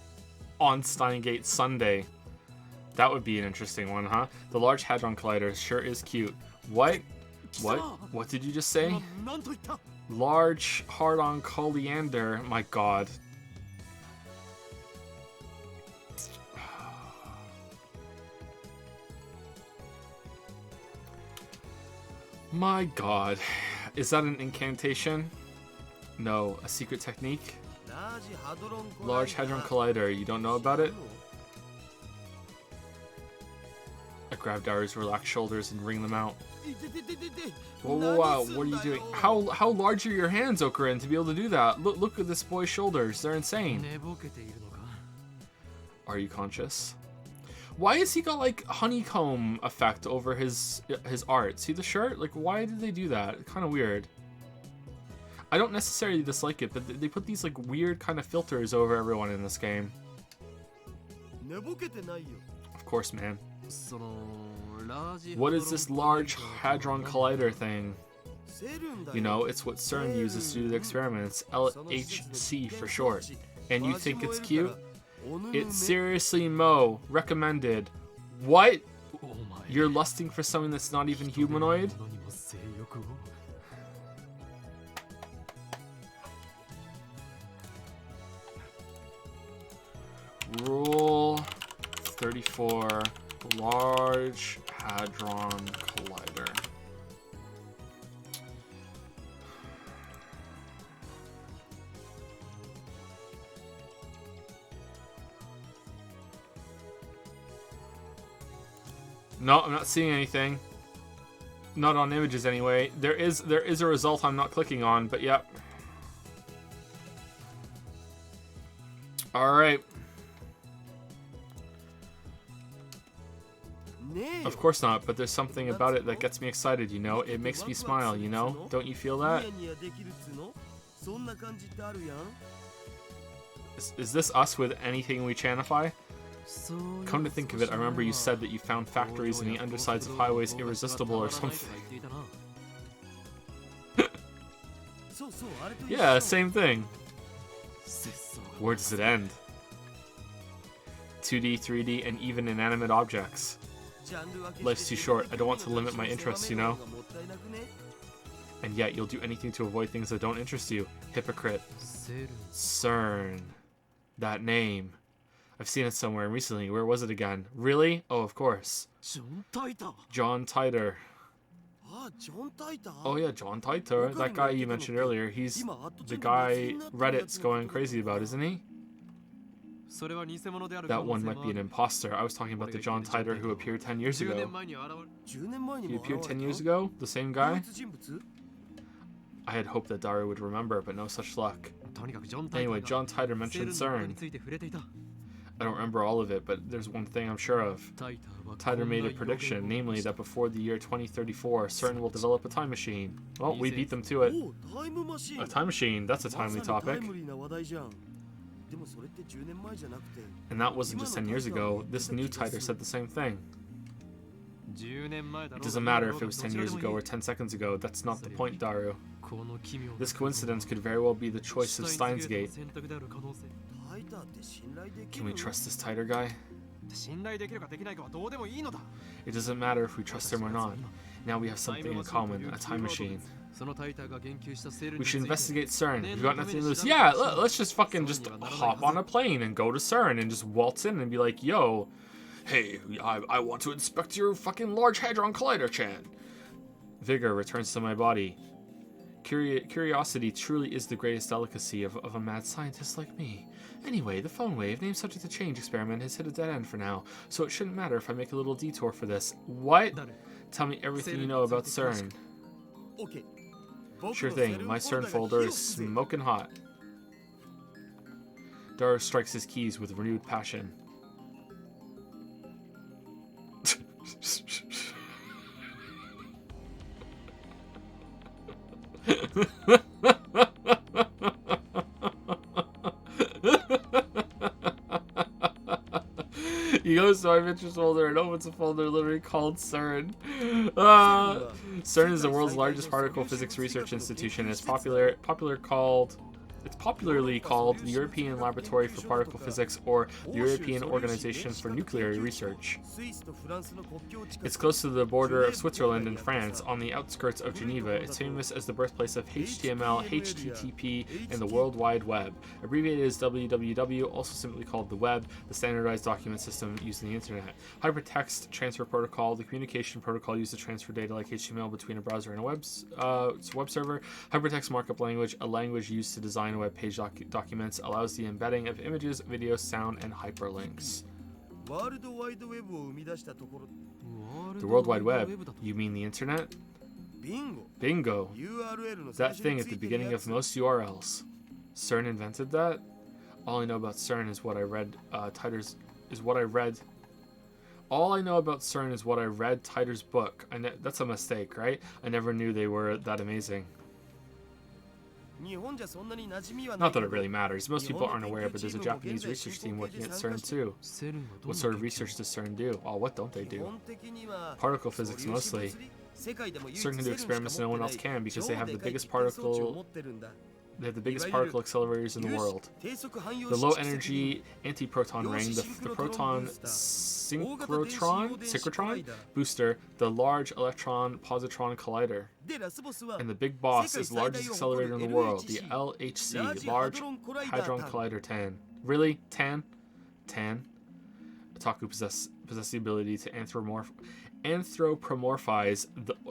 on Steingate Sunday? That would be an interesting one, huh? The Large Hadron Collider sure is cute. What did you just say? Large hard-on coriander. My god. My god. Is that an incantation? No, a secret technique? Large Hadron Collider, you don't know about it? I grab Dari's relaxed shoulders and wring them out. Whoa, what are you doing? How large are your hands, Okurin, to be able to do that? Look at this boy's shoulders, they're insane. Are you conscious? Why has he got like honeycomb effect over his art? See the shirt? Like, why did they do that? Kind of weird. I don't necessarily dislike it, but they put these like weird kind of filters over everyone in this game. Of course, man. What is this Large Hadron Collider thing? You know, it's what CERN uses to do the experiments. LHC for short. And you think it's cute? It's seriously Mo. Recommended. What? You're lusting for something that's not even humanoid? Rule 34. Large Hadron Collider. No, I'm not seeing anything. Not on images anyway. There is a result I'm not clicking on, but yep. Alright. Of course not, but there's something about it that gets me excited, you know? It makes me smile, you know? Don't you feel that? Is this us with anything we chanify? Come to think of it, I remember you said that you found factories in the undersides of highways irresistible or something. Yeah, same thing. Where does it end? 2D, 3D, and even inanimate objects. Life's too short. I don't want to limit my interests, you know? And yet, you'll do anything to avoid things that don't interest you. Hypocrite. CERN. That name. I've seen it somewhere recently. Where was it again? Really? Oh, of course. John Titor. Oh yeah, John Titor. That guy you mentioned earlier. He's the guy Reddit's going crazy about, isn't he? That one might be an imposter. I was talking about the John Titor who appeared 10 years ago. He appeared 10 years ago? The same guy? I had hoped that Daru would remember, but no such luck. Anyway, John Titor mentioned CERN. I don't remember all of it, but there's one thing I'm sure of. Titor made a prediction, namely that before the year 2034, CERN will develop a time machine. Well, we beat them to it. おうタイムマシン A time machine, that's a timely まさに topic. タイムリーな話題じゃんでもそれって10年前じゃなくて And that wasn't just 10 years ago. This new Titor said the same thing. It doesn't matter if it was 10 years ago or 10 seconds ago. That's not the point, Daru. This coincidence could very well be the choice of Steins Gate. タイターって信頼でき Can る we trust this Titor guy? 信頼できるかできないかはどうでもいいのだ It doesn't matter if we trust him or not. Now we have something in common, a time machine. そのタイターが言及したセール We につい should て investigate CERN. We've got nothing to lose. Yeah, let's just fucking just hop on a plane and go to CERN and just waltz in and be like, yo, hey, I want to inspect your fucking Large Hadron Collider, Chan. Vigor returns to my body. Curiosity truly is the greatest delicacy of a mad scientist like me. Anyway, the phone wave, named subject to change experiment, has hit a dead end for now, so it shouldn't matter if I make a little detour for this. What? Tell me everything you know about CERN. OK Sure thing, my CERN folder is smoking hot. Daru strikes his keys with renewed passion. He goes to my pictures folder and opens a folder literally called CERN. CERN is the world's largest particle physics research institution. It's popularly called the European Laboratory for Particle Physics or the European Organization for Nuclear Research. スイスとフランスの国境近く It's close to the border of Switzerland and France, on the outskirts of Geneva. It's famous as the birthplace of HTML, HTTP, and the World Wide Web. Abbreviated as WWW, also simply called the Web, the standardized document system used in the Internet. Hypertext Transfer Protocol, the communication protocol used to transfer data like HTML between a browser and a web server. Hypertext Markup Language, a language used to design web page documents, allows the embedding of images, video, sound, and hyperlinks. ワールドワイドウェブを生み出したところ The World Wide Web? You mean the Internet? ビンゴ Bingo! URL の最 That 初 thing に at つ the いてる beginning や of つ most URLs. CERN invented that? All I know about CERN is what I read All I know about CERN is what I read Titor's book. That's a mistake, right? I never knew they were that amazing. 日本じゃそんなに馴染みは Not ない that it really matters. Most people aren't aware, but there's a Japanese research team working at CERN too. セールにはどん What な sort of research does CERN do? Oh, what don't they 基 do? 本的には Particle physics 素粒子 mostly. 物理世界でも唯一 CERN can do セルにしか experiments no one 持 else ってない can because they have the 超でかい biggest 実験装置を particle 持ってるんだ They have the biggest particle accelerators in the world. The low energy antiproton ring, the proton synchrotron booster, the large electron positron collider. And the big boss is the largest accelerator in the world, the LHC, Large Hadron Collider 10. Really? 10? 10? Otaku possess the ability to anthropomorphize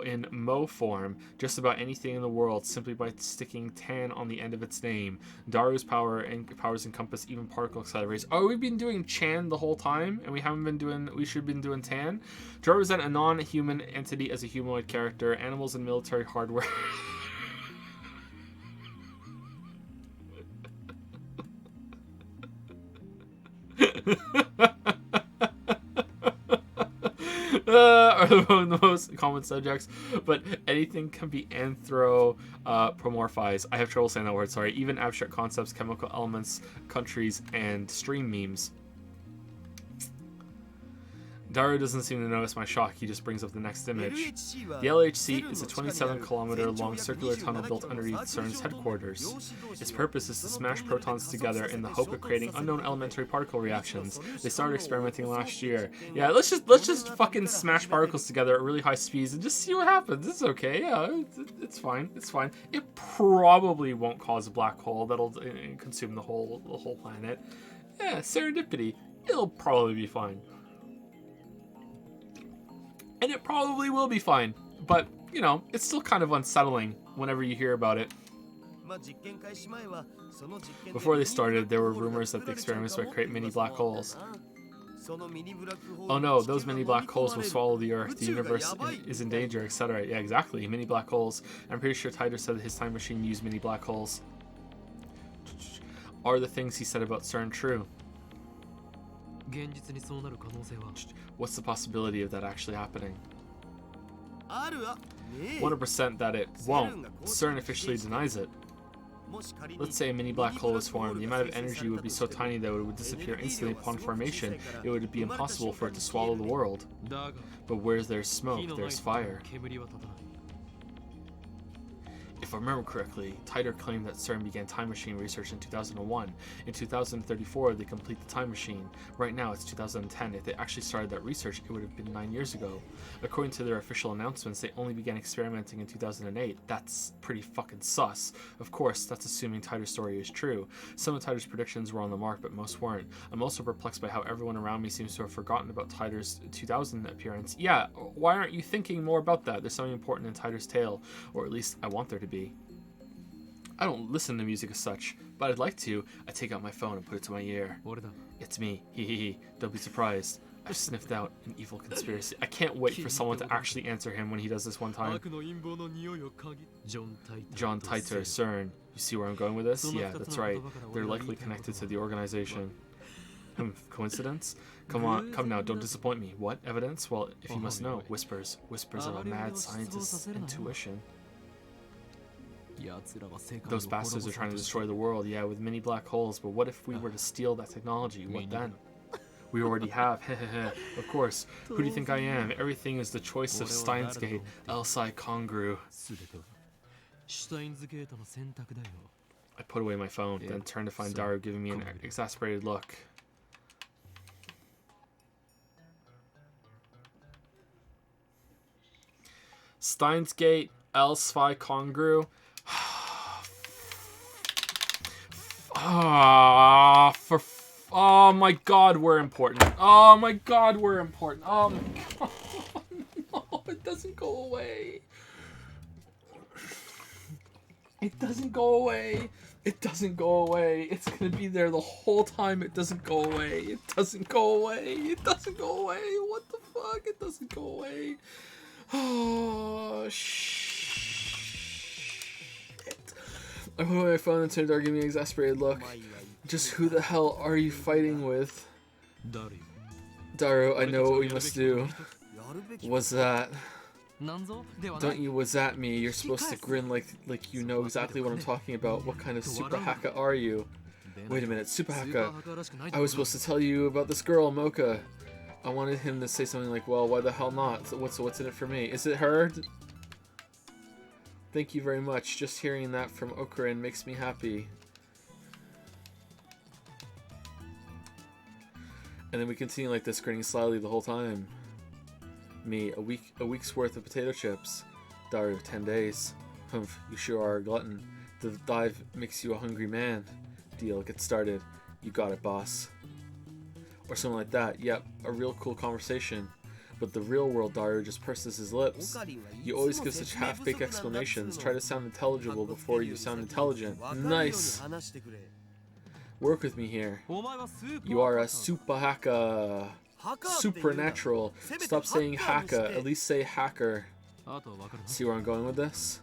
in Mo form just about anything in the world simply by sticking tan on the end of its name. Daru's powers encompass even particle accelerators. Oh, we've been doing Chan the whole time, and we should have been doing Tan. To represent a non-human entity as a humanoid character, animals and military hardware. Are the most common subjects, but anything can be anthropomorphized. I have trouble saying that word, sorry. Even abstract concepts, chemical elements, countries, and stream memes. Daru doesn't seem to notice my shock, he just brings up the next image. The LHC is a 27-kilometer long circular tunnel built underneath CERN's headquarters. Its purpose is to smash protons together in the hope of creating unknown elementary particle reactions. They started experimenting last year. Yeah, let's just fucking smash particles together at really high speeds and just see what happens. It's okay, yeah, it's fine, it's fine. It probably won't cause a black hole that'll consume the whole planet. Yeah, serendipity. It'll probably be fine. And it probably will be fine, but, you know, it's still kind of unsettling whenever you hear about it. Before they started, there were rumors that the experiments might create mini black holes. Oh no, those mini black holes will swallow the Earth, the universe is in danger, etc. Yeah, exactly, mini black holes. I'm pretty sure Titor said that his time machine used mini black holes. Are the things he said about CERN true? 現実にそうなる可能性は What's the possibility of that actually happening? あるわねえ 100% that it won't. CERN officially denies it. もし仮に Let's say a mini black hole is formed. The amount of energy would be so tiny that it would disappear instantly upon formation. It would be impossible for it to swallow the world. だが But where there's 火 smoke, のない there's ところ fire. に煙は立たない If I remember correctly, Titer claimed that CERN began time machine research in 2001. In 2034, they complete the time machine. Right now, it's 2010. If they actually started that research, it would have been 9 years ago. According to their official announcements, they only began experimenting in 2008. That's pretty fucking sus. Of course, that's assuming Titer's story is true. Some of Titer's predictions were on the mark, but most weren't. I'm also perplexed by how everyone around me seems to have forgotten about Titer's 2000 appearance. Yeah, why aren't you thinking more about that? There's something important in Titer's tale, or at least I want there to be. I don't listen to music as such, but I'd like to. I take out my phone and put it to my ear. 俺だ It's me. Hee hee hee. Don't be surprised. I've sniffed out an evil conspiracy. I can't wait for someone to actually answer him when he does this one time. 悪の陰謀の匂いを嗅ぎジョン・タイター John と Titer, セル CERN. You see where I'm going with this? Yeah, that's right. They're likely connected to the organization. Coincidence? Come on, come now, don't disappoint me. What? Evidence? Well, if you must know, whispers. Whispers of a mad scientist's intuition. 奴らは世界を Those bastards are trying to destroy the world, yeah, with mini black holes, but what if we were to steal that technology? What then? We already have, of course. Who do you think I am? Everything is the choice of Steins Gate, Elsai Congru. 全てはシュタインズゲートの選択だよ I put away my phone, then turned to find Daru giving me an exasperated look. Steins Gate, Elsai Congru. Oh my god, we're important. Oh my god, we're important. Oh my god. No, it doesn't go away. It doesn't go away. It doesn't go away. It's gonna be there the whole time. It doesn't go away. It doesn't go away. It doesn't go away. What the fuck? It doesn't go away. Oh, shit. I put away my phone and turned to give me an exasperated look. Just who the hell are you fighting with? 誰よ Daru, I know what we must do. やるべき What's that? なんぞではない Don't you was at me? You're supposed to grin like you know exactly what I'm talking about. What kind of super haka are you? Wait a minute, super スー haka. パーハカーらしくない I was supposed to tell you about this girl, Mocha. I wanted him to say something like, well, why the hell not? So what's in it for me? Is it her? Thank you very much. Just hearing that from Okurin makes me happy. And then we continue like this, grinning slyly the whole time. Me, a week's worth of potato chips. Daru, 10 days. Humph, you sure are a glutton. The dive makes you a hungry man. Deal, get started. You got it, boss. Or something like that. Yep, a real cool conversation. But the real world Daru just purses his lips. You always give such half-baked explanations. Try to sound intelligible before you sound intelligent. Nice! Work with me here. お前はスーパー You are a ハ super haka. Supernatural. Stop saying haka. At least say hacker. カーあとは分かるな See where I'm going with this?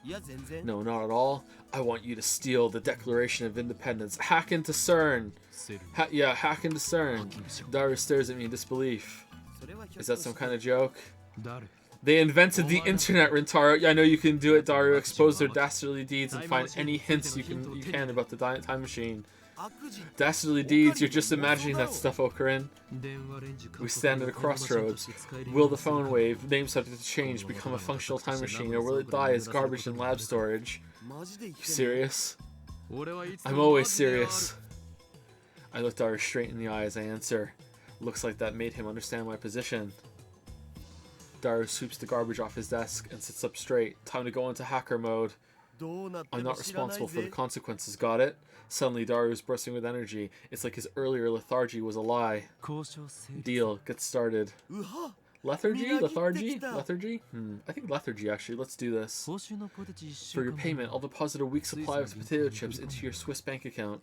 いや全然 No, not at all. I want you to steal the Declaration of Independence. Hack into CERN. セル Yeah, hack into CERN. Daru stares at me in disbelief. それはひょっ Is と that some kind of joke? 誰 They invented the internet, Rintaro. I know you can do it, Daru. Expose their dastardly deeds and find any hints you can about the time machine. 悪事 Dastardly deeds, you're just imagining that stuff, Okurin. 電話レンジ We stand at a crossroads. Will the phone wave, name subject to change, become a functional time machine, or will it die as garbage in lab storage? マジで言っ You てんの serious? 俺はいつ I'm も always マジでやる serious. I look Daru straight in the eye as I answer. Looks like that made him understand my position. Daru sweeps the garbage off his desk and sits up straight. Time to go into hacker mode. どうなって I'm も not 知らない responsible for the ぜ consequences, got it? Suddenly, Daru is bursting with energy. It's like his earlier lethargy was a lie. 交渉成立 Deal, get started. うは Lethargy? Lethargy? Miyagi-tekita. Lethargy? I think lethargy, actually. Let's do this. 報酬のポテチ1週 For your 間 payment, I'll deposit a week's supply of potato chips into your Swiss bank account.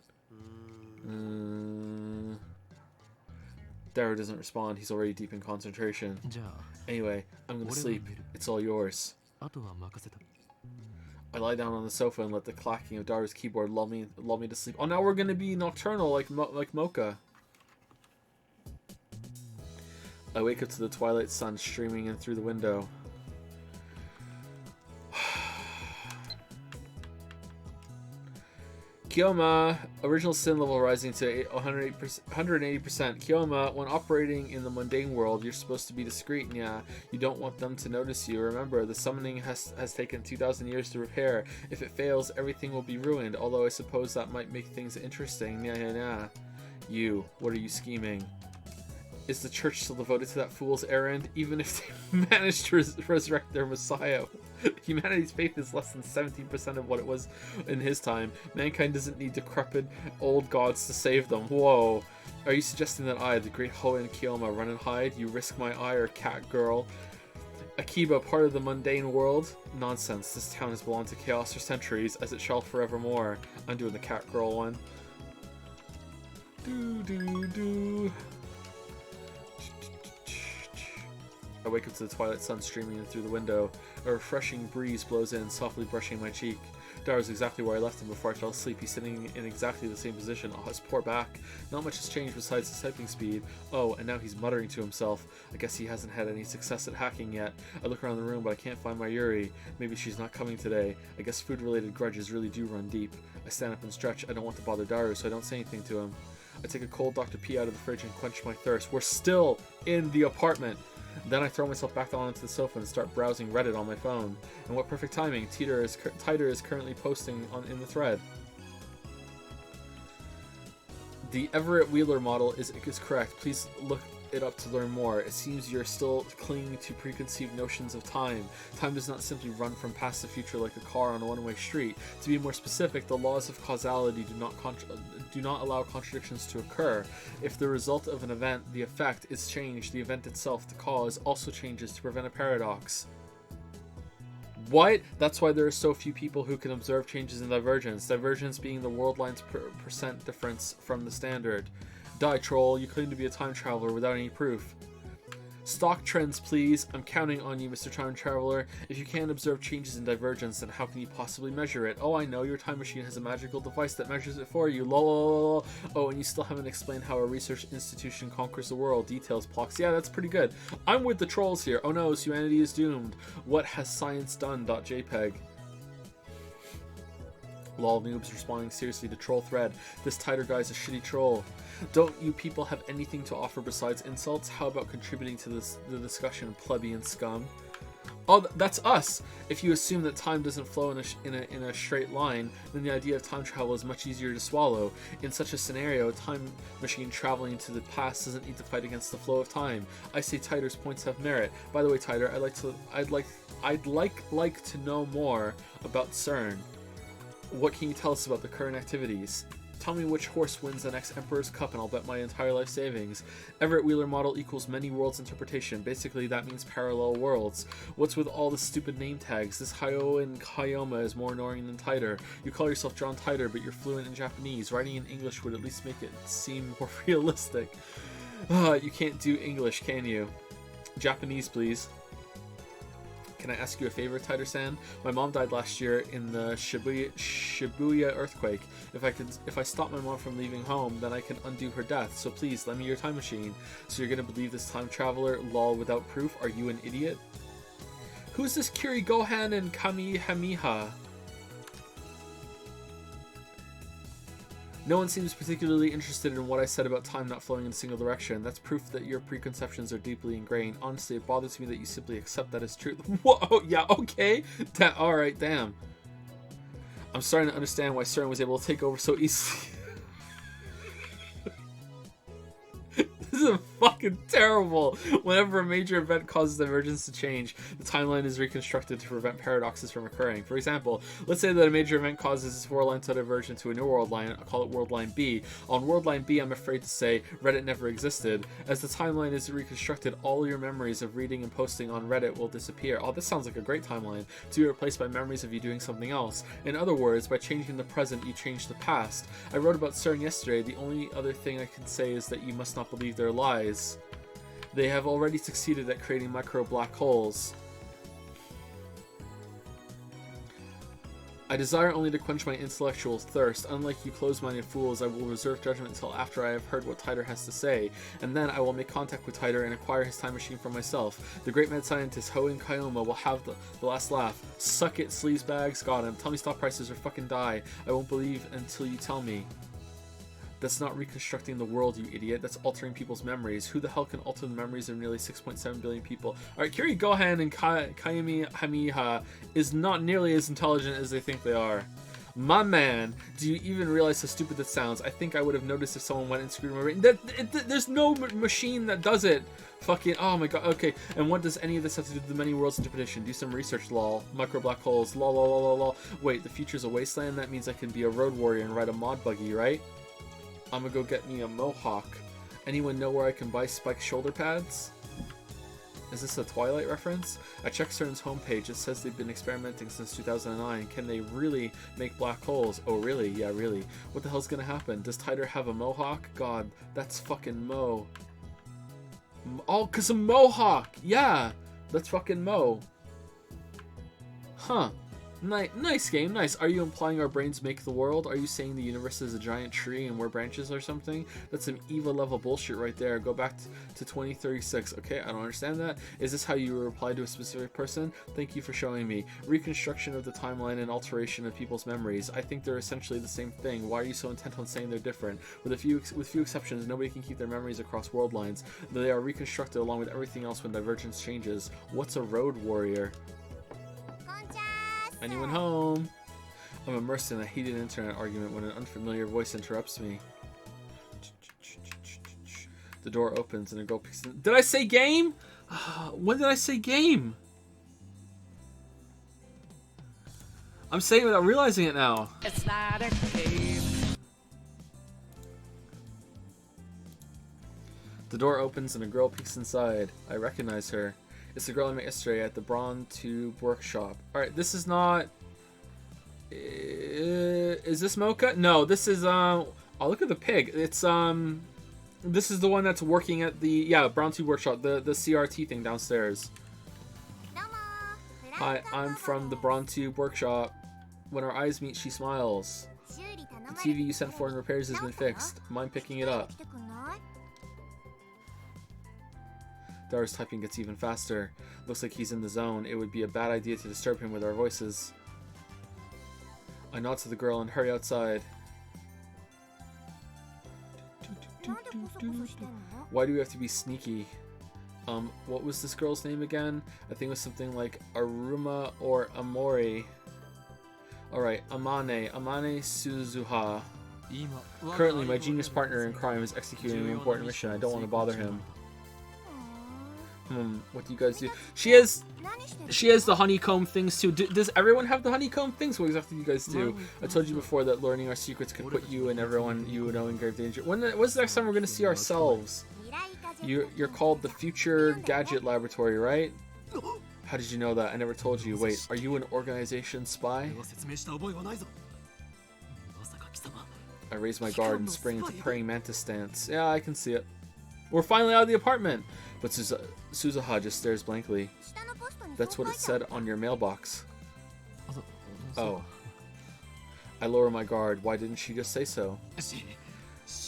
Daru doesn't respond. He's already deep in concentration. じゃあ Anyway, I'm gonna sleep. It's all yours. あとは任せた I lie down on the sofa and let the clacking of Daru's keyboard lull me to sleep. Oh, now we're gonna be nocturnal like Mocha. I wake up to the twilight sun streaming in through the window. Kyoma, original sin level rising to 180%. Kyoma, when operating in the mundane world, you're supposed to be discreet, yeah. You don't want them to notice you. Remember, the summoning has taken 2,000 years to repair. If it fails, everything will be ruined, although I suppose that might make things interesting. Yeah. You, what are you scheming? Is the church still devoted to that fool's errand, even if they manage to resurrect their messiah? Humanity's faith is less than 17% of what it was in his time. Mankind doesn't need decrepit old gods to save them. Whoa. Are you suggesting that I, the great Hoenn Kyoma, run and hide? You risk my eye or cat girl? Akiba, part of the mundane world? Nonsense. This town has belonged to chaos for centuries, as it shall forevermore. I'm doing the cat girl one. Do. I wake up to the twilight sun streaming in through the window. A refreshing breeze blows in, softly brushing my cheek. Daru's exactly where I left him before I fell asleep. He's sitting in exactly the same position, his poor back. Not much has changed besides his typing speed. Oh, and now he's muttering to himself. I guess he hasn't had any success at hacking yet. I look around the room, but I can't find my Yuri. Maybe she's not coming today. I guess food-related grudges really do run deep. I stand up and stretch. I don't want to bother Daru, so I don't say anything to him. I take a cold Dr. P out of the fridge and quench my thirst. We're still in the apartment! Then I throw myself back down onto the sofa and start browsing Reddit on my phone. And what perfect timing! Titer is currently posting in the thread. The Everett Wheeler model is correct. Please look it up to learn more. It seems you're still clinging to preconceived notions of time. Time does not simply run from past to future like a car on a one-way street. To be more specific, the laws of causality do not allow contradictions to occur. If the result of an event, the effect, is changed, the event itself, the cause, also changes to prevent a paradox. What? That's why there are so few people who can observe changes in divergence. Divergence being the world line's percent difference from the standard. Die, troll. You claim to be a time traveler without any proof. Stock trends, please. I'm counting on you, Mr. Time Traveler. If you can't observe changes in divergence, then how can you possibly measure it? Oh, I know. Your time machine has a magical device that measures it for you. Lol. Oh, and you still haven't explained how a research institution conquers the world. Details, Plox. Yeah, that's pretty good. I'm with the trolls here. Oh no, humanity is doomed. What has science done? .jpg. Lol, noobs responding seriously to troll thread. This Titer guy's a shitty troll. Don't you people have anything to offer besides insults? How about contributing to the discussion, plebeian scum? Oh, that's us! If you assume that time doesn't flow in a straight line, then the idea of time travel is much easier to swallow. In such a scenario, a time machine traveling to the past doesn't need to fight against the flow of time. I say Titer's points have merit. By the way, Titer, I'd like to know more about CERN. What can you tell us about the current activities? Tell me which horse wins the next Emperor's Cup and I'll bet my entire life savings. Everett Wheeler model equals many worlds interpretation. Basically, that means parallel worlds. What's with all the stupid name tags? This Hoenn Kyoma is more annoying than Titer. You call yourself John Titer, but you're fluent in Japanese. Writing in English would at least make it seem more realistic. You can't do English, can you? Japanese, please. Can I ask you a favor, Titer-san? My mom died last year in the Shibuya earthquake. If I stop my mom from leaving home, then I can undo her death. So please, lend me your time machine. So you're gonna believe this time traveler? Lol, without proof? Are you an idiot? Who's this Kiri Gohan and Kamihamiha? No one seems particularly interested in what I said about time not flowing in a single direction. That's proof that your preconceptions are deeply ingrained. Honestly, it bothers me that you simply accept that as truth. Whoa, yeah, okay. Alright, damn. I'm starting to understand why CERN was able to take over so easily. This is fucking terrible. Whenever a major event causes divergence to change, the timeline is reconstructed to prevent paradoxes from occurring. For example, let's say that a major event causes this world line to diverge into a new world line. I'll call it world line B. On world line B, I'm afraid to say Reddit never existed. As the timeline is reconstructed, all your memories of reading and posting on Reddit will disappear. Oh, this sounds like a great timeline. To be replaced by memories of you doing something else. In other words, by changing the present, you change the past. I wrote about CERN yesterday. The only other thing I can say is that you must not believe their lies. They have already succeeded at creating micro black holes. I desire only to quench my intellectual thirst. Unlike you close-minded fools, I will reserve judgment until after I have heard what Titor has to say, and then I will make contact with Titor and acquire his time machine for myself. The great mad scientist Hoen Kayoma will have the last laugh. Suck it, sleazebags. Got him. Tell me stock prices or fucking die. I won't believe until you tell me. That's not reconstructing the world, you idiot. That's altering people's memories. Who the hell can alter the memories of nearly 6.7 billion people? Alright, Kiri Gohan and Kayumi Hamiha is not nearly as intelligent as they think they are. My man, do you even realize how stupid that sounds? I think I would have noticed if someone went and screwed my brain. There's no machine that does it. Fucking, oh my god, okay. And what does any of this have to do with the many worlds interpretation? Do some research, lol. Micro black holes, lol, lol, lol, lol, lol. Wait, the future's a wasteland? That means I can be a road warrior and ride a mod buggy, right? I'm gonna go get me a mohawk. Anyone know where I can buy spiked shoulder pads? Is this a Twilight reference? I checked CERN's homepage. It says they've been experimenting since 2009. Can they really make black holes? Oh, really? Yeah, really. What the hell's gonna happen? Does Titor have a mohawk? God, that's fucking Mo. Oh, 'cause of Mohawk! Yeah! That's fucking Mo. Huh. Nice game, nice. Are you implying our brains make the world? Are you saying the universe is a giant tree and we're branches or something? That's some EVA level bullshit right there. Go back to 2036. Okay, I don't understand that. Is this how you reply to a specific person? Thank you for showing me. Reconstruction of the timeline and alteration of people's memories. I think they're essentially the same thing. Why are you so intent on saying they're different? With few exceptions, nobody can keep their memories across world lines. They are reconstructed along with everything else when divergence changes. What's a road warrior? Anyone home? I'm immersed in a heated internet argument when an unfamiliar voice interrupts me. The door opens and a girl picks in. Did I say game? When did I say game? I'm saying it without realizing it now. It's not a game. The door opens and a girl peeks inside. I recognize her. It's the girl I met yesterday at the Braun Tube workshop. Alright, this is not... Is this Mocha? No, this is, oh, look at the pig. It's, this is the one that's working at the, yeah, Braun Tube workshop, the CRT thing downstairs. Hi, I'm from the Braun Tube workshop. When our eyes meet, she smiles. The TV you sent for in repairs has been fixed. Mind picking it up? Dara's typing gets even faster. Looks like he's in the zone. It would be a bad idea to disturb him with our voices. I nod to the girl and hurry outside. Why do we have to be sneaky? What was this girl's name again? I think it was something like Aruma or Amori. Alright, Amane Suzuha. Currently, my genius partner in crime is executing an important mission. I don't want to bother him. What do you guys do? She has the honeycomb things too. Does everyone have the honeycomb things? What exactly do you guys do? I told you before that learning our secrets could put you and everyone you know in grave danger. When's the next time we're going to see ourselves? You're called the Future Gadget Laboratory, right? How did you know that? I never told you. Wait, are you an organization spy? I raise my guard and spring into praying mantis stance. Yeah, I can see it. We're finally out of the apartment! But Suzuha just stares blankly. That's what it said on your mailbox. Oh. I lower my guard. Why didn't she just say so?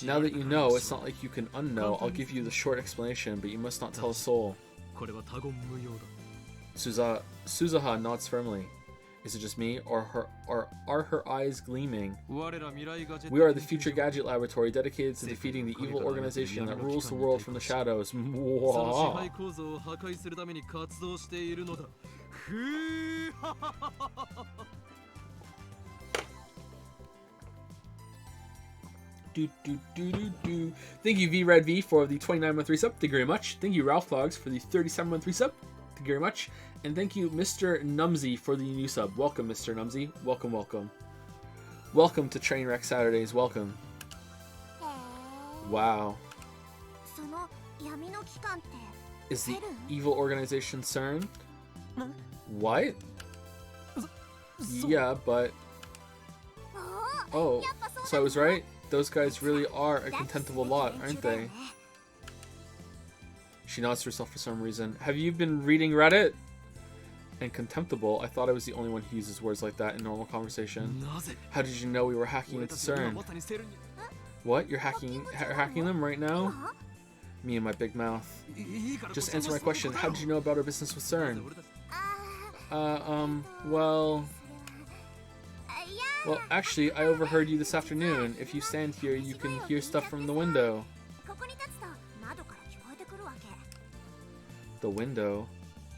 Now that you know, it's not like you can unknow. I'll give you the short explanation, but you must not tell a soul. Suzuha nods firmly. Is it just me, or are her eyes gleaming? We are the Future Gadget Laboratory, dedicated to defeating the evil organization that rules the world from the shadows. Mwah. Thank you, VRedV, for the 29-month resub. Thank you very much. Thank you, Ralph Vlogs, for the 37-month resub. Thank you very much. And thank you, Mr. Numsy, for the new sub. Welcome, Mr. Numsy. Welcome, welcome. Welcome to Trainwreck Saturdays. Welcome. Wow. Is the evil organization CERN? What? Yeah, but... Oh, so I was right? Those guys really are a contemptible lot, aren't they? She nods to herself for some reason. Have you been reading Reddit? And contemptible, I thought I was the only one who uses words like that in normal conversation. なぜ How did you know we were hacking 俺 into たちが今 CERN? まさにしてるん What? You're hacking them right now? は Me and my big mouth. いいから Just こっち answer my の question. 仕事 How だ did you know about our business with よ CERN? 俺たち Well... いや Well, actually, I overheard you this afternoon. If you stand here, you can hear stuff from the window. ここに立つと窓から聞こえてくるわけ The window?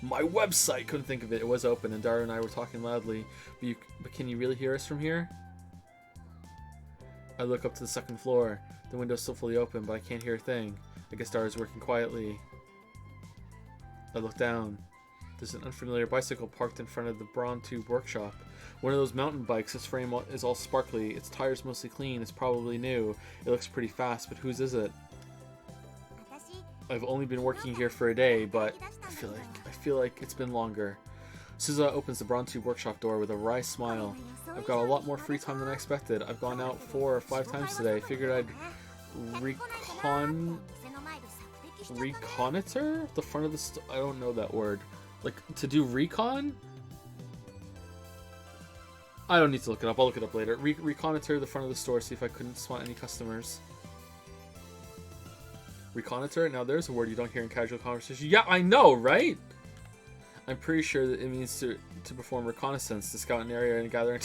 My website! Couldn't think of it. It was open, and Dara and I were talking loudly. But can you really hear us from here? I look up to the second floor. The window's still fully open, but I can't hear a thing. I guess Dara's working quietly. I look down. There's an unfamiliar bicycle parked in front of the Braun Tube workshop. One of those mountain bikes. Its frame is all sparkly. Its tires mostly clean. It's probably new. It looks pretty fast, but whose is it? 私 I've only been working here for a day, but I feel like it's been longer. Suza opens the Braun Tube workshop door with a wry smile. I've got a lot more free time than I expected. I've gone out 4 or 5 times today. Figured I'd reconnoiter the front of the I don't know that word. Like, to do recon? I don't need to look it up. I'll look it up later. Reconnoiter the front of the store, see if I couldn't spot any customers. Reconnoiter? Now there's a word you don't hear in casual conversation. Yeah, I know, right? I'm pretty sure that it means to perform reconnaissance, to scout an area and gather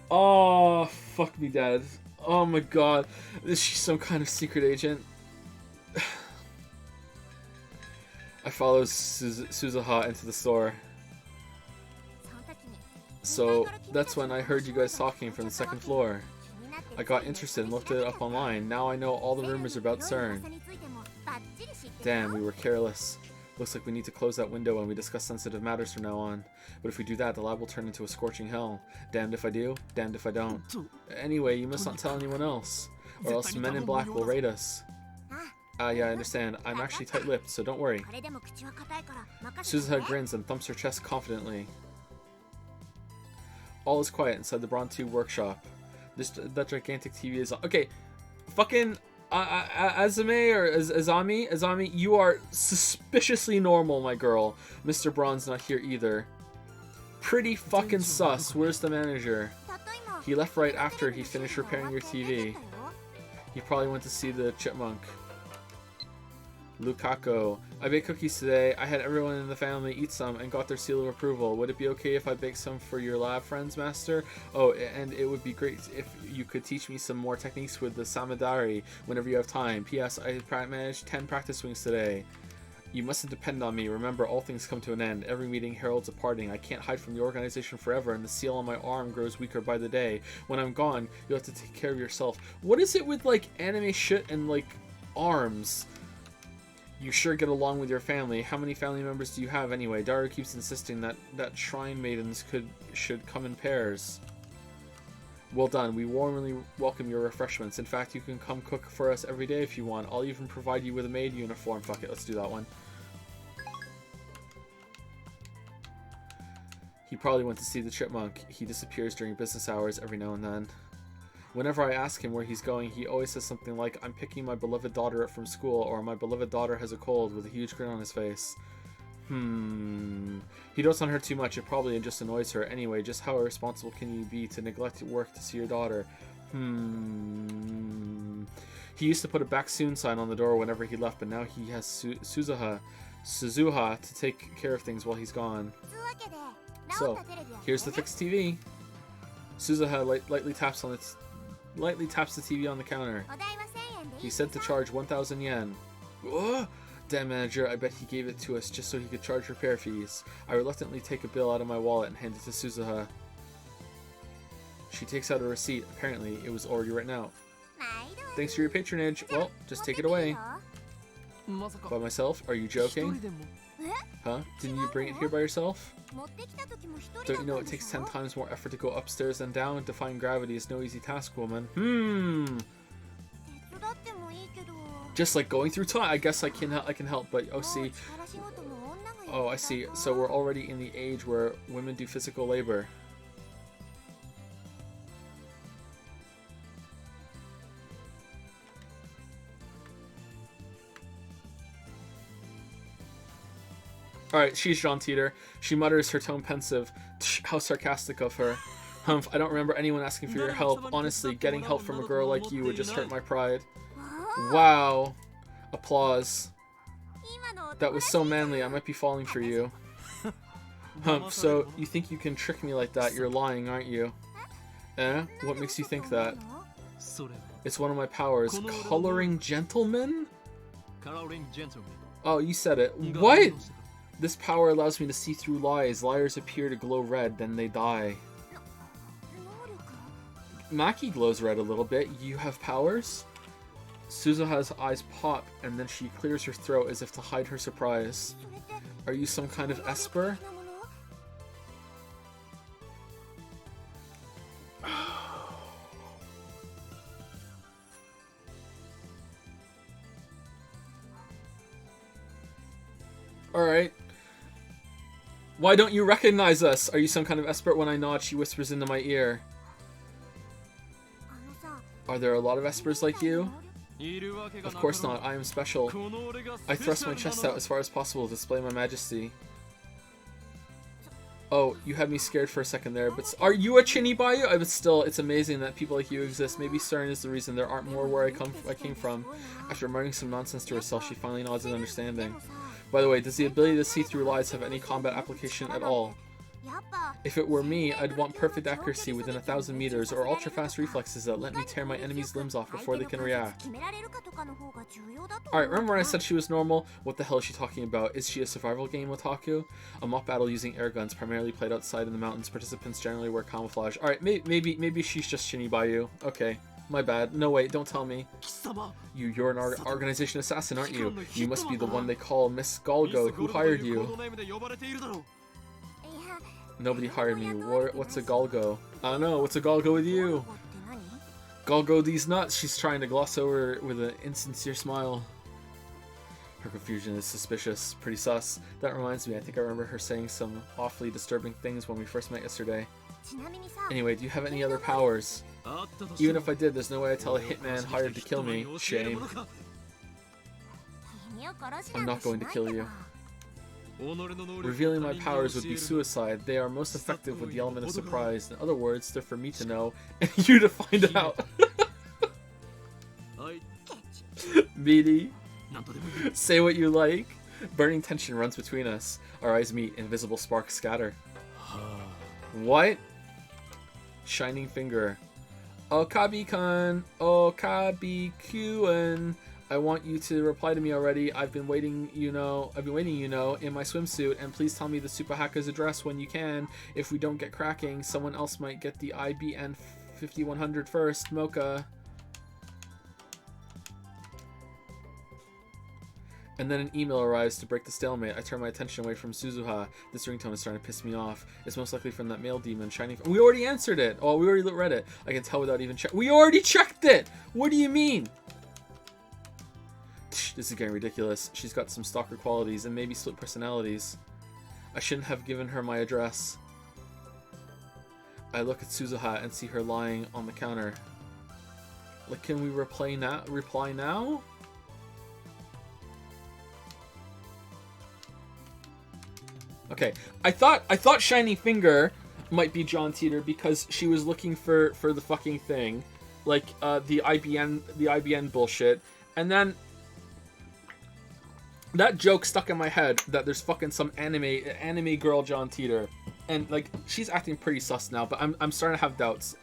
Oh, fuck me, Dad. Oh my god. Is she some kind of secret agent? I follow Suzuha into the store. その時に So, that's when I heard you guys talking from the second floor. I got interested and looked it up online. Now I know all the rumors about CERN. Damn, we were careless. Looks like we need to close that window when we discuss sensitive matters from now on. But if we do that, the lab will turn into a scorching hell. Damned if I do, damned if I don't. Anyway, you must not tell anyone else, or else men in black will raid us. Yeah, I understand. I'm actually tight-lipped, so don't worry. これでも口は硬いから任せて Suzuha grins and thumps her chest confidently. All is quiet inside the Braun Tube workshop. That gigantic TV is on. Okay, fucking Azame or Azami, you are suspiciously normal, my girl. Mr. Braun's not here either. Pretty fucking sus. Where's the manager? たった今 He left right after he finished repairing your TV. He probably went to see the chipmunk. Lukaku. I baked cookies today. I had everyone in the family eat some and got their seal of approval. Would it be okay if I baked some for your lab friends, Master? Oh, and it would be great if you could teach me some more techniques with the Samadari whenever you have time. P.S. I managed 10 practice swings today. You mustn't depend on me. Remember, all things come to an end. Every meeting heralds a parting. I can't hide from the organization forever, and the seal on my arm grows weaker by the day. When I'm gone, you'll have to take care of yourself. What is it with, like, anime shit and, like, arms? You sure get along with your family. How many family members do you have anyway? Daru keeps insisting that shrine maidens should come in pairs. Well done. We warmly welcome your refreshments. In fact, you can come cook for us every day if you want. I'll even provide you with a maid uniform. Fuck it, let's do that one. He probably went to see the chipmunk. He disappears during business hours every now and then. Whenever I ask him where he's going, he always says something like, I'm picking my beloved daughter up from school, or my beloved daughter has a cold, with a huge grin on his face. He dotes on her too much. It probably just annoys her. Anyway, just how irresponsible can you be to neglect work to see your daughter? He used to put a back soon sign on the door whenever he left, but now he has Suzuha to take care of things while he's gone. つうわけで So, here's the fixed TV. Suzuha lightly taps the TV on the counter. お代は1000円でいい He said to charge 1,000 yen. Ugh! Damn manager, I bet he gave it to us just so he could charge repair fees. I reluctantly take a bill out of my wallet and hand it to Suzuha. She takes out a receipt. Apparently, it was already written out. 毎度 Thanks for your patronage. Well, just take it away. まさか By myself? Are you 一 joking? 人でも Huh? Didn't you bring it here by yourself? 持ってきた時も一人だ Don't っ you た know ん it で takes しょ 10 times more effort to go upstairs than down? Defying gravity is no easy task, woman. 手伝ってもいいけど Just like going through time. I guess I can help, but oh もう see. 力仕事も女がやる Oh, I see. So we're already in the age where women do physical labor. Alright, she's John Teeter. She mutters, her tone pensive. Tch, how sarcastic of her. Humph, I don't remember anyone asking for your help. Honestly, getting help from a girl like you would just hurt my pride. Wow. Applause. That was so manly, I might be falling for you. Humph, so you think you can trick me like that? You're lying, aren't you? Eh? What makes you think that? It's one of my powers. Coloring gentleman? Oh, you said it. What? This power allows me to see through lies. Liars appear to glow red, then they die. Maki glows red a little bit. You have powers? Suzuha's eyes pop, and then she clears her throat as if to hide her surprise. Are you some kind of esper? Alright. Why don't you recognize us? Are you some kind of esper? When I nod, she whispers into my ear. Are there a lot of espers like you? Of course not, I am special. I thrust my chest out as far as possible to display my majesty. Oh, you had me scared for a second there, but are you a Chinibayu? But still, it's amazing that people like you exist. Maybe Stern is the reason there aren't more where I came from. After muttering some nonsense to herself, she finally nods in understanding. By the way, does the ability to see through lies have any combat application at all? If it were me, I'd want perfect accuracy within 1,000 meters, or ultra-fast reflexes that let me tear my enemy's limbs off before they can react. Alright, remember when I said she was normal? What the hell is she talking about? Is she a survival game otaku? A mock battle using air guns, primarily played outside in the mountains. Participants generally wear camouflage. Alright, maybe she's just Shinibayu. Okay, my bad. No, wait, don't tell me. You're an organization assassin, aren't you? You must be the one they call Miss Galgo. Who hired you? Nobody hired me. What's a Galgo? I don't know. What's a Galgo with you? Galgo these nuts. She's trying to gloss over with an insincere smile. Her confusion is suspicious. Pretty sus. That reminds me, I think I remember her saying some awfully disturbing things when we first met yesterday. Anyway, do you have any other powers? Even if I did, there's no way I'd tell a hitman hired to kill me. Shame. I'm not going to kill you. Revealing my powers would be suicide. They are most effective with the element of surprise. In other words, they're for me to know and you to find out. Meaty. Say what you like. Burning tension runs between us. Our eyes meet. Invisible sparks scatter. What? Shining finger. Okabi-kun. Okabi-kun. I want you to reply to me already. I've been waiting, in my swimsuit, and please tell me the Super Hacker's address when you can. If we don't get cracking, someone else might get the IBN 5100 first. Mocha. And then an email arrives to break the stalemate. I turn my attention away from Suzuha. This ringtone is starting to piss me off. It's most likely from that male demon shining. We already answered it. Oh, we already read it. I can tell without even checking. We already checked it. What do you mean? This is getting ridiculous. She's got some stalker qualities and maybe split personalities. I shouldn't have given her my address. I look at Suzuha and see her lying on the counter. Like, can we reply now? Okay, I thought Shiny Finger might be John Teeter because she was looking for the fucking thing, like the IBN bullshit, and then that joke stuck in my head that there's fucking some anime girl John Teeter, and like she's acting pretty sus now, but I'm starting to have doubts.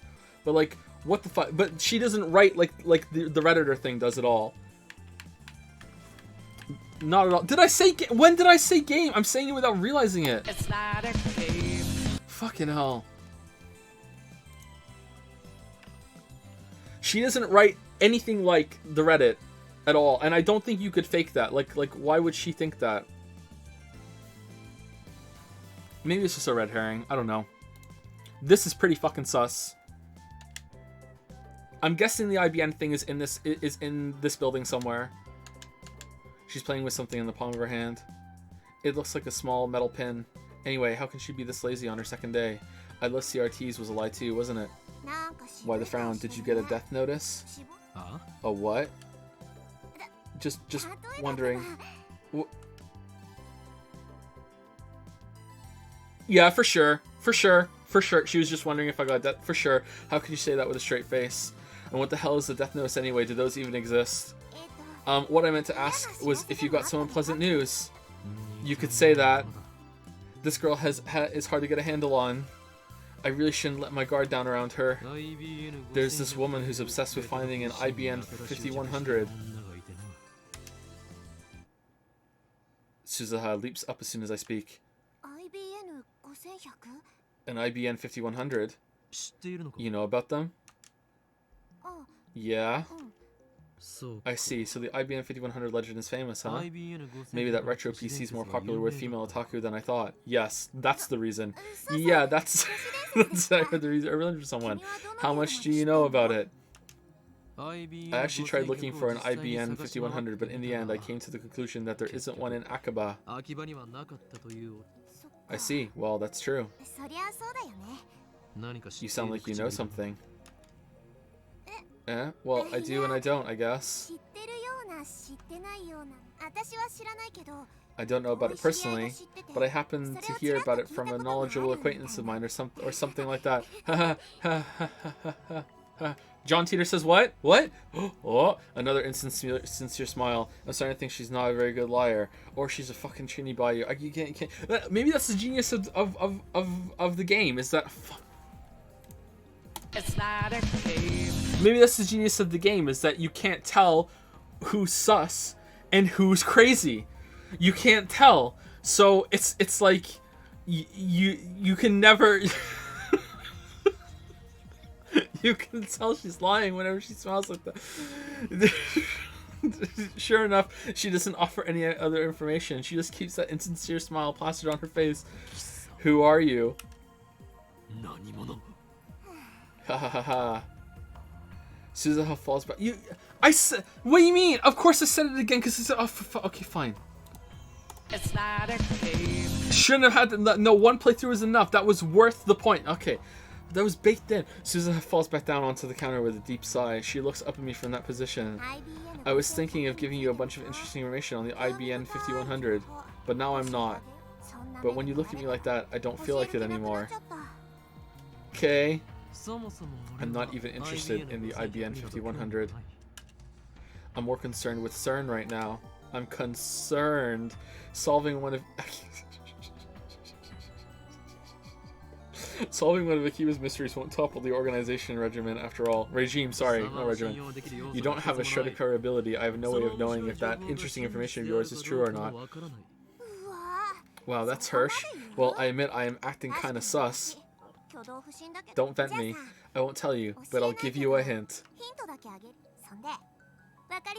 But like, what the fuck? But she doesn't write like the Redditor thing does at all. Not at all. Did I say when did I say game? I'm saying it without realizing it. It's not a game. Fucking hell. She doesn't write anything like the Reddit at all, and I don't think you could fake that. Like why would she think that? Maybe it's just a red herring. I don't know. This is pretty fucking sus. I'm guessing the IBN thing is in this building somewhere. She's playing with something in the palm of her hand. It looks like a small metal pin. Anyway, how can she be this lazy on her second day? I love CRTs was a lie too, wasn't it? Why the frown? Did you get a death notice? A what? Just wondering. Yeah, for sure. For sure. For sure. She was just wondering if I got that. For sure. How could you say that with a straight face? And what the hell is the death notice anyway? Do those even exist? What I meant to ask was if you got some unpleasant news. You could say that. This girl is hard to get a handle on. I really shouldn't let my guard down around her. There's this woman who's obsessed with finding an IBN 5100. Suzuha leaps up as soon as I speak. An IBN 5100? You know about them? Yeah. I see. So the IBN 5100 legend is famous, huh? Maybe that retro PC is more popular with female otaku than I thought. Yes, that's the reason. Yeah, that's the reason. I really for someone. How much do you know about it? I actually tried looking for an IBN 5100, but in the end I came to the conclusion that there isn't one in Akaba. I see. Well, that's true. You sound like you know something. Eh? Well, I do and I don't, I guess. I don't know about it personally, but I happen to hear about it from a knowledgeable acquaintance of mine or something like that. John Teeter says what? What? Oh, another sincere smile. I'm starting to think she's not a very good liar, or she's a fucking chinny by you. You can't. Maybe that's the genius of the game. Is that? It's not a game. Maybe that's the genius of the game. Is that you can't tell who's sus and who's crazy. You can't tell. So it's like you can never. You can tell she's lying whenever she smiles like that. Sure enough, she doesn't offer any other information. She just keeps that insincere smile plastered on her face. Who are you? Ha ha ha ha. Suzuha falls back. I said. What do you mean? Of course I said it again because it's. Oh, okay, fine. It's not a game. Shouldn't have had to. No, one playthrough was enough. That was worth the point. Okay. That was baked in. Suzuha falls back down onto the counter with a deep sigh. She looks up at me from that position. I was thinking of giving you a bunch of interesting information on the IBN 5100, but now I'm not. But when you look at me like that, I don't feel like it anymore. Okay. I'm not even interested in the IBN 5100. I'm more concerned with CERN right now. I'm concerned solving one of Akiba's mysteries won't topple the organization regime after all. Regime, sorry, not regimen. You don't have a shred of credibility. I have no way of knowing if that interesting information of yours is true or not. Wow, that's harsh. Well, I admit I am acting kinda sus. Don't vent me. I won't tell you, but I'll give you a hint.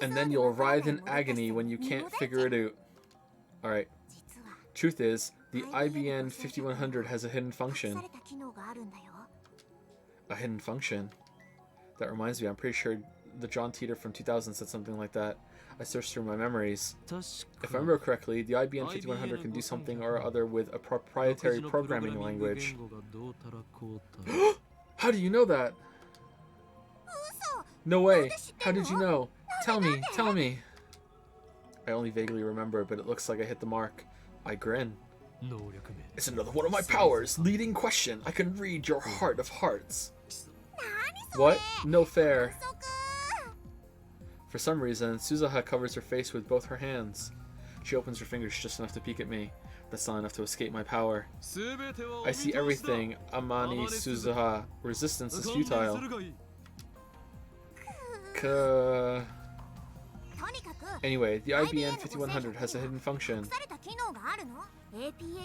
And then you'll writhe in agony when you can't figure it out. Alright. Truth is, the IBN 5100 has a hidden function. A hidden function? That reminds me, I'm pretty sure the John Teeter from 2000 said something like that. I searched through my memories. If I remember correctly, the IBN 5100 can do something or other with a proprietary programming language. How do you know that? No way. How did you know? Tell me, tell me. I only vaguely remember, but it looks like I hit the mark. I grin. It's another one of my powers. Leading question. I can read your heart of hearts. What? No fair. For some reason, Suzuha covers her face with both her hands. She opens her fingers just enough to peek at me. That's not enough to escape my power. I see everything. Amani Suzuha. Resistance is futile. Anyway, the IBN 5100 has a hidden function.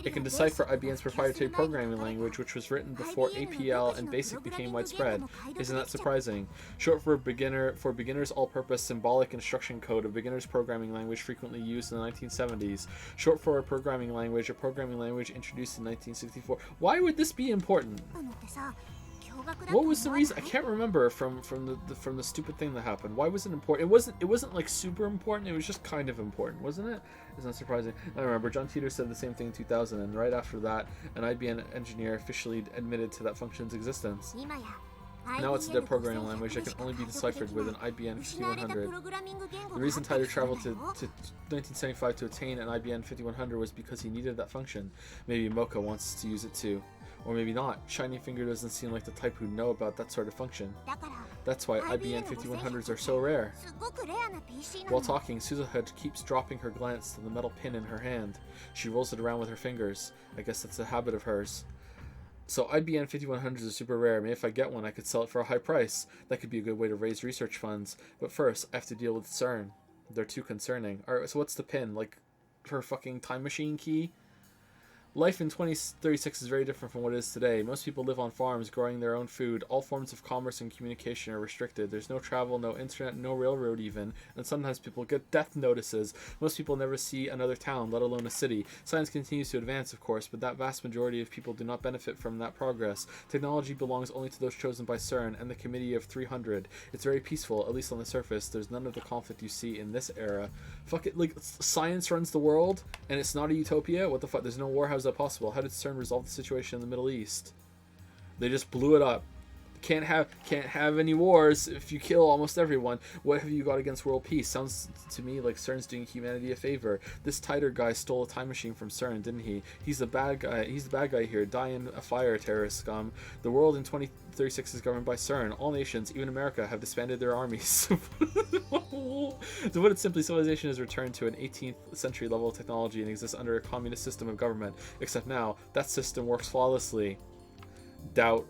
It can decipher IBM's proprietary programming language, which was written before APL and BASIC became widespread. Isn't that surprising? Short for beginner's all-purpose symbolic instruction code, a beginner's programming language frequently used in the 1970s. Short for a programming language introduced in 1964. Why would this be important? What was the reason? I can't remember from the stupid thing that happened. Why was it important? It wasn't like super important. It was just kind of important, wasn't it? It's not surprising. I remember John Teeter said the same thing in 2000, and right after that, an IBM engineer officially admitted to that function's existence. Now it's a dead programming language that can only be deciphered with an IBM 5100. The reason Tyler traveled to 1975 to attain an IBM 5100 was because he needed that function. Maybe Mocha wants to use it too. Or maybe not. Shiny Finger doesn't seem like the type who'd know about that sort of function. That's why IBM 5100s are so rare. While talking, Suzuha keeps dropping her glance to the metal pin in her hand. She rolls it around with her fingers. I guess that's a habit of hers. So IBM 5100s are super rare. Maybe if I get one, I could sell it for a high price. That could be a good way to raise research funds. But first, I have to deal with CERN. They're too concerning. Alright, so what's the pin? Like, her fucking time machine key? Life in 2036 is very different from what it is today. Most people live on farms, growing their own food. All forms of commerce and communication are restricted. There's no travel, no internet, no railroad even. And sometimes people get death notices. Most people never see another town, let alone a city. Science continues to advance, of course, but that vast majority of people do not benefit from that progress. Technology belongs only to those chosen by CERN and the Committee of 300. It's very peaceful, at least on the surface. There's none of the conflict you see in this era. Fuck it, like, science runs the world, and it's not a utopia? What the fuck? There's no war? How's that possible? How did CERN resolve the situation in the Middle East? They just blew it up. Can't have any wars if you kill almost everyone. What have you got against world peace? Sounds to me like CERN's doing humanity a favor. This Titer guy stole a time machine from CERN, didn't he? He's the bad guy. He's the bad guy here. Die in a fire, terrorist scum. The world in 2036 is governed by CERN. All nations, even America, have disbanded their armies. To put it simply, civilization has returned to an 18th century level of technology and exists under a communist system of government. Except now, that system works flawlessly. Doubt.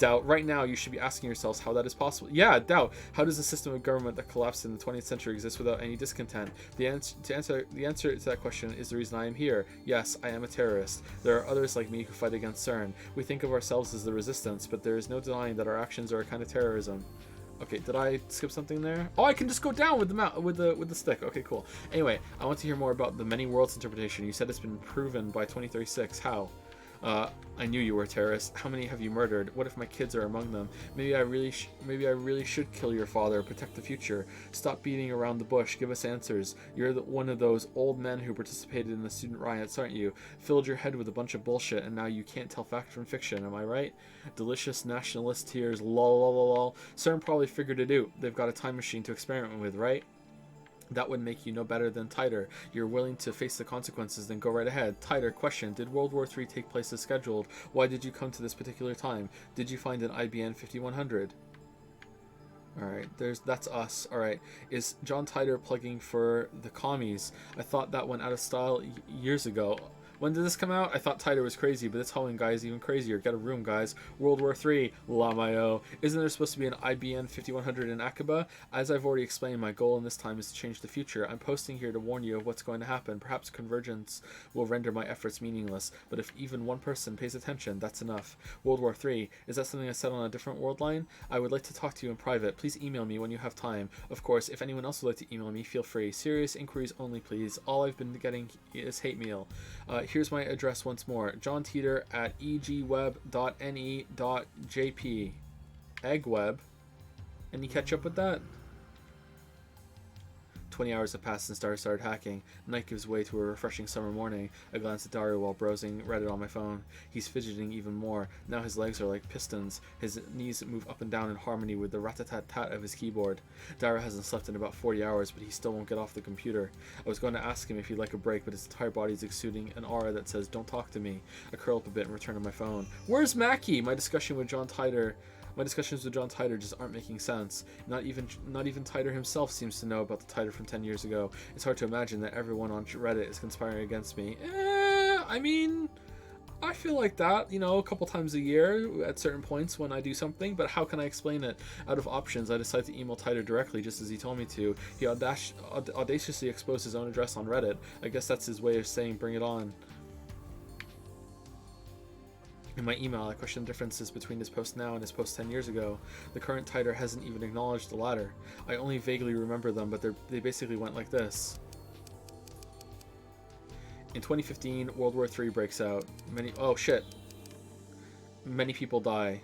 Right now, you should be asking yourselves how that is possible. Yeah, doubt. How does a system of government that collapsed in the 20th century exist without any discontent? The answer to that question is the reason I am here. Yes, I am a terrorist. There are others like me who fight against CERN. We think of ourselves as the resistance, but there is no denying that our actions are a kind of terrorism. Okay, did I skip something there? Oh, I can just go down with the with the stick. Okay, cool. Anyway, I want to hear more about the many worlds interpretation. You said it's been proven by 2036. How? I knew you were a terrorist. How many have you murdered? What if my kids are among them? Maybe I really should kill your father, protect the future. Stop beating around the bush. Give us answers. You're one of those old men who participated in the student riots, aren't you? Filled your head with a bunch of bullshit, and now you can't tell fact from fiction. Am I right? Delicious nationalist tears. Lol, lol, lol, lol. CERN probably figured it out. They've got a time machine to experiment with, right? That would make you no better than Titer. You're willing to face the consequences, then go right ahead. Titer, question. Did World War III take place as scheduled? Why did you come to this particular time? Did you find an IBM 5100? Alright, that's us. Alright, is John Titer plugging for the commies? I thought that went out of style years ago. When did this come out? I thought Titer was crazy, but this Hoenn guy is even crazier. Get a room, guys. World War III. Lamayo. Isn't there supposed to be an IBM 5100 in Akiba? As I've already explained, my goal in this time is to change the future. I'm posting here to warn you of what's going to happen. Perhaps convergence will render my efforts meaningless, but if even one person pays attention, that's enough. World War III. Is that something I said on a different world line? I would like to talk to you in private. Please email me when you have time. Of course, if anyone else would like to email me, feel free. Serious inquiries only, please. All I've been getting is hate mail. Here's my address once more. John Teeter at egweb.ne.jp. Eggweb. Any catch up with that? 20 hours have passed since Daru started hacking. Night gives way to a refreshing summer morning. I glance at Daru while browsing Reddit on my phone. He's fidgeting even more. Now his legs are like pistons. His knees move up and down in harmony with the rat-a-tat-tat of his keyboard. Daru hasn't slept in about 40 hours, but he still won't get off the computer. I was going to ask him if he'd like a break, but his entire body is exuding an aura that says, "Don't talk to me." I curl up a bit and return to my phone. Where's Mackie? My discussions with John Titer just aren't making sense. Not even Titer himself seems to know about the Titer from 10 years ago. It's hard to imagine that everyone on Reddit is conspiring against me. I mean, I feel like that, you know, a couple times a year at certain points when I do something, but how can I explain it? Out of options, I decided to email Titer directly just as he told me to. He audaciously exposed his own address on Reddit. I guess that's his way of saying bring it on. In my email, I questioned differences between his post now and his post 10 years ago. The current Titer hasn't even acknowledged the latter. I only vaguely remember them, but they basically went like this. In 2015, World War III breaks out. Many people die.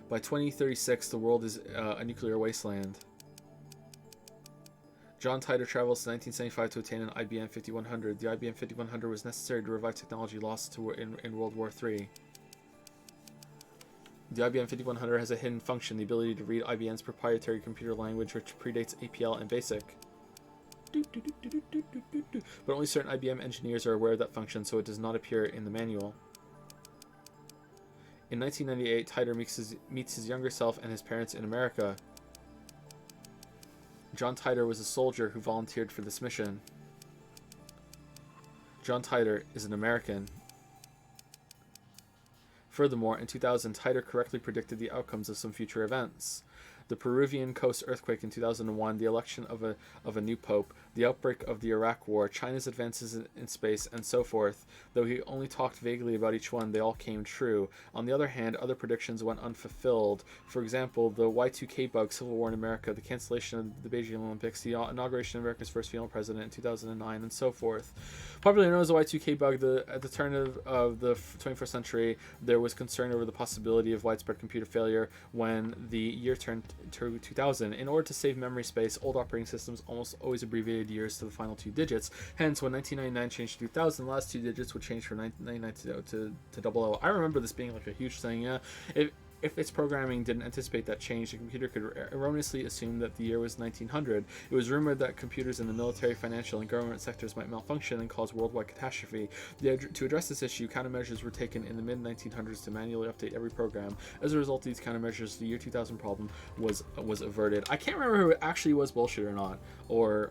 By 2036, the world is a nuclear wasteland. John Titer travels to 1975 to attain an IBM 5100. The IBM 5100 was necessary to revive technology lost in World War III. The IBM 5100 has a hidden function, the ability to read IBM's proprietary computer language, which predates APL and BASIC. But only certain IBM engineers are aware of that function, so it does not appear in the manual. In 1998, Titer meets his younger self and his parents in America. John Titer was a soldier who volunteered for this mission. John Titer is an American. Furthermore, in 2000, Titer correctly predicted the outcomes of some future events. The Peruvian coast earthquake in 2001, the election of a new pope, the outbreak of the Iraq War, China's advances in space, and so forth. Though he only talked vaguely about each one, they all came true. On the other hand, other predictions went unfulfilled. For example, the Y2K bug, civil war in America, the cancellation of the Beijing Olympics, the inauguration of America's first female president in 2009, and so forth. Popularly known as the Y2K bug, at the turn of the 21st century, there was concern over the possibility of widespread computer failure when the year turned to 2000. In order to save memory space, old operating systems almost always abbreviated years to the final two digits. Hence, when 1999 changed to 2000, the last two digits would change from 1999 to 00. I remember this being like a huge thing. Yeah, if its programming didn't anticipate that change, the computer could erroneously assume that the year was 1900. It was rumored that computers in the military, financial, and government sectors might malfunction and cause worldwide catastrophe. To address this issue, countermeasures were taken in the mid-1900s to manually update every program. As a result of these countermeasures, the year 2000 problem was averted. I can't remember if it actually was bullshit or not, or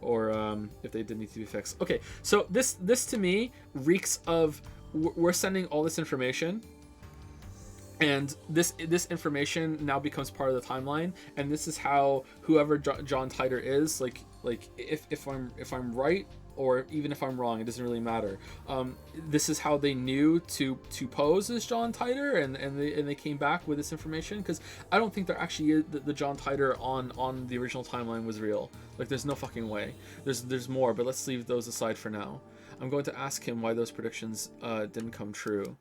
if they did need to be fixed. Okay, so this to me reeks of we're sending all this information. And this information now becomes part of the timeline, and this is how whoever John Titer is, like if I'm right or even if I'm wrong, it doesn't really matter. This is how they knew to pose as John Titer, and they came back with this information, because I don't think there actually is the John Titer on the original timeline was real. Like, there's no fucking way. There's more, but let's leave those aside for now. I'm going to ask him why those predictions didn't come true.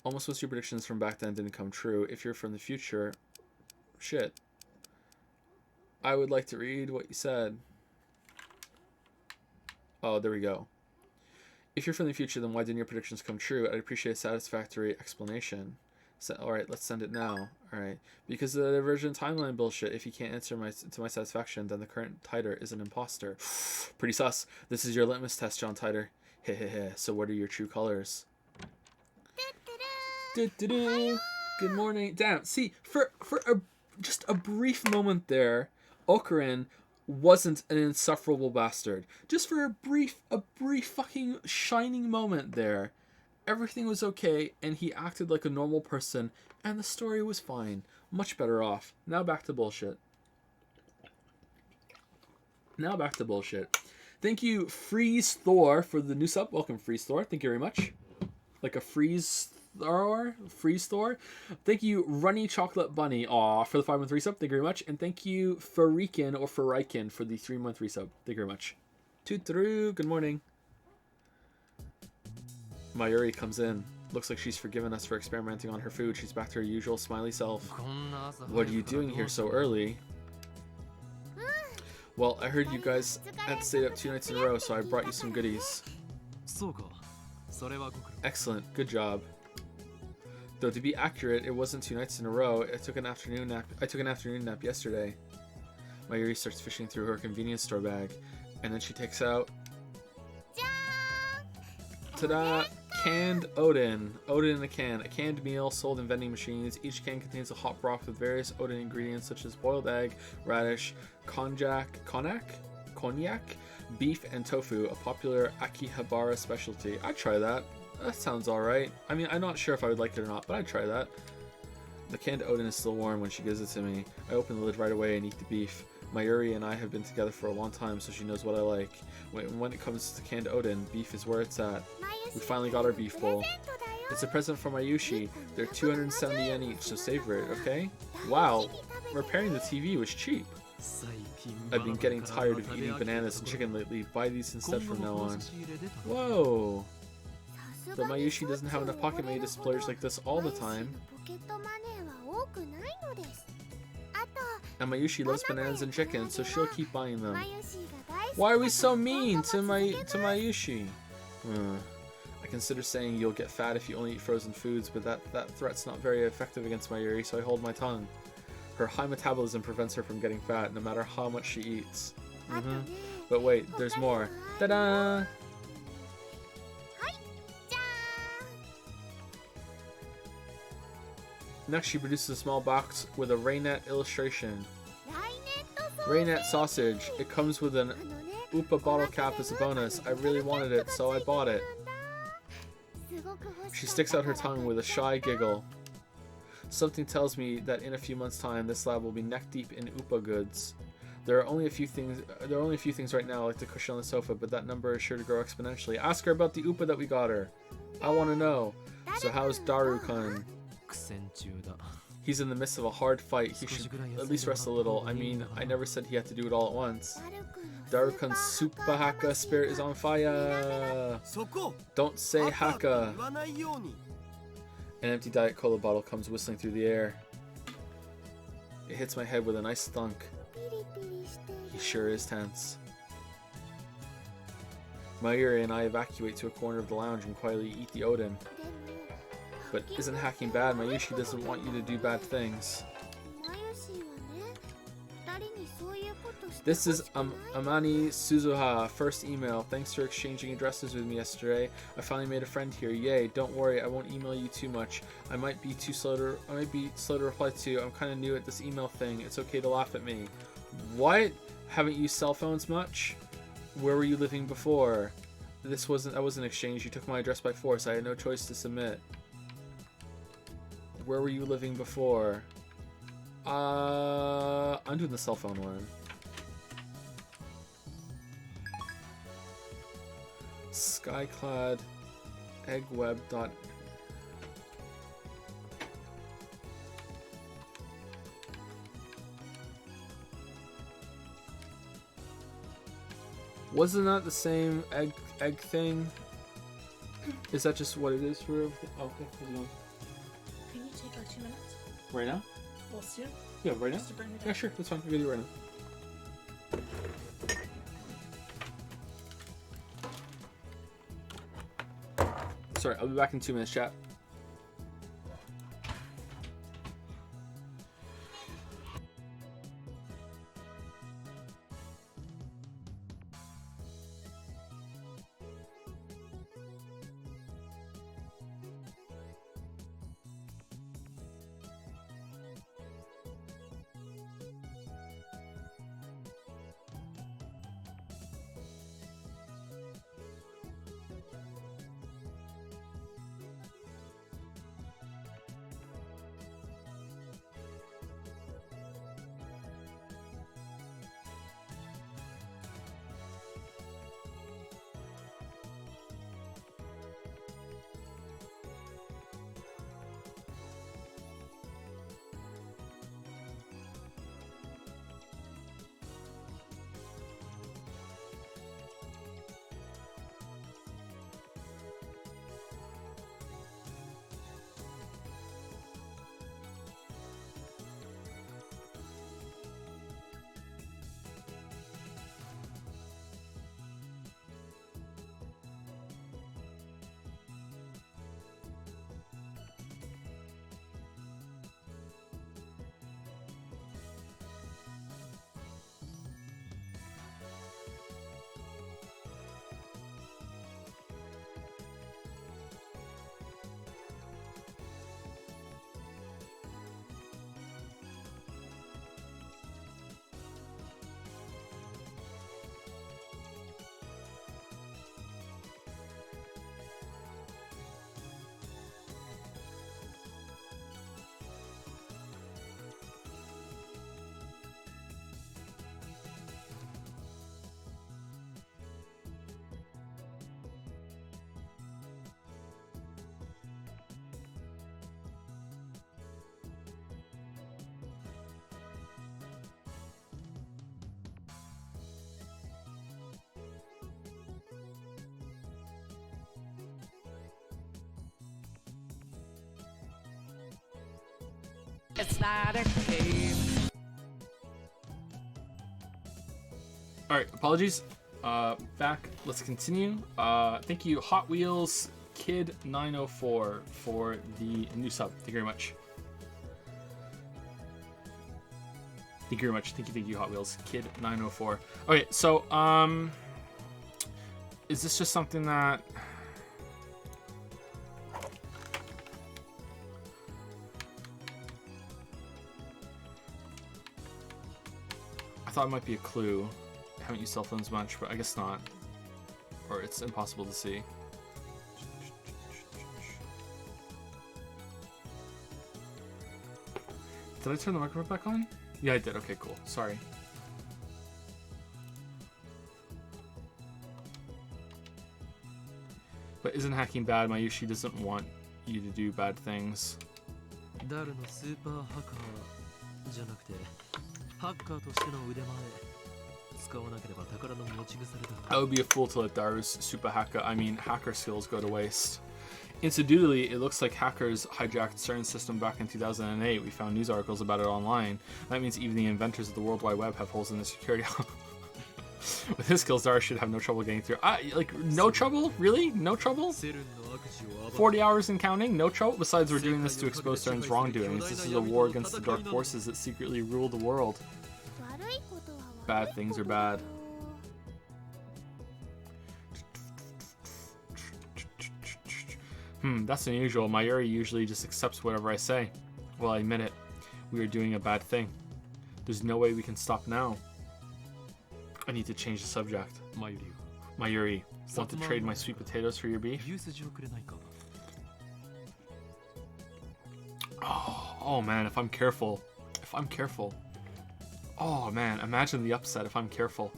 Almost most of your predictions from back then didn't come true. If you're from the future, shit. I would like to read what you said. Oh, there we go. If you're from the future, then why didn't your predictions come true? I'd appreciate a satisfactory explanation. So, alright, let's send it now. Alright. Because of the divergent timeline bullshit, if you can't answer to my satisfaction, then the current Titer is an imposter. Pretty sus. This is your litmus test, John Titer. Hehehe. So what are your true colors? Good morning. Damn. See, for just a brief moment there, Ocarin wasn't an insufferable bastard. Just for a brief fucking shining moment there, everything was okay, and he acted like a normal person, and the story was fine. Much better off. Now back to bullshit. Thank you, Freeze Thor, for the new sub. Welcome, Freeze Thor. Thank you very much. Like a Freeze Thor. Thank you, Runny Chocolate Bunny, for the 5-month resub. Thank you very much. And thank you, Farikin or Farikin, for the 3-month resub. Thank you very much. Toot-a-roo. Good morning. Mayuri comes in. Looks like she's forgiven us for experimenting on her food. She's back to her usual smiley self. What are you doing here so early? Well, I heard you guys had stayed up 2 nights in a row, so I brought you some goodies. Excellent. Good job. Though to be accurate, it wasn't 2 nights in a row. I took an afternoon nap yesterday. Mayuri starts fishing through her convenience store bag, and then she takes out, ta-da! Canned Odin. Odin in a can. A canned meal sold in vending machines. Each can contains a hot broth with various Odin ingredients such as boiled egg, radish, cognac, beef, and tofu, a popular Akihabara specialty. I'd try that. That sounds alright. I mean, I'm not sure if I would like it or not, but I'd try that. The canned Odin is still warm when she gives it to me. I open the lid right away and eat the beef. Mayuri and I have been together for a long time, so she knows what I like. When it comes to canned Odin, beef is where it's at. We finally got our beef bowl. It's a present from Mayushi. They're 270 yen each, so savor it, okay? Wow, repairing the TV was cheap. I've been getting tired of eating bananas and chicken lately. Buy these instead from now on. Whoa! But Mayushi doesn't have enough pocket money to splurge like this all the time. And Mayushi loves bananas and chicken, so she'll keep buying them. Why are we so mean to Mayushi? I consider saying you'll get fat if you only eat frozen foods, but that threat's not very effective against Mayuri, so I hold my tongue. Her high metabolism prevents her from getting fat, no matter how much she eats. But wait, there's more. Ta-da! Next, she produces a small box with a Rainet illustration. Rainet sausage. It comes with an Upa bottle cap as a bonus. I really wanted it, so I bought it. She sticks out her tongue with a shy giggle. Something tells me that in a few months' time, this lab will be neck deep in Upa goods. There are only a few things right now, like the cushion on the sofa, but that number is sure to grow exponentially. Ask her about the Upa that we got her. I want to know. So how's Daru-kun? 苦戦中だ。 He's in the midst of a hard fight. He should at least rest a little. I mean, I never said he had to do it all at once. Daru-kun's super haka spirit is on fire. そこ Don't say ハカと haka. 言わないように An empty Diet Cola bottle comes whistling through the air. It hits my head with a nice thunk. He sure is tense. Mayuri and I evacuate to a corner of the lounge and quietly eat the Odin. But isn't hacking bad? Mayushi doesn't want you to do bad things. This is Amani Suzuha, first email. Thanks for exchanging addresses with me yesterday. I finally made a friend here. Yay! Don't worry, I won't email you too much. I might be slow to reply to you. I'm kind of new at this email thing. It's okay to laugh at me. What? Haven't used cell phones much? Where were you living before? That was an exchange. You took my address by force. I had no choice to submit. Where were you living before? I'm doing the cell phone one. Skyclad eggweb dot. Wasn't that the same egg thing? Is that just what it is for everything? Oh, okay. How's it going? Can you take our 2 minutes? Right now? Well, soon. Yeah, right now? Just to bring it Yeah, sure. That's fine. I can do it right now. Sorry, I'll be back in 2 minutes, chat. It's not a game. Alright, apologies. Back. Let's continue. Thank you, Hot Wheels Kid904 for the new sub. Thank you very much. Thank you very much. Thank you, Hot Wheels. Kid904. Okay, so, is this just something that... I thought it might be a clue. I haven't used cell phones much, but I guess not. Or it's impossible to see. Did I turn the microphone back on? Yeah, I did. Okay, cool. Sorry. But isn't hacking bad? Mayushi doesn't want you to do bad things. ダルのスーパーハッカーじゃなくてハッカーとしての腕前使わなければ宝の持ち腐れだ。 I would be a fool to let Daru's super hacker, hacker skills go to waste. Incidentally, it looks like hackers hijacked CERN's system back in 2008. We found news articles about it online. That means even the inventors of the World Wide Web have holes in the security. With his skills, Daru should have no trouble getting through. Like, no trouble? Really? No trouble? 40 hours and counting? No trouble? Besides, we're doing this to expose CERN's wrongdoings. This is a war against the dark forces that secretly rule the world. Bad things are bad. That's unusual. Mayuri usually just accepts whatever I say. Well, I admit it. We are doing a bad thing. There's no way we can stop now. I need to change the subject. Mayuri, want to trade my sweet potatoes for your beef? Oh man, if I'm careful. Oh man, imagine the upset if I'm careful.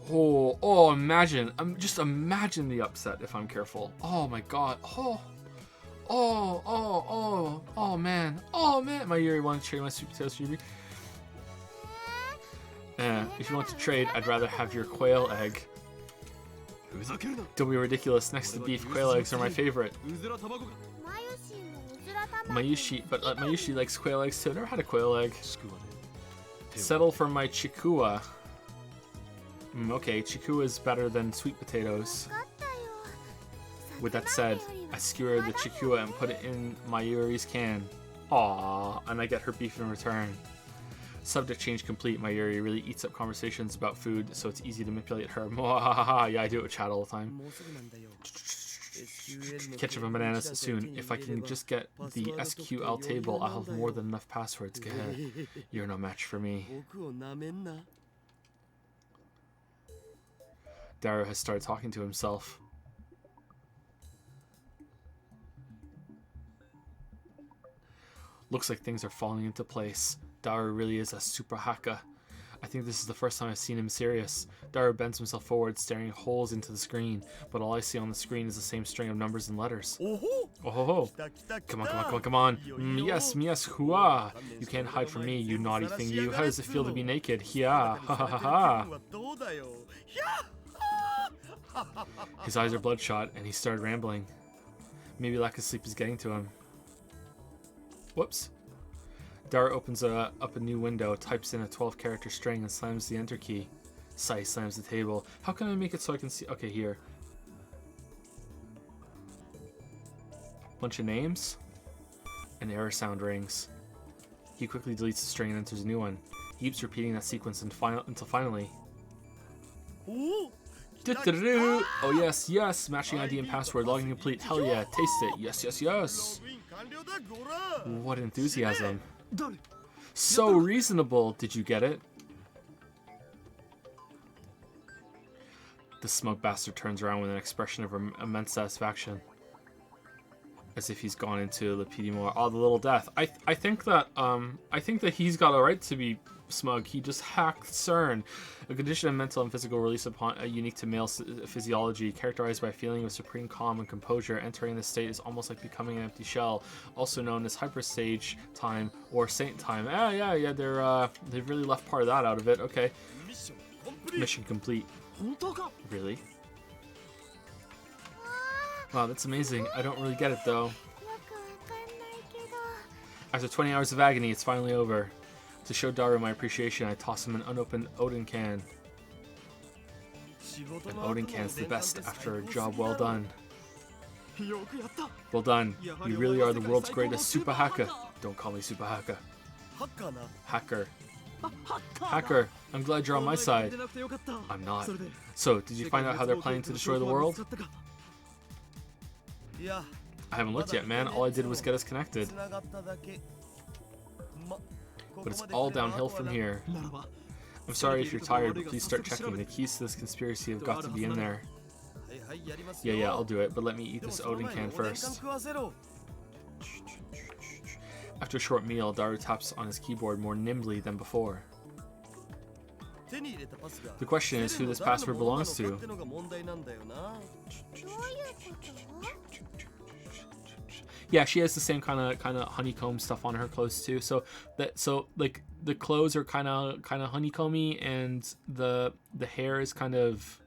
Imagine. Just imagine the upset if I'm careful. Oh my god. Oh man. Mayuri wants to trade my sweet potatoes for your beef. If you want to trade, I'd rather have your quail egg. Don't be ridiculous. Next to beef, quail eggs are my favorite. Mayushi likes quail eggs too. I've never had a quail egg. Settle for my chikua. Okay, chikua is better than sweet potatoes. With that said, I skewered the chikua and put it in Mayuri's can. Aww, and I get her beef in return. Subject change complete. Mayuri really eats up conversations about food, so it's easy to manipulate her. Yeah, I do it with chat all the time. Ketchup and bananas soon. If I can just get the SQL table, I'll have more than enough passwords. Go ahead. You're no match for me. Daru has started talking to himself. Looks like things are falling into place. Daru really is a super hacker. I think this is the first time I've seen him serious. Daru bends himself forward, staring holes into the screen, but all I see on the screen is the same string of numbers and letters. Oh, come on. Yes, hua. You can't hide from me, you naughty thing, you. How does it feel to be naked? Yeah, ha. His eyes are bloodshot, and he started rambling. Maybe lack of sleep is getting to him. Whoops. Daru opens up a new window, types in a 12-character string, and slams the enter key. Sai slams the table. How can I make it so I can see? Okay, here. Bunch of names. An error sound rings. He quickly deletes the string and enters a new one. He keeps repeating that sequence until finally. Oh yes, matching ID and password, login complete. Hell yeah, taste it. Yes. What enthusiasm. So reasonable. Did you get it? The smug bastard turns around with an expression of immense satisfaction, as if he's gone into the PD more. Oh, the little death. I think that he's got a right to be smug. He just hacked CERN, a condition of mental and physical release upon unique to male physiology, characterized by a feeling of supreme calm and composure. Entering this state is almost like becoming an empty shell, also known as hyperstage time or saint time. Yeah. They've really left part of that out of it. Okay. Mission complete. Really? Wow, that's amazing. I don't really get it though. After 20 hours of agony, it's finally over. To show Daru my appreciation, I toss him an unopened Odin can. An Odin can's the best after a job well done. Well done. You really are the world's greatest super hacker. Don't call me super hacker. ハッカーな Hacker. Hacker. I'm glad you're on my side. I'm not. So, did you find out how they're planning to destroy the world? いや I haven't looked yet, man. All I did was get us connected. つながっただけま But it's all downhill from here. I'm sorry if you're tired, but please start checking. The keys to this conspiracy have got to be in there. はいはいやります Yeah, よ yeah, I'll do it, but let me eat でも this その Odin 前に can 俺に first. 食わせろ After a short meal, Daru taps on his keyboard more nimbly than before. 手に入れたパスが The question is who this password belongs 誰 to. のものなのかってのが問題なんだよなどういうこと？ Yeah, she has the same kind of honeycomb stuff on her clothes too. So like the clothes are kind of honeycomby, and the hair is kind of.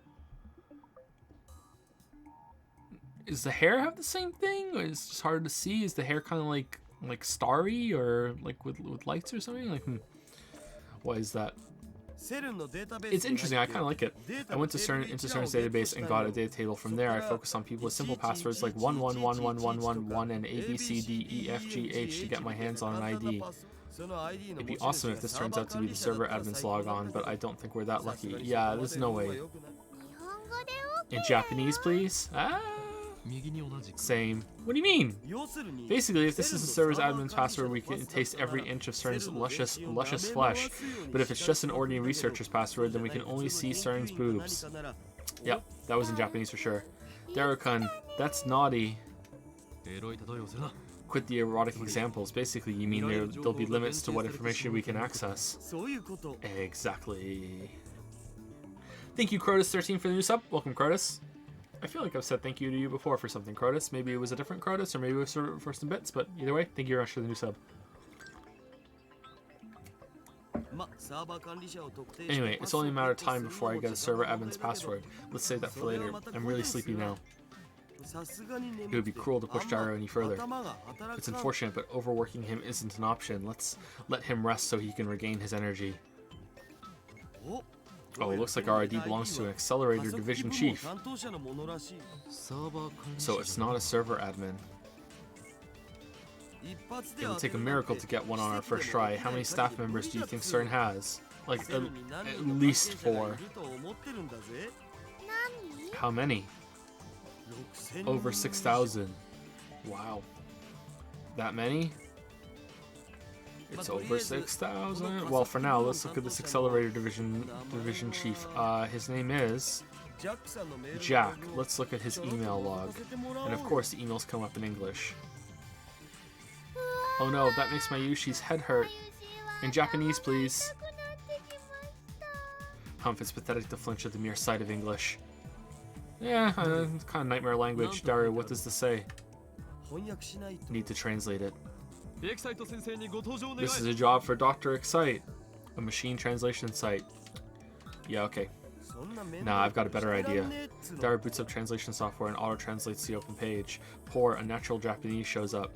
Is the hair have the same thing, or it's just hard to see? Is the hair kind of like starry or like with lights or something? Like, why is that? セルンのデータベース It's interesting. I kind of like it. I went to into CERN's database and got a data table. From there, I focused on people with simple passwords like 111111 and A B C D E F G H to get my hands on an ID. その ID の It'd be awesome if this turns out to be the server admin's logon, but I don't think we're that lucky. Yeah, there's no way. 日本語で In Japanese, please? Ah, 右に同じく same. What do you mean? 要するに Basically, if this is the server's admin's password, we can taste every inch of CERN's luscious flesh. But if it's just an ordinary researcher's password, then we can only see CERN's boobs. Yep, that was in Japanese for sure. Darukan, that's naughty. エロい例えをするな Quit the erotic examples. Basically, you mean there'll be limits to what information we can access. そういうこと Exactly. Thank you, Crotus13, for the new sub. Welcome, Crotus. I feel like I've said thank you to you before for something, Crotus. Maybe it was a different Crotus, or maybe it was for some bits, but either way, thank you very much for the new sub. まサーバー管理者を特定して Anyway, it's only a matter of time before I get a server admin's password. Let's save that for later. I'm really sleepy now. さすがに It would be cruel to push Gyro any further. 頭が働 It's かん unfortunate, but overworking him isn't an option. Let's let him rest so he can regain his energy. お Oh, it looks like our ID belongs to an accelerator division chief. 担当者のものらしいサーバー管理 So it's not a server admin. 一発で It 当 would て take a るなんて miracle to get one on our first try. How many staff members do you think CERN has? Like, セルに何 at 人の least 関係者が 4. いると思ってるんだぜ How many? 6000 Over 6,000. Wow. That many? It's over 6,000. Well, for now, let's look at this accelerator division chief. His name is ジャックさんのメールの Jack. ログを Let's look at his ちょろっと email 送 log. らせてもらおう And of course, the emails come up in English. Oh no, that makes my Yushi's head hurt. In Japanese, please. Humph, it's pathetic to flinch at the mere sight of English. Yeah, it's kind of nightmare language. Daru, what does this say? 翻訳しないと Need to translate it. エキサイト先生にご登場願い This is a job for Dr. Excite, a machine translation site. Yeah, okay. そんな面 Nah, I've got a better 倒してら idea. んねえっつうの Daru boots up translation software and auto-translates the open page. Poor, a natural Japanese shows up.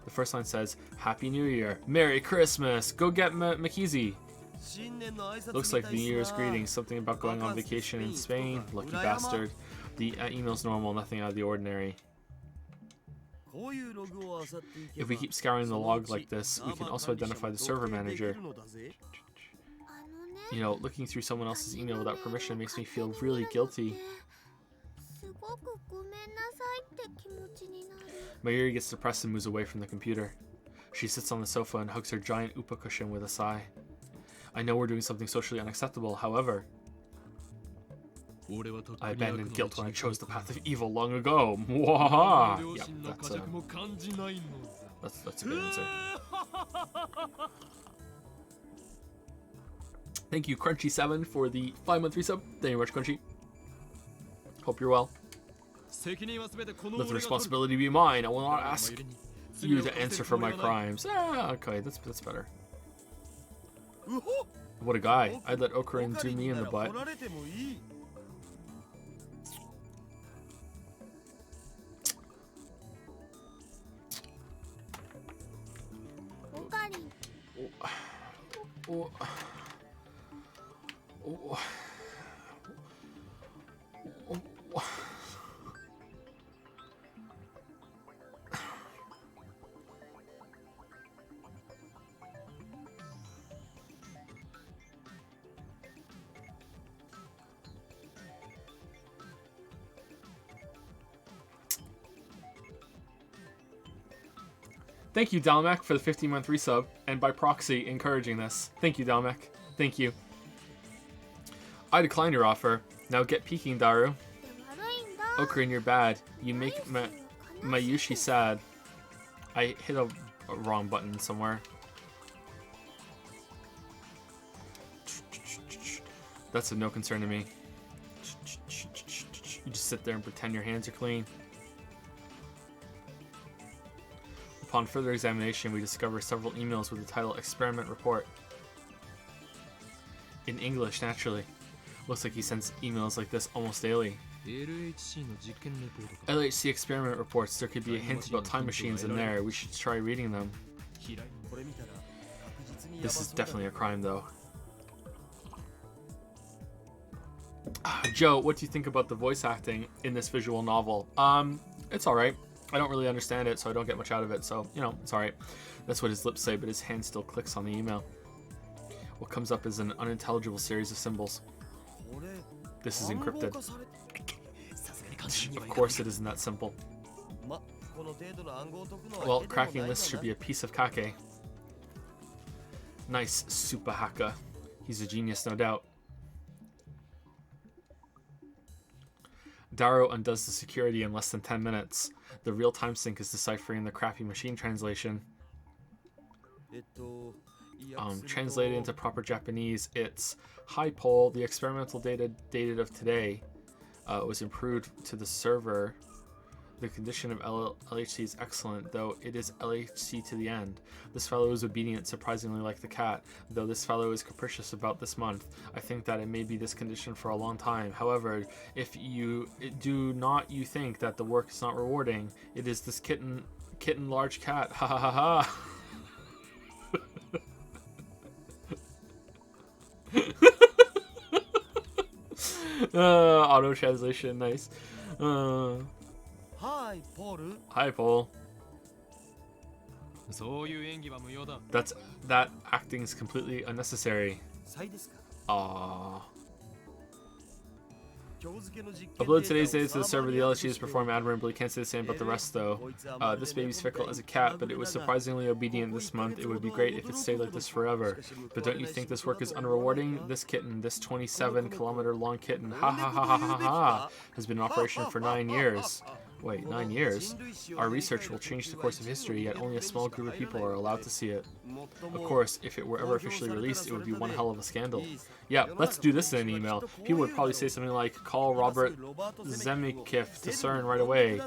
The first line says, Happy New Year, Merry Christmas, go get Makizi. 新年の挨拶 Looks み like たい New っす Year's な greetings, something about going on vacation in Spain. Lucky bastard. The email's normal, nothing out of the ordinary. こういうログを漁っていけ If ば we keep scouring the その log うち like this, we サー can バー also 管理者 identify も the server 特定でき manager. るのだぜ You know, looking through someone else's email without permission makes me feel really guilty. すごくごめんなさいって気持ちになる Mayuri gets depressed and moves away from the computer. She sits on the sofa and hugs her giant upa cushion with a sigh. I know we're doing something socially unacceptable, however, 俺はとっくに I 悪の abandoned guilt when I 道に chose the path of evil long ago. Mwahaha! 両 Yep, 親の that's 呵責も感じないのさ that's a good answer. Thank you, Crunchy7, for the 5-month resub. Thank you very much, Crunchy. Hope you're well. 責任は全てこの Let the 俺が取る responsibility be mine. I will not ask まゆりに you 罪を to 犯せ answer る for つも my りはない crimes. Ah, okay, that's better. うほ What a guy. I'd let Okarin do me in the オカリ butt. ンなら掘られてもいい オカリン Oh. Oh. Oh. Thank you, Dalmek, for the 15-month resub, and by proxy, encouraging this. Thank you, Dalmek. Thank you. I decline your offer. Now get peeking, Daru. 悪いんだ。 Okarine, you're bad. You make Mayushi sad. I hit a wrong button somewhere. That's of no concern to me. You just sit there and pretend your hands are clean. Upon further examination, we discover several emails with the title Experiment Report. In English, naturally. Looks like he sends emails like this almost daily. LHC experiment reports. There could be a hint about time machines in there. We should try reading them. This is definitely a crime, though. Joe, what do you think about the voice acting in this visual novel? It's alright. I don't really understand it, so I don't get much out of it, so, you know, it's alright. That's what his lips say, but his hand still clicks on the email. What comes up is an unintelligible series of symbols. This is encrypted. Of course it isn't that simple. Well, cracking this should be a piece of kake. Nice, super hacker. He's a genius, no doubt. Daru undoes the security in less than 10 minutes. The real-time sync is deciphering the crappy machine translation. Translated into proper Japanese, it's Hi Pol, the experimental data dated of today was improved to the server. The condition of LHC is excellent, though it is LHC to the end. This fellow is obedient, surprisingly like the cat, though this fellow is capricious about this month. I think that it may be this condition for a long time. However, if you do not you think that the work is not rewarding, it is this kitten large cat. Ha ha ha ha. Auto translation, nice. Hi, Paul. Hi, Paul. That acting is completely unnecessary. Aww. Upload today's data to the server. The LHC is performed admirably. Can't say the same about the rest, though. This baby's fickle as a cat, but it was surprisingly obedient this month. It would be great if it stayed like this forever. But don't you think this work is unrewarding? This kitten, this 27-kilometer-long kitten, ha ha ha ha ha ha, has been in operation for 9 years. Wait, 9 years? Our research will change the course of history, yet only a small group of people are allowed to see it. Of course, if it were ever officially released, it would be one hell of a scandal. Yeah, let's do this in an email. People would probably say something like, call Robert Zemikif to CERN right away.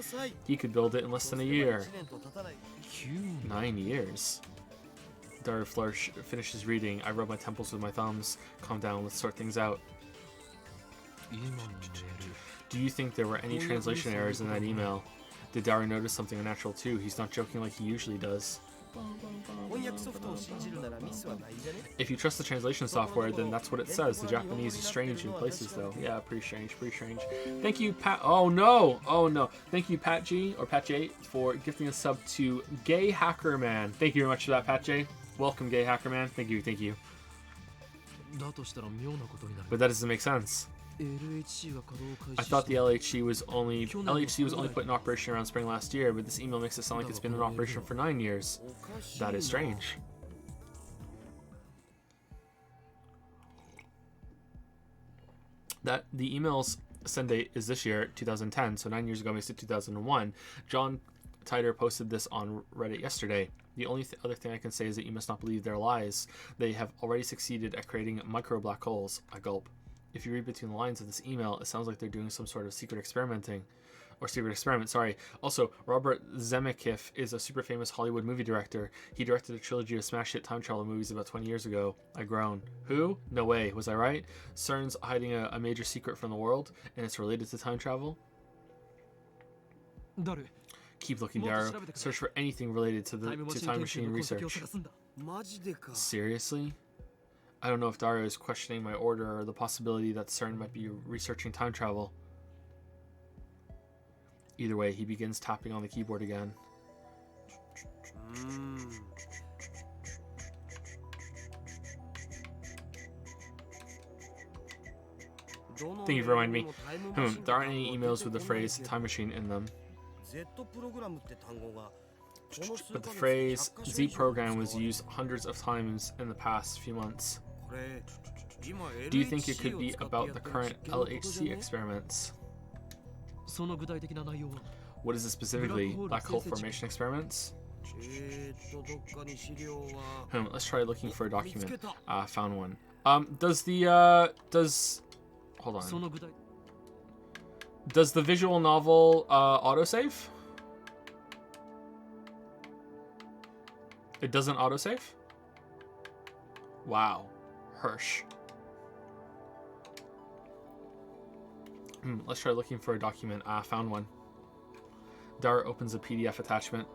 He could build it in less than a year. 9 years. Daru Flourish finishes reading. I rub my temples with my thumbs. Calm down, let's sort things out. Do you think there were any translation errors in that email? Did Daru notice something unnatural too? He's not joking like he usually does. If you trust the translation software, then that's what it says. The Japanese is strange in places, though. Yeah, pretty strange, pretty strange. Thank you, Pat. Oh no, oh no. Thank you, Pat G or Pat J, for gifting a sub to Gay Hacker Man. Thank you very much for that, Pat J. Welcome, Gay Hacker Man. Thank you, thank you. But that doesn't make sense. I thought the LHC was only put in operation around spring last year, but this email makes it sound like it's been in operation for 9 years. That is strange. That the email's send date is this year, 2010, so 9 years ago makes it 2001. John Titor posted this on Reddit yesterday. The only other thing I can say is that you must not believe their lies. They have already succeeded at creating micro black holes. I gulp. If you read between the lines of this email, it sounds like they're doing some sort of secret experiment, sorry. Also, Robert Zemekif is a super famous Hollywood movie director. He directed a trilogy of smash hit time travel movies about 20 years ago. I groan. Who? No way. Was I right? CERN's hiding a major secret from the world, and it's related to time travel? Keep looking, Daru. Search for anything related to time machine research. Seriously? I don't know if Daru is questioning my order or the possibility that CERN might be researching time travel. Either way, he begins tapping on the keyboard again. Thank you for reminding me. There aren't any emails with the phrase time machine in them. but the phrase Z program was used hundreds of times in the past few months. Do you think it could be about the current LHC experiments? その具体的な内容は What is it specifically? Black hole formation experiments? どっかに資料は Let's try looking for a document. Found one. Does hold そ on. の具体 Does the visual novel autosave? It doesn't autosave? Wow. Hirsch. Let's try looking for a document. Found one. Dara opens a PDF attachment.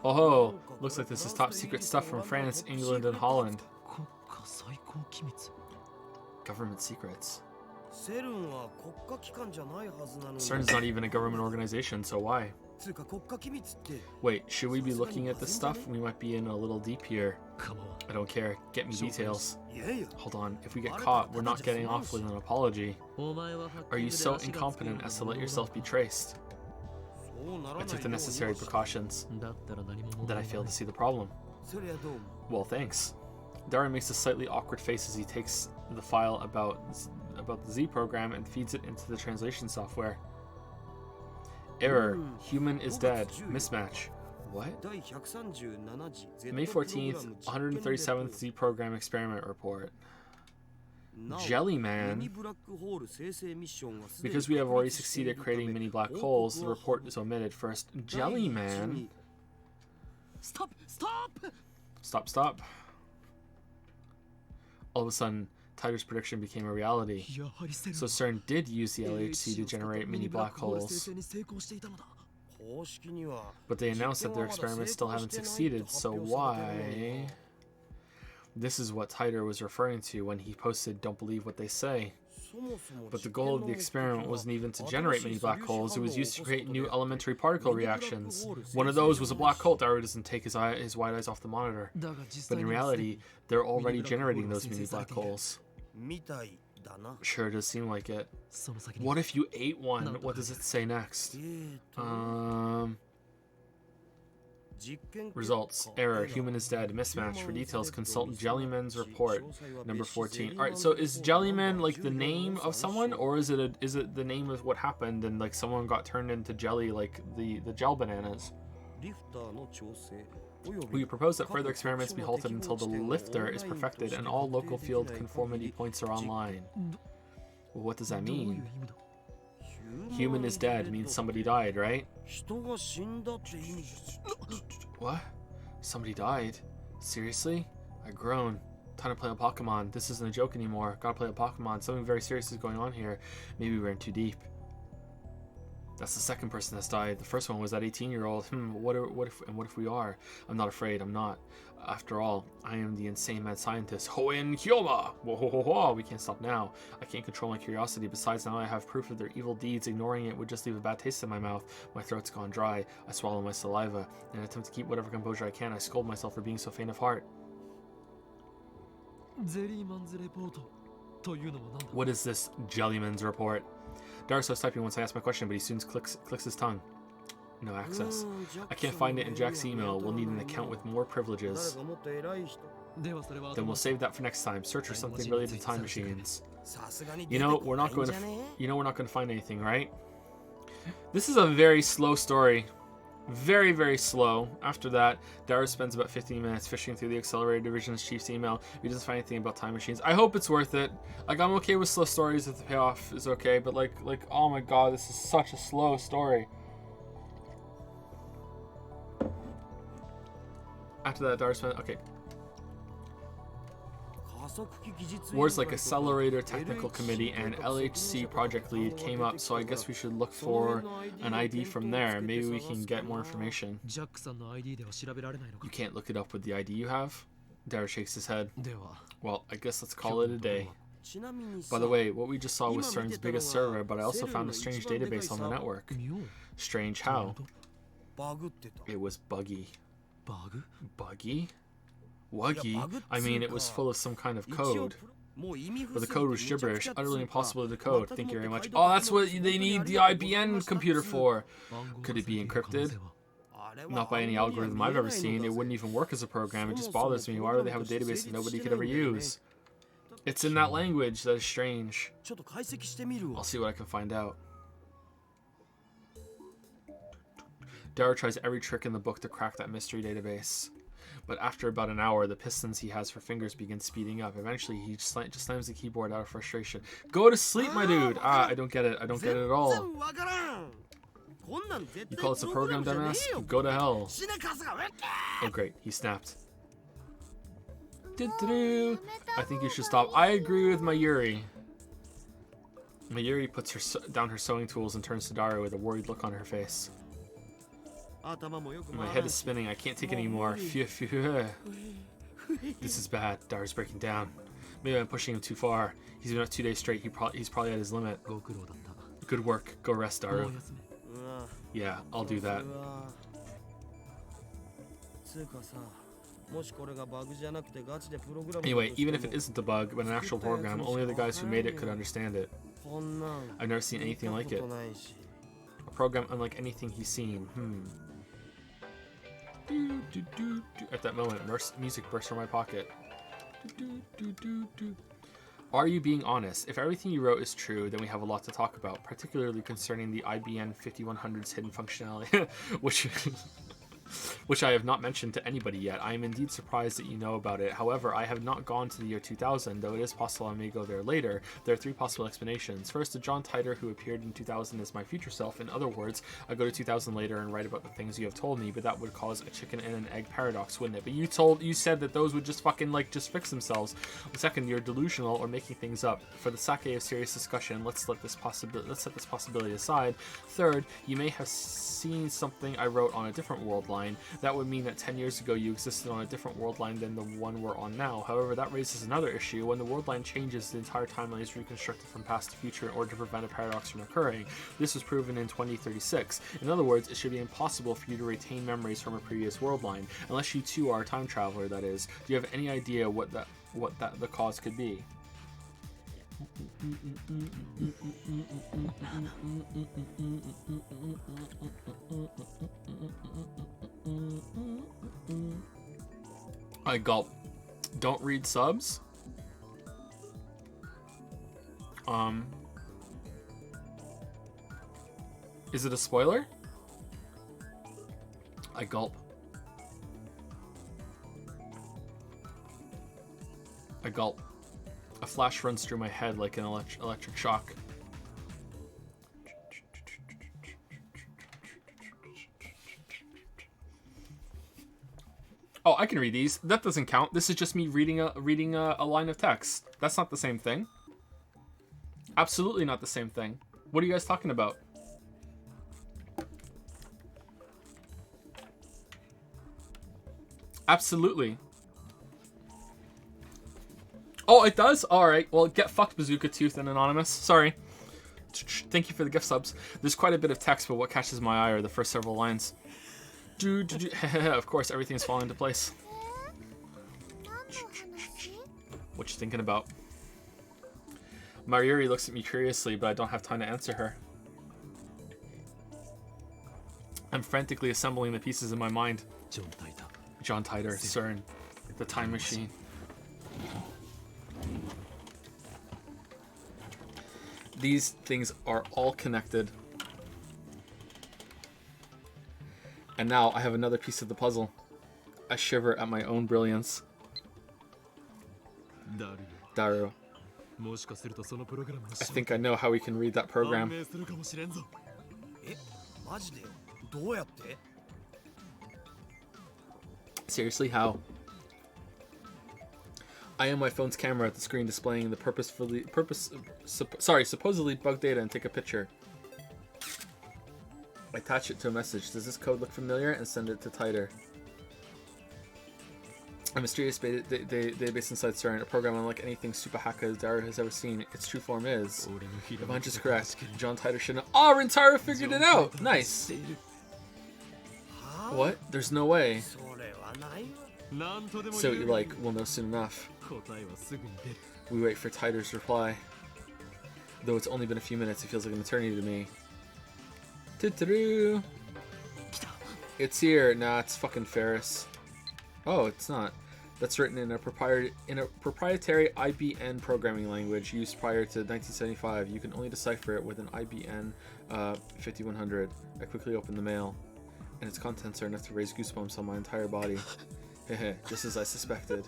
Oh, looks like this is top secret stuff from France, England, and Holland. 国家最高機密 Government secrets. セルンは国家機関じゃないはずなのに CERN's not even a government organization, so why? つうか国家機密って Wait, should we be looking at this stuff? We might be in a little deep here. かも I don't care. Get me details. いやいや Hold on. If we get caught, we're not getting off with an apology. お前は Are you so incompetent as to let yourself be traced? そうならな I い took the necessary precautions. だったら何も問 Then 題 I ない failed to see the problem. そりゃどうも Well, thanks. Dara makes a slightly awkward face as he takes the file about the Z program and feeds it into the translation software. Error. Human is dead. Mismatch. What? 第137次 May 14th, 137th Z program experiment report. Jellyman. Because we have already succeeded creating mini black holes, the report is omitted. First, Jellyman. Stop! Stop! Stop. All of a sudden, Tiger's prediction became a reality. やはりセルン So CERN did use the LHC to generate mini black ホール生 holes, 成に成功していたのだ 公式には but they announced that their experiments still haven't succeeded, so why? This is what Tiger was referring to when he posted "Don't believe what they say." そもそも But the goal of the experiment wasn't even to generate many black holes, it was used to create new elementary particle reactions. One of those was a black hole. Dara doesn't take his wide eyes off the monitor. だが実 But 際 in には reality, they're already generating those mini black holes. みたいだな Sure does seem like it. その先に What if you ate one? What does it say next? 実験 Results. Error. Human is dead. Mismatch. For details, consult Jellyman's report. Number 14. Alright, so is Jellyman like the name of someone? Or is it the name of what happened and like someone got turned into jelly like the gel bananas? リフターの調整およ We び propose that further experiments be halted until the lifter is perfected and all local field conformity points are online. Well, what does that どういう mean? 意味だ Human is dead means somebody died, right? 人が死んだって意味 What? Somebody died? Seriously? I groan. Time to play a Pokemon. This isn't a joke anymore. Gotta play a Pokemon. Something very serious is going on here. Maybe we're in too deep. That's the second person that's died. The first one was that 18-year-old. What if we are? I'm not afraid. I'm not. After all, I am the insane mad scientist. Hoen Kyoma! Whoa, we can't stop now. I can't control my curiosity. Besides, now I have proof of their evil deeds. Ignoring it would just leave a bad taste in my mouth. My throat's gone dry. I swallow my saliva. In an attempt to keep whatever composure I can, I scold myself for being so faint of heart. ゼリーマンズレポートというのは何だ What is this Jellyman's report? Dara starts typing once I ask my question, but he soon clicks his tongue. No access. I can't find it in Jack's email. We'll need an account with more 誰 privileges. がもっと偉い人 ではそれは Then we'll save that for next time. Search for something related to time machines. さすがに You 出て know, こ we're な not いん going じ to ゃね we're not going to find anything, right? This is a very slow story. Very, very slow. After that, Dara spends about 15 minutes fishing through the Accelerated Division's chief's email. He doesn't find anything about time machines. I hope it's worth it. Like, I'm okay with slow stories if the payoff is okay, but like, oh my god, this is such a slow story. After that, Dara spent okay. 加速器技術委員会 Words like とか Accelerator Technical Committee and LHC Project Lead came up, so I guess we should look for an ID from there. Maybe we can get more information. ジャックさんの ID では調べられないのか You can't look it up with the ID you have? Dara shakes his head. では Well, I guess let's call it a day. ちなみにさ By the way, what we just saw was CERN's biggest server, but I also found a strange database on the network. 妙 Strange how? バグってた It was buggy. バグ Buggy? Wuggy? I mean, it was full of some kind of 一応 code. もう意味不 But the すぎ code て was めちゃく gibberish, ちゃ utterly つうか impossible to decode. 全く Thank you very もっ much. て Oh, that's what 解読 they に need あ the りがとう IBM ございます computer for. 番号 Could it be 不正の可能 encrypted? 性はあ Not by any algorithm I've ever seen. It wouldn't even work as a program. It just bothers me. Why would they have a database that nobody could ever use? It's in that language. That is strange. ちょっと解析してみるわ I'll see what I can find out. Darrow tries every trick in the book to crack that mystery database. But after about an hour, the pistons he has for fingers begin speeding up. Eventually, he just slams the keyboard out of frustration. Go to sleep, my dude! Ah, I don't get it. I don't get it at all. 全然わからんこんなん絶 You 対 call this a プログラ program, ムじゃね dumbass? えよ Go to hell. 死ねカスが Oh, great. He snapped. Do-do-do. I think you should stop. I agree with Mayuri. Mayuri puts down her sewing tools and turns to Darrow with a worried look on her face. 頭もよく My 回 head らん is spinning. I can't take it anymore. Phew, phew. This is bad. Darrow's breaking down. Maybe I'm pushing him too far. He's been up 2 days straight. He's probably at his limit. ご苦労だった Good work. Go rest, も Darrow. う休め うわ Yeah, I'll do that. つうかさもしこれがバグじゃなくてガチでプログラム Anyway, even if it isn't a bug, but an actual program, only the guys who made it could understand it. こんなん I've never seen anything like 見 it. たことないし A program unlike anything he's seen. At that moment, music burst from my pocket. Are you being honest? If everything you wrote is true, then we have a lot to talk about, particularly concerning the IBM 5100's hidden functionality, which I have not mentioned to anybody yet. I am indeed surprised that you know about it. However, I have not gone to the year 2000, though it is possible I may go there later. There are 3 possible explanations. First, the John Titor who appeared in 2000 is my future self. In other words, I go to 2000 later and write about the things you have told me, but that would cause a chicken and an egg paradox, wouldn't it? But you said that those would just fucking just fix themselves. Second, you're delusional or making things up. For the sake of serious discussion, let's set this possibility aside. Third, you may have seen something I wrote on a different world line. That would mean that 10 years ago you existed on a different world line than the one we're on now. However, that raises another issue. When the world line changes, the entire timeline is reconstructed from past to future in order to prevent a paradox from occurring. This was proven in 2036. In other words, it should be impossible for you to retain memories from a previous world line, unless you too are a time traveler, that is. Do you have any idea what the cause could be? I gulp. Don't read subs? Is it a spoiler? I gulp. I gulp. A flash runs through my head like an electric shock. Oh, I can read these. That doesn't count. This is just me reading a line of text. That's not the same thing. Absolutely not the same thing. What are you guys talking about? Absolutely. Oh, it does? Alright. Well, get fucked, Bazooka Tooth and Anonymous. Sorry. Thank you for the gift subs. There's quite a bit of text, but what catches my eye are the first several lines. Of course, everything's falling into place. What you thinking about? Mayuri looks at me curiously, but I don't have time to answer her. I'm frantically assembling the pieces in my mind. John Titor, CERN, the time machine. These things are all connected. And now I have another piece of the puzzle. I shiver at my own brilliance. Daru. I think I know how we can read that program. えマジでどうやって Seriously, how? I am my phone's camera at the screen displaying the supposedly bugged data and take a picture. I attach it to a message. Does this code look familiar? And send it to Titor. A mysterious database inside CERN, a program unlike anything Supahaka Daru has ever seen. Its true form is... If I'm just correct, John Titor should know... Oh, Rintaro figured it out! Nice! What? There's no way. それはないわ So what you like, we'll know soon enough. We wait for Titor's reply. Though it's only been a few minutes, it feels like an eternity to me. Tuturu! It's here. Nah, it's fucking Ferris. Oh, it's not. That's written in a proprietary IBN programming language used prior to 1975. You can only decipher it with an IBN 5100. I quickly opened the mail, and its contents are enough to raise goosebumps on my entire body. Heh, just as I suspected.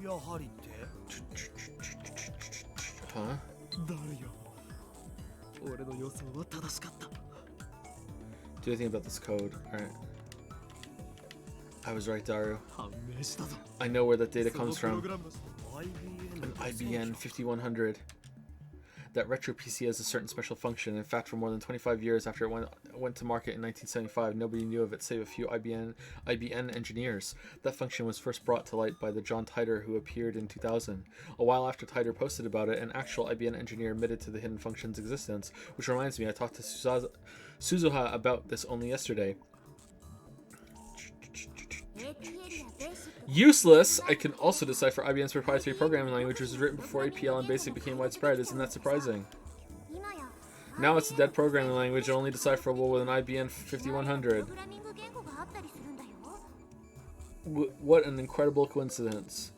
やはりって Huh? 誰よ俺の予想は正しかった Do you think about this code? Alright. I was right, Daru. 判明したぞ I know where that data comes その from. プログラムの An IBN 5100. That retro PC has a certain special function. In fact, for more than 25 years after it went to market in 1975, nobody knew of it save a few IBN engineers. That function was first brought to light by the John Titor who appeared in 2000. A while after Titor posted about it, an actual IBN engineer admitted to the hidden function's existence, which reminds me, I talked to Suzuha about this only yesterday. Useless! I can also decipher IBM's proprietary programming language, which was written before APL and BASIC became widespread. Isn't that surprising? Now it's a dead programming language, only decipherable with an IBM 5100. What an incredible coincidence.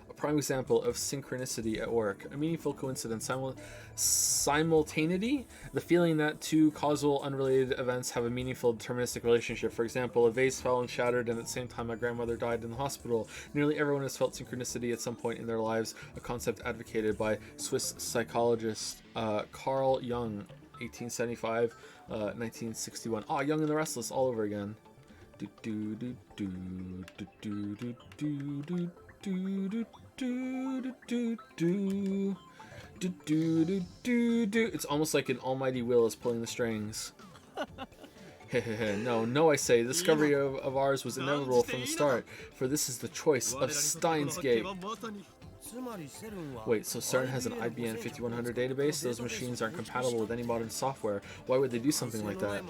A prime example of synchronicity at work. A meaningful coincidence. Simultaneity? The feeling that two causal, unrelated events have a meaningful, deterministic relationship. For example, a vase fell and shattered, and at the same time my grandmother died in the hospital. Nearly everyone has felt synchronicity at some point in their lives, a concept advocated by Swiss psychologist Carl Jung, 1875, 1961. Ah, Young and the Restless all over again. It's almost like an almighty will is pulling the strings. No, I say, the discovery of ours was inevitable from the start, for this is the choice of Steins gate. Wait, so CERN has an IBM 5100 database? Those machines aren't compatible with any modern software. Why would they do something like that?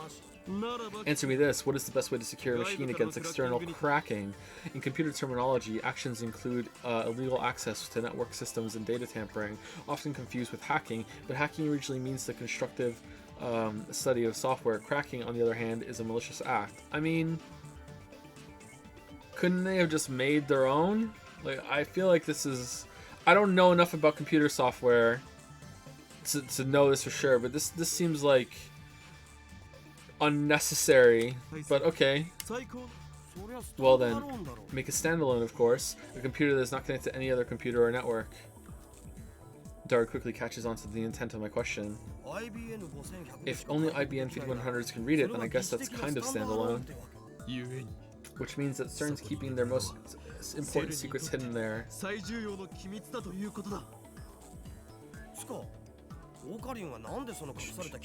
Answer me this, what is the best way to secure a machine against external cracking? In computer terminology, actions include illegal access to network systems and data tampering, often confused with hacking, but hacking originally means the constructive study of software. Cracking, on the other hand, is a malicious act. I mean, couldn't they have just made their own? Like, I feel like this is... I don't know enough about computer software to know this for sure, but this seems like unnecessary, but okay. Well then, make a standalone, of course, a computer that is not connected to any other computer or network. Daru quickly catches on to the intent of my question. If only IBM 5100s can read it, then I guess that's kind of standalone. Which means that CERN's keeping their most important secrets hidden there.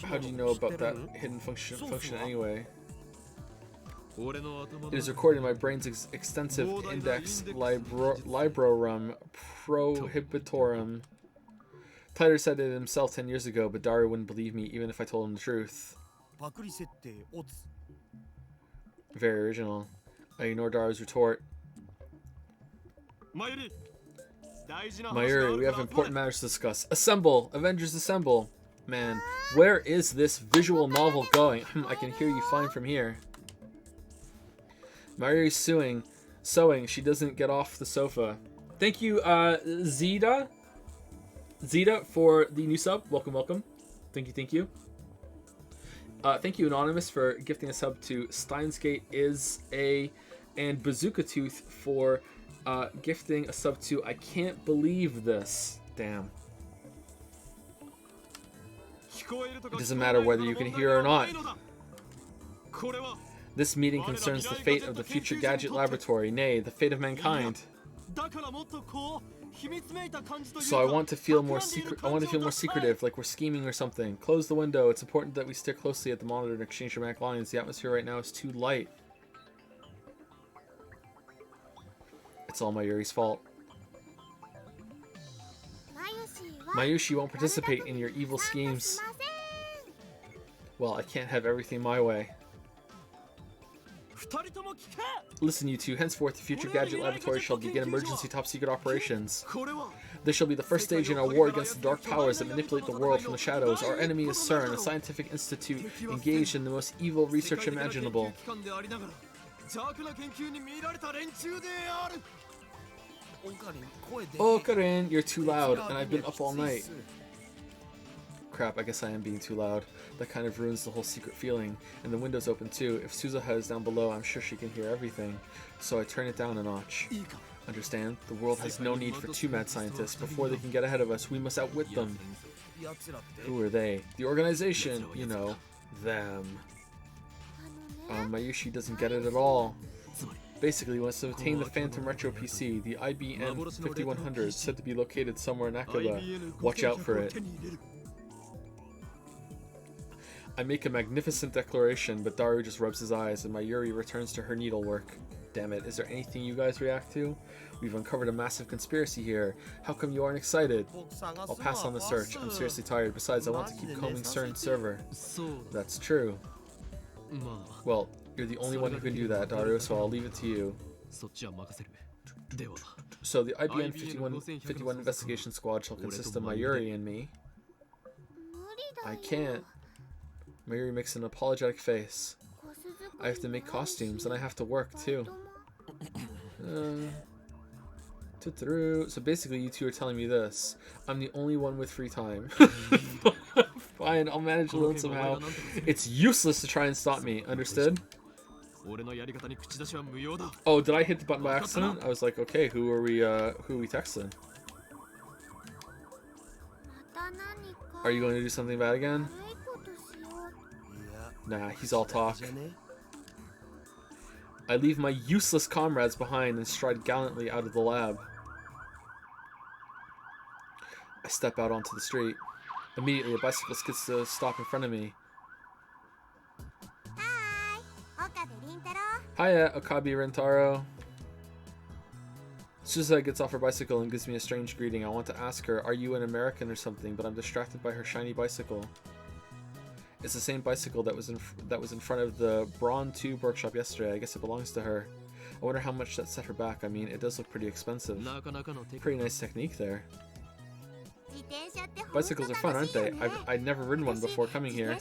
How do you know about that hidden function anyway? It is recorded in my brain's extensive index librorum prohibitorum. Titor said it himself 10 years ago, but Daru wouldn't believe me even if I told him the truth. Very original. I ignore Daru's retort. Mayuri, we have important matters to discuss. Assemble! Avengers assemble! Man, where is this visual novel going? I can hear you fine from here. Mayuri's sewing. She doesn't get off the sofa. Thank you, Zeta, for the new sub. Welcome. Thank you. Thank you, Anonymous, for gifting a sub to Steinsgate and Bazooka Tooth for gifting a sub to I Can't Believe This. Damn. It doesn't matter whether you can hear or not. This meeting concerns the fate of the future gadget laboratory, nay, the fate of mankind. So I want to feel more secretive, like we're scheming or something. Close the window. It's important that we stare closely at the monitor and exchange dramatic lines. The atmosphere right now is too light. It's all Mayuri's fault. Mayushi won't participate in your evil schemes. Well, I can't have everything my way. Listen, you two. Henceforth, the future gadget laboratory shall begin emergency top-secret operations. This shall be the first stage in our war against the dark powers that manipulate the world from the shadows. Our enemy is CERN, a scientific institute engaged in the most evil research imaginable. Oh, Karin, you're too loud, and I've been up all night. Crap, I guess I am being too loud. That kind of ruins the whole secret feeling. And the window's open too. If Suzuha is down below, I'm sure she can hear everything. So I turn it down a notch. Understand? The world has no need for two mad scientists. Before they can get ahead of us, we must outwit them. Who are they? The organization! You know, them. Mayushi doesn't get it at all. Basically, wants to obtain the Phantom Retro PC, the IBN 5100, said to be located somewhere in Akiba. Watch out for it. I make a magnificent declaration, but Daru just rubs his eyes, and Mayuri returns to her needlework. Damn it, is there anything you guys react to? We've uncovered a massive conspiracy here. How come you aren't excited? I'll pass on the search. I'm seriously tired. Besides, I want to keep combing CERN's server. That's true. Well, you're the only one who can do that, Daru, so I'll leave it to you. So the IBN 51 investigation squad shall consist of Mayuri and me. I can't. Mayuri makes an apologetic face. I have to make costumes, and I have to work, too. So basically, you two are telling me this. I'm the only one with free time. Fine, I'll manage alone somehow. It's useless to try and stop me, understood? Oh, did I hit the button by accident? I was like, okay, who are we texting? Are you going to do something bad again? Nah, he's all talk. I leave my useless comrades behind and stride gallantly out of the lab. I step out onto the street. Immediately, a bicyclist gets to stop in front of me. Hiya, Okabe Rentaro. Suzuha gets off her bicycle and gives me a strange greeting. I want to ask her, are you an American or something, but I'm distracted by her shiny bicycle. It's the same bicycle that was in front of the Braun Tube workshop yesterday. I guess it belongs to her. I wonder how much that set her back. I mean, it does look pretty expensive. Pretty nice technique there. Bicycles are fun, aren't they? I'd never ridden one before coming here.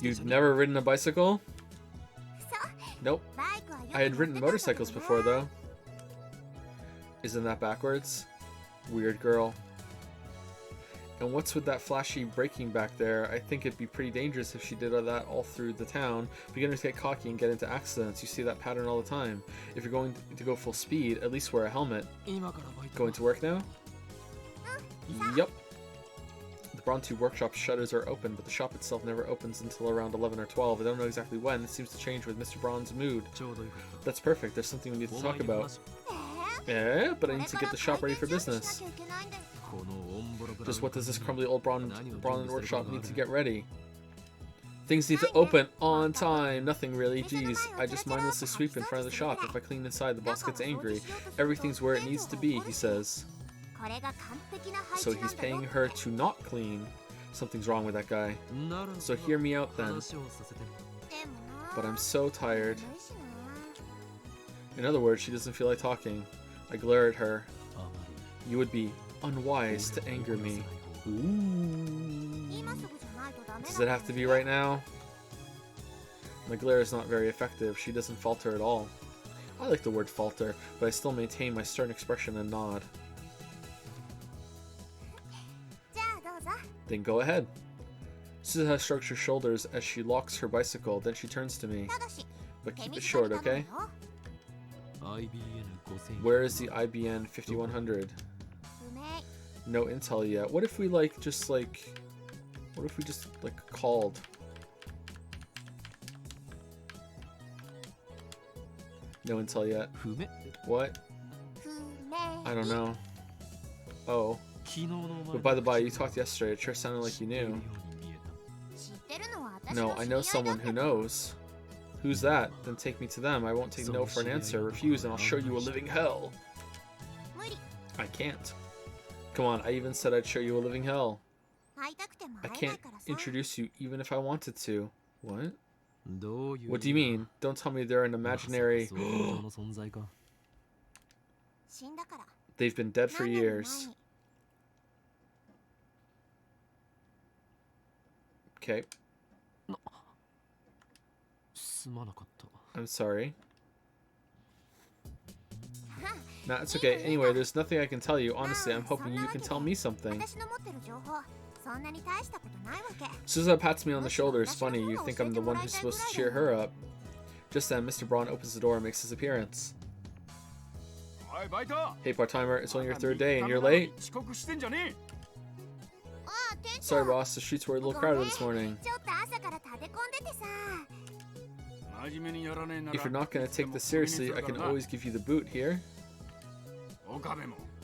You've never ridden a bicycle? Nope. I had ridden motorcycles before, though. Isn't that backwards? Weird girl. And what's with that flashy braking back there? I think it'd be pretty dangerous if she did that all through the town. Beginners get cocky and get into accidents. You see that pattern all the time. If you're going to go full speed, at least wear a helmet. Going to work now? Yup. The Braun Tube workshop shutters are open, but the shop itself never opens until around 11 or 12. I don't know exactly when. It seems to change with Mr. Braun's mood. That's perfect. There's something we need to talk about. Yeah, but I need to get the shop ready for business. Just what does this crumbly old Braun workshop need to get ready? Things need to open on time. Nothing really. Geez, I just mindlessly sweep in front of the shop. If I clean inside, the boss gets angry. Everything's where it needs to be, he says. So he's paying her to not clean. Something's wrong with that guy. So hear me out then. But I'm so tired. In other words, she doesn't feel like talking. I glare at her. You would be unwise to anger me. Ooh. Does it have to be right now? My glare is not very effective. She doesn't falter at all. I like the word falter, but I still maintain my stern expression and nod. Then go ahead. Suzuha strokes her shoulders as she locks her bicycle, then she turns to me. But keep it short, okay? Where is the IBN 5100? No intel yet. What if we just called? No intel yet. What? I don't know. Oh. But by the by, you talked yesterday. It sure sounded like you knew. No, I know someone who knows. Who's that? Then take me to them. I won't take no for an answer. Refuse and I'll show you a living hell. I can't. Come on, I even said I'd show you a living hell. I can't introduce you even if I wanted to. What? どういう What do you mean? Don't tell me they're an まさか imaginary... 想像上の存在か。死んだから They've been dead for 何年も前 years. に Okay, すまなかった。 I'm sorry. Nah, it's okay. Anyway, there's nothing I can tell you. Honestly, I'm hoping you can tell me something. 私の持ってる情報そんなに大したことないわけ Suzuha pats me on the shoulder. It's funny, you think I'm the one who's supposed to cheer her up. Just then, Mr. Braun opens the door and makes his appearance. Hey, part-timer, it's only your third day and you're late? ああ店長 Sorry, boss, the streets were a little crowded this morning. ちょっと朝から立て込んでてさ If you're not gonna take this seriously, I can always give you the boot here.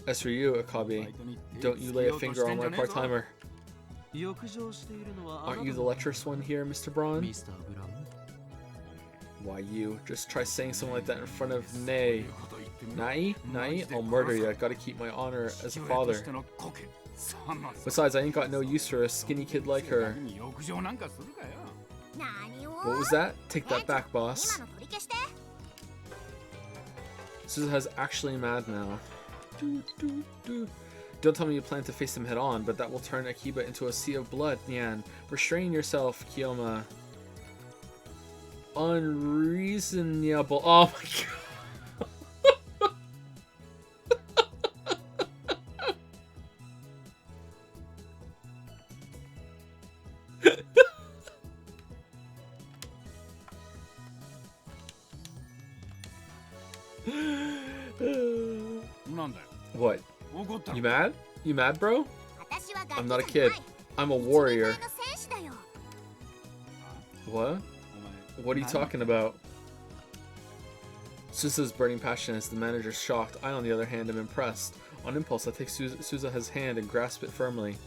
As for you, Akabe, don't you lay a finger on my part-timer. 浴場しているのは Aren't you the lecherous one here, Mr. Braun? ミスター・ブラウン Why you? Just try saying something like that in front of Nay. Nai? Nai? I'll murder you. I gotta keep my honor as a father. Besides, I ain't got no use for a skinny kid like her. 何を What was that? Take that back, 今 boss. の取り消して Suzuha's actually mad now. Don't tell me you plan to face him head on, but that will turn Akiba into a sea of blood, Nyan. Restrain yourself, Kiyoma. Unreasonable. Oh my god. What? You mad? You mad, bro? 私は I'm ガ not a キじゃ kid. ない I'm a warrior. 一人前の戦士だよ What? What are you talking about? Suzuha's burning passion as the manager's shocked. I, on the other hand, am impressed. On impulse, I take Suzuha's hand and grasp it firmly.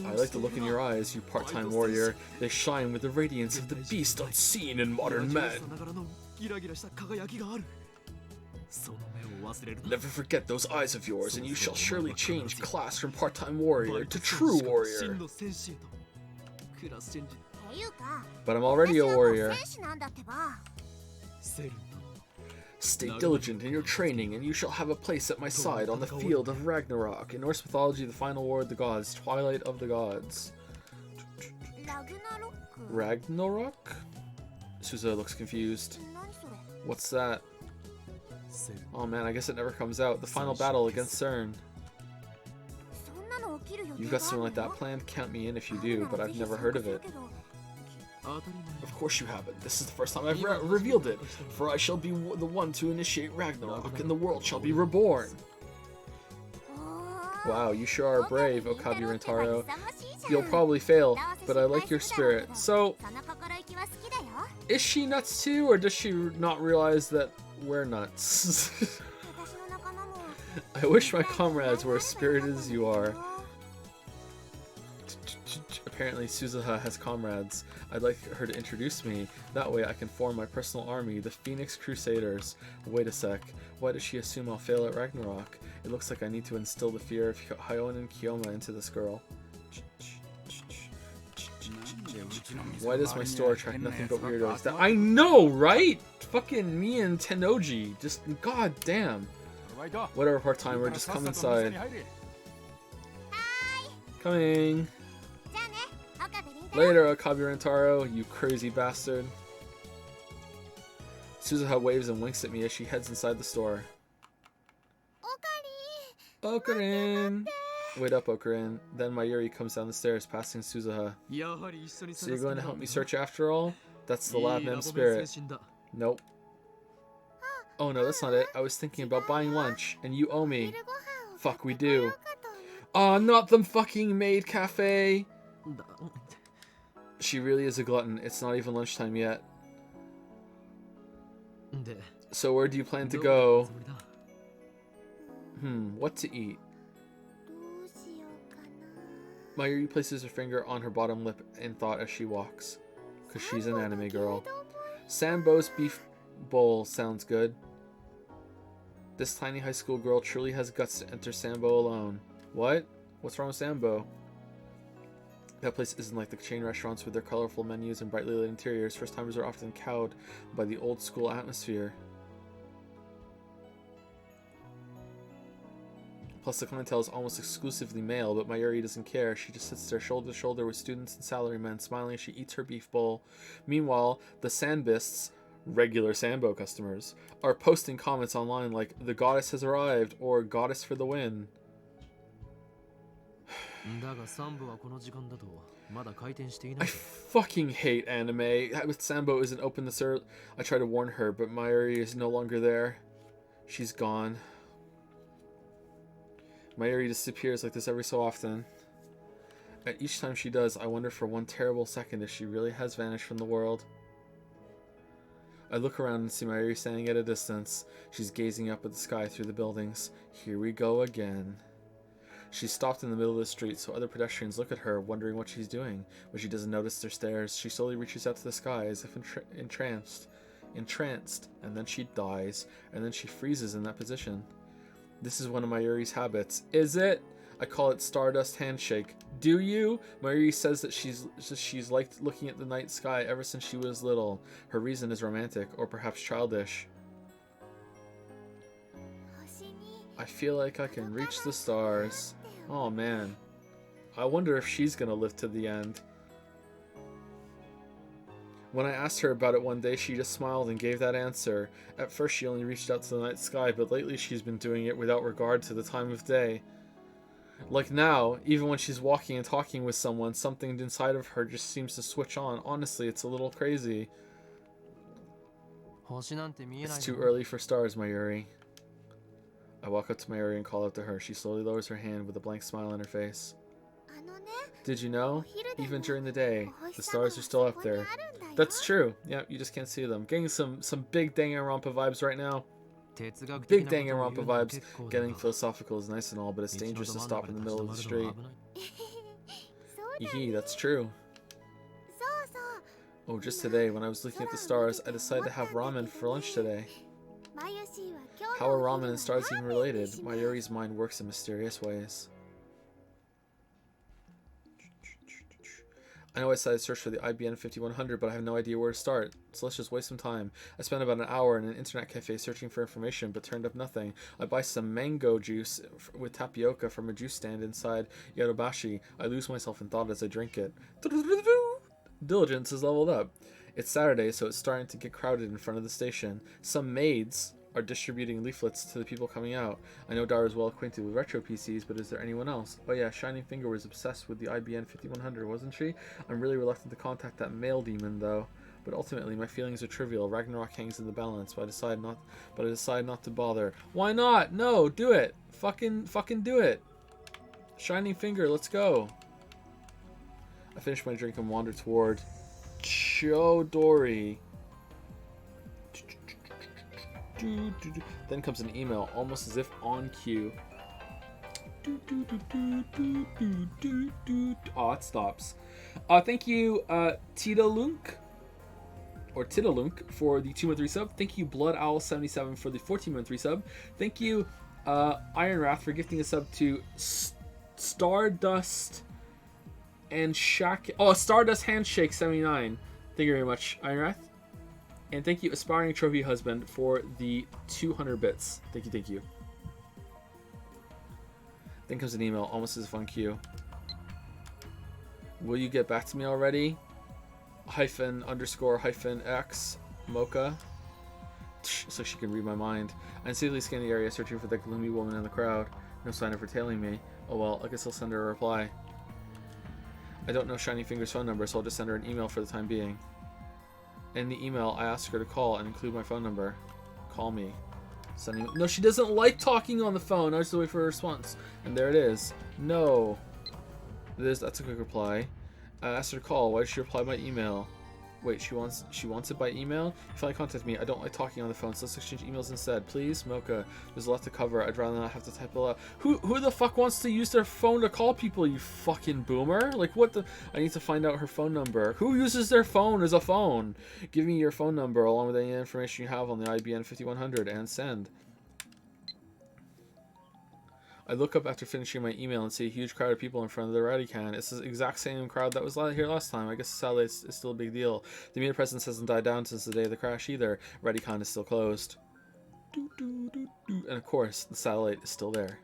I like the look in your eyes, you part-time warrior. They shine with the radiance of the beast unseen in modern men. さながらのギラギラした輝きがある。その目を忘れるな。 Never forget those eyes of yours, and you shall surely change class from part-time warrior to true warrior. 真の戦士へと。クラスチェンジ。っていうか But I'm already a 私はもう warrior. 戦士なんだってば セルン Stay diligent in your training, and you shall have a place at my side on the field of Ragnarok. In Norse mythology, the final war of the gods, Twilight of the Gods. ラグナロック Ragnarok? Suzuha looks confused. 何それ What's that? セルン Oh man, I guess it never comes out. The final battle against CERN. そんなの起きる予定 You've が got あ something る like の that planned? Count me in if you do, but I've never heard of it. 当たり前 Of course you haven't. This is the first time I've revealed it. For I shall be the one to initiate Ragnarok, and the world shall be reborn. Wow, you sure are brave, Okabe Rintaro. You'll probably fail, but I like your spirit. So, その心意気は好きだよ is she nuts too, or does she not realize that we're nuts? 私の仲間も I wish my comrades were as spirited as you are. Apparently, Suzuha has comrades. I'd like her to introduce me. That way I can form my personal army, the Phoenix Crusaders. Wait a sec. Why does she assume I'll fail at Ragnarok? It looks like I need to instill the fear of Hayon and Kiyoma into this girl. Why does my store attract nothing but weirdos? I know, right? Fucking me and Tenoji. Just, god damn. Whatever, part-timer, just come inside. Coming. じゃあね岡部倫太郎 Later, Akabe Rintaro, you crazy bastard. Suzuha waves and winks at me as she heads inside the store. オカリ Okarin! Wait up, Okarin. Then Mayuri comes down the stairs, passing Suzuha. やはり一緒に So you're 探す going ん to だ help me search after all? That's the いい lab ラ nem ボメン spirit. 精神だ Nope. Oh no, that's not it. I was thinking about buying lunch, and you owe me. 昼ご飯を Fuck, we 買ってこよ do. うかと思って Aw, not the fucking maid cafe! だ She really is a glutton. It's not even lunchtime yet. で So where do you plan to どう go? するつもりだ What to eat? どうしようかな Mayuri places her finger on her bottom lip in thought as she walks. Cause she's an anime girl. Sambo's beef bowl sounds good. This tiny high school girl truly has guts to enter Sambo alone. What? What's wrong with Sambo? That place isn't like the chain restaurants with their colorful menus and brightly lit interiors. First timers are often cowed by the old school atmosphere. Plus, the clientele is almost exclusively male, but Mayuri doesn't care. She just sits there shoulder to shoulder with students and salarymen, smiling as she eats her beef bowl. Meanwhile, the Sanbists, regular Sambo customers, are posting comments online like, "The goddess has arrived," or "Goddess for the win." I fucking hate anime. With Sambo isn't open this early. I try to warn her, but Mayuri is no longer there. She's gone. Mayuri disappears like this every so often. At each time she does, I wonder for one terrible second if she really has vanished from the world. I look around and see Mayuri standing at a distance. She's gazing up at the sky through the buildings. Here we go again. She's stopped in the middle of the street, so other pedestrians look at her, wondering what she's doing. But she doesn't notice their stares. She slowly reaches out to the sky, as if entranced, and then she dies, and then she freezes in that position. This is one of Mayuri's habits. Is it? I call it Stardust Handshake. Do you? Mayuri says that she's liked looking at the night sky ever since she was little. Her reason is romantic, or perhaps childish. I feel like I can reach the stars. Oh man. I wonder if she's gonna live to the end. When I asked her about it one day, she just smiled and gave that answer. At first she only reached out to the night sky, but lately she's been doing it without regard to the time of day. Like now, even when she's walking and talking with someone, something inside of her just seems to switch on. Honestly, it's a little crazy. It's too early for stars, Mayuri. I walk up to Mayuri and call out to her. She slowly lowers her hand with a blank smile on her face. Did you know? Even during the day, the stars are still up there. That's true. Yeah, you just can't see them. Getting some big Danganronpa vibes right now. Big Danganronpa vibes. Getting philosophical is nice and all, but it's dangerous to stop in the middle of the street. Yee, that's true. Oh, just today, when I was looking at the stars, I decided to have ramen for lunch today. How are ramen and stars even related? Mayuri's mind works in mysterious ways. I know I said I'd search for the IBN 5100, but I have no idea where to start, so let's just waste some time. I spent about an hour in an internet cafe searching for information, but turned up nothing. I buy some mango juice with tapioca from a juice stand inside Yodobashi. I lose myself in thought as I drink it. Diligence is leveled up. It's Saturday, so it's starting to get crowded in front of the station. Some maids are distributing leaflets to the people coming out. I know Dara is well acquainted with retro PCs, but is there anyone else? Oh yeah, Shining Finger was obsessed with the IBN 5100, wasn't she? I'm really reluctant to contact that male demon, though. But ultimately, my feelings are trivial. Ragnarok hangs in the balance, but I decide not to bother. Why not? No, do it. Fucking do it. Shining Finger, let's go. I finish my drink and wander toward Chodori. Then comes an email, almost as if on cue. Oh, it stops. Thank you, Tidalunk, or Tidalunk, for the 2-month sub. Thank you, Blood Owl 77 for the 14-month sub. Thank you, Iron Wrath, for gifting a sub to Stardust and Stardust Handshake 79. Thank you very much, Iron Wrath. And thank you, Aspiring Trophy Husband, for the 200 bits. Thank you. Then comes an email, almost as if on cue. Will you get back to me already? __X Mocha. So she can read my mind. I instantly scan the area, searching for the gloomy woman in the crowd. No sign of her tailing me. Oh well, I guess I'll send her a reply. I don't know Shining Finger's phone number, so I'll just send her an email for the time being. In the email, I ask her to call and include my phone number. Call me. No, she doesn't like talking on the phone. I just wait for a response. And there it is. No. That's a quick reply. I asked her to call. Why did she reply by email? Wait, she wants it by email? If you contact me, I don't like talking on the phone, so let's exchange emails instead. Please, Mocha. There's a lot to cover. I'd rather not have to type it out. Who the fuck wants to use their phone to call people, you fucking boomer? Like, what the... I need to find out her phone number. Who uses their phone as a phone? Give me your phone number along with any information you have on the IBN 5100 and send. I look up after finishing my email and see a huge crowd of people in front of the Radican. It's the exact same crowd that was here last time. I guess the satellite is still a big deal. The media presence hasn't died down since the day of the crash either. Radican is still closed. And of course, the satellite is still there.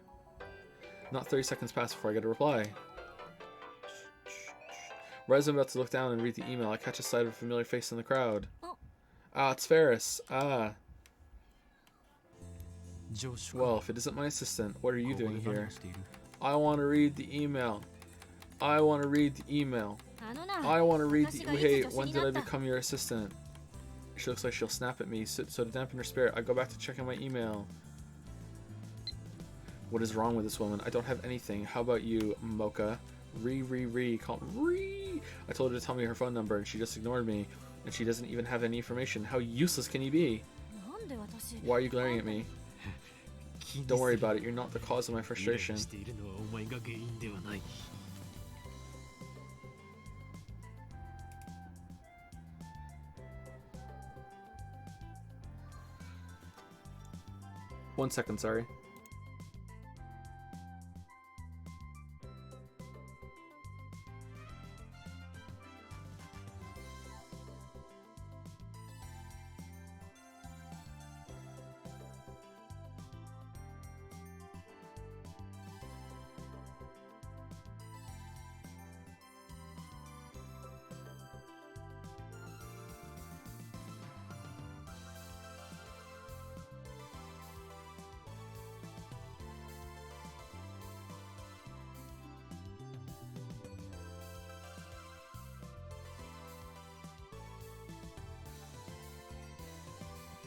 Not 30 seconds pass before I get a reply. Right as I'm about to look down and read the email, I catch a sight of a familiar face in the crowd. Ah, it's Ferris. Ah. Well, if it isn't my assistant, what are you doing here? I want to read the email. I want to read the email. I want to read the... Hey, when did I become your assistant? She looks like she'll snap at me, so to dampen her spirit, I go back to checking my email. What is wrong with this woman? I don't have anything. How about you, Mocha? Call Ree. I told her to tell me her phone number, and she just ignored me. And she doesn't even have any information. How useless can you be? Why are you glaring at me? Don't worry about it. You're not the cause of my frustration. One second, sorry.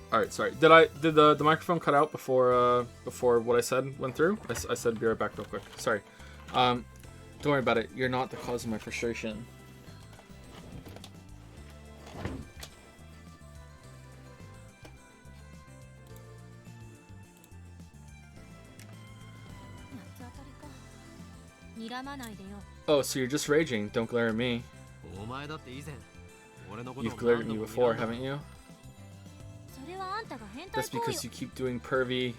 Alright, sorry. Did the microphone cut out before what I said went through? I said be right back real quick. Sorry. Don't worry about it. You're not the cause of my frustration. Oh, so you're just raging. Don't glare at me. You've glared at me before, haven't you? That's because you keep doing pervy...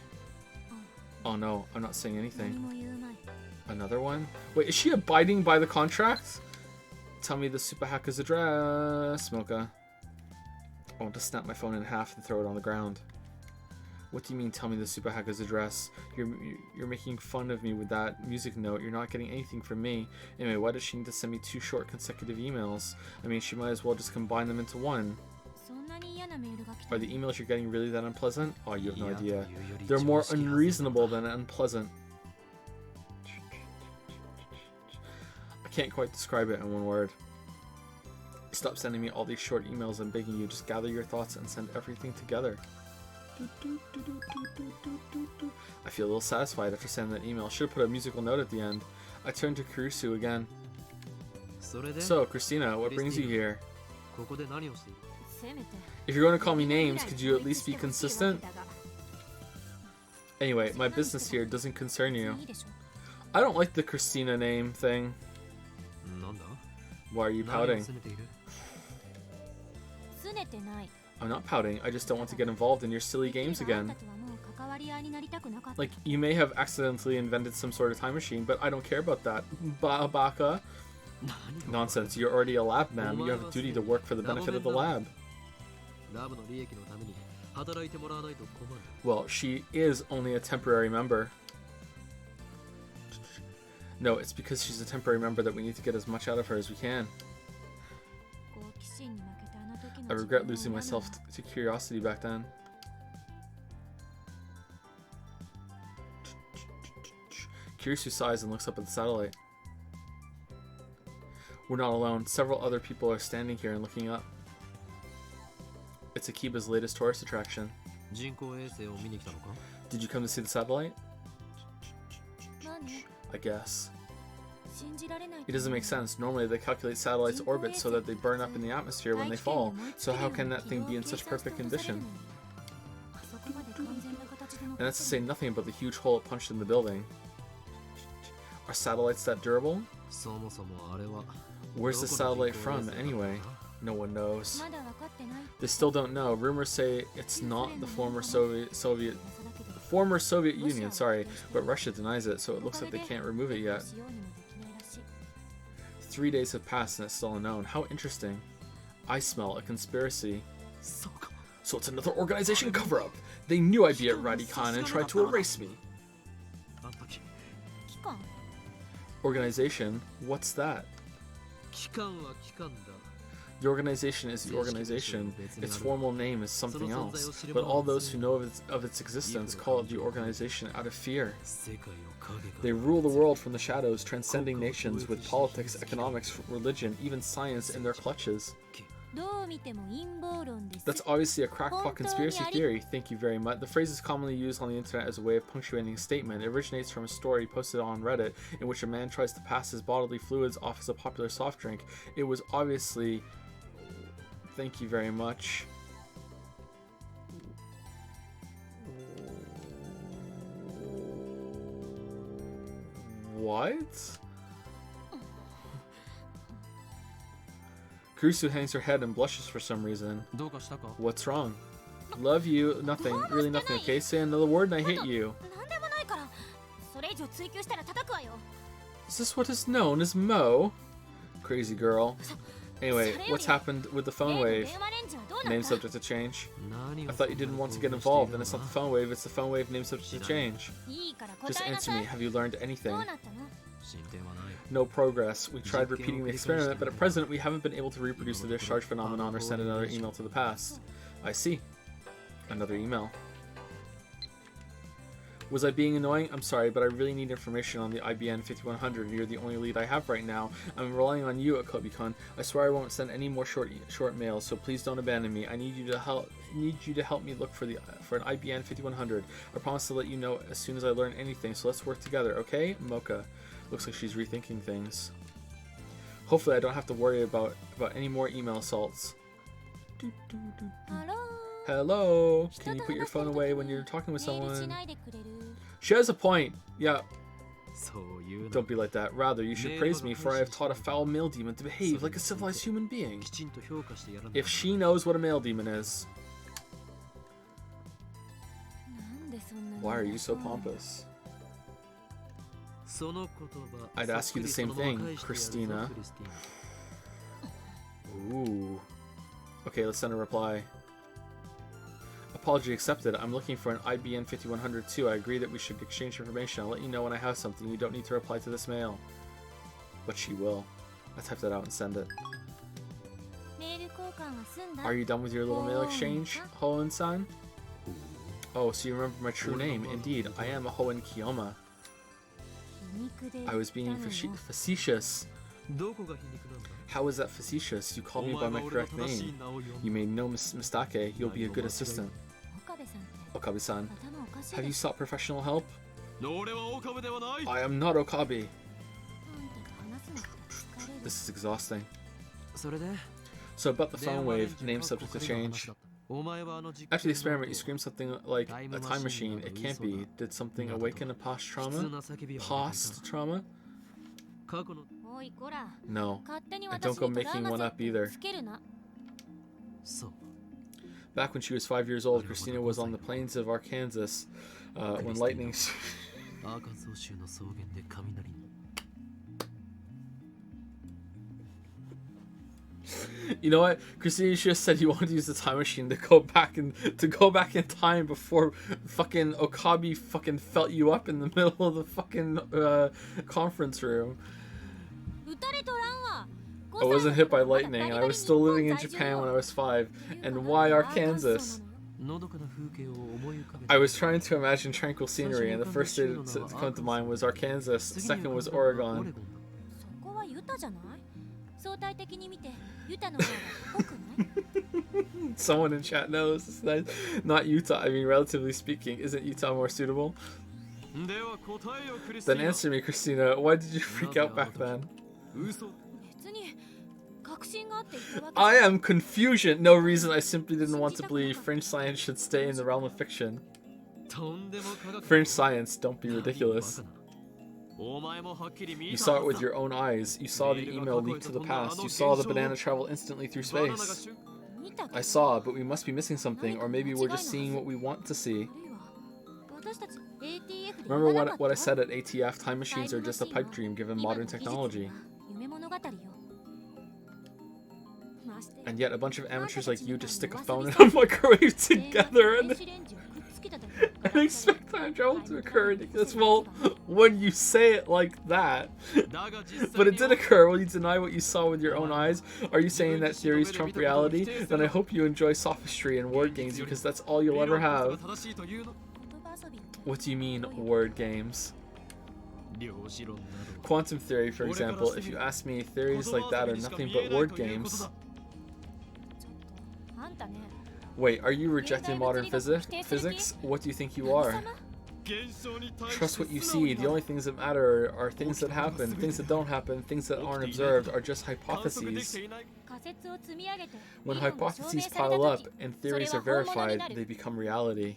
Oh no, I'm not saying anything. Another one? Wait, is she abiding by the contract? Tell me the super hacker's address, Mocha. I want to snap my phone in half and throw it on the ground. What do you mean, tell me the super hacker's address? You're making fun of me with that music note. You're not getting anything from me. Anyway, why does she need to send me 2 short consecutive emails? I mean, she might as well just combine them into one. Are the emails you're getting really that unpleasant? Oh, you have no idea. They're more unreasonable than unpleasant. I can't quite describe it in one word. Stop sending me all these short emails. I'm begging you. Just gather your thoughts and send everything together. I feel a little satisfied after sending that email. Should have put a musical note at the end. I turned to Kurisu again. So, Christina, what brings you here? If you're going to call me names, could you at least be consistent? Anyway, my business here doesn't concern you. I don't like the Christina name thing. Why are you pouting? I'm not pouting, I just don't want to get involved in your silly games again. Like, you may have accidentally invented some sort of time machine, but I don't care about that. Baka. Nonsense, you're already a lab man. You have a duty to work for the benefit of the lab. Well, she is only a temporary member. No, it's because she's a temporary member that we need to get as much out of her as we can. I regret losing myself to curiosity back then. Kurisu sighs and looks up at the satellite. We're not alone. Several other people are standing here and looking up. It's Akiba's latest tourist attraction. Did you come to see the satellite? I guess. It doesn't make sense. Normally they calculate satellites' orbits so that they burn up in the atmosphere when they fall. So how can that thing be in such perfect condition? And that's to say nothing about the huge hole it punched in the building. Are satellites that durable? Where's the satellite from, anyway? No one knows. They still don't know. Rumors say it's not the former Soviet Former Soviet Union, sorry, but Russia denies it, so it looks like they can't remove it yet. 3 days have passed and it's still unknown. How interesting. I smell a conspiracy. So it's another organization cover-up. They knew I'd be at Radicon and tried to erase me. Organization? What's that? The organization is the organization. Its formal name is something else. But all those who know of its existence call it the organization out of fear. They rule the world from the shadows, transcending nations with politics, economics, religion, even science in their clutches. That's obviously a crackpot conspiracy theory. Thank you very much. The phrase is commonly used on the internet as a way of punctuating a statement. It originates from a story posted on Reddit in which a man tries to pass his bodily fluids off as a popular soft drink. It was obviously... Thank you very much. What? Kurusu hangs her head and blushes for some reason. What's wrong? Love you. Nothing. Really nothing, okay? Say another word and I hit you. Is this what is known as Mo? Crazy girl. Anyway, what's happened with the phone wave? Name subject to change. I thought you didn't want to get involved, and it's not the phone wave, it's the phone wave name subject to change. Just answer me, have you learned anything? No progress. We tried repeating the experiment, but at present we haven't been able to reproduce the discharge phenomenon or send another email to the past. I see. Another email. Was I being annoying? I'm sorry, but I really need information on the IBN 5100. You're the only lead I have right now. I'm relying on you, Akobi-kun. I swear I won't send any more short mails, so please don't abandon me. I need you to help me look for an IBN 5100. I promise to let you know as soon as I learn anything, so let's work together, okay? Mocha. Looks like she's rethinking things. Hopefully I don't have to worry about any more email assaults. Hello? Can you put your phone away when you're talking with someone? She has a point. Yeah. Don't be like that. Rather, you should praise me, for I have taught a foul male demon to behave like a civilized human being. If she knows what a male demon is. Why are you so pompous? I'd ask you the same thing, Christina. Ooh. Okay, let's send a reply. Apology accepted. I'm looking for an IBN 5100 too. I agree that we should exchange information. I'll let you know when I have something. You don't need to reply to this mail. But she will. I typed that out and send it. Are you done with your little mail exchange, Hoen-san? Oh, so you remember my true name. Indeed, I am a Hoen Kiyoma. I was being facetious. How is that facetious? You called me by my correct name. You made no mistake. You'll be a good assistant. Okabe-san, have you sought professional help? I am not Okabe. This is exhausting. So about the phone wave, name subject to change. After the experiment, you screamed something like a time machine. It can't be. Did something awaken a past trauma? Past trauma? No. And don't go making one up either. Back when she was 5 years old, Christina was on the plains of Arkansas when lightning... You know what? Christina just said you wanted to use the time machine to go back in time before fucking Okabe fucking felt you up in the middle of the fucking conference room. I wasn't hit by lightning, and I was still living in Japan when I was 5. And why Arkansas? I was trying to imagine tranquil scenery, and the first state to come to mind was Arkansas. The second was Oregon. Someone in chat knows. It's nice. Not Utah. I mean, relatively speaking, isn't Utah more suitable? Then answer me, Christina. Why did you freak out back then? I am confusion. No reason. I simply didn't want to believe French science should stay in the realm of fiction. French science, don't be ridiculous. You saw it with your own eyes. You saw the email leak to the past. You saw the banana travel instantly through space. I saw, but we must be missing something, or maybe we're just seeing what we want to see. Remember what I said at ATF? Time machines are just a pipe dream given modern technology. And yet a bunch of amateurs like you just stick a phone in a microwave together and expect time travel to occur. Ridiculous. Well, when you say it like that, but it did occur. Will you deny what you saw with your own eyes? Are you saying that theories trump reality? Then I hope you enjoy sophistry and word games because that's all you'll ever have. What do you mean, word games? Quantum theory, for example. If you ask me, theories like that are nothing but word games. Wait, are you rejecting modern physics? What do you think you are? Trust what you see. The only things that matter are things that happen. Things that don't happen, things that aren't observed are just hypotheses. When hypotheses pile up and theories are verified, they become reality.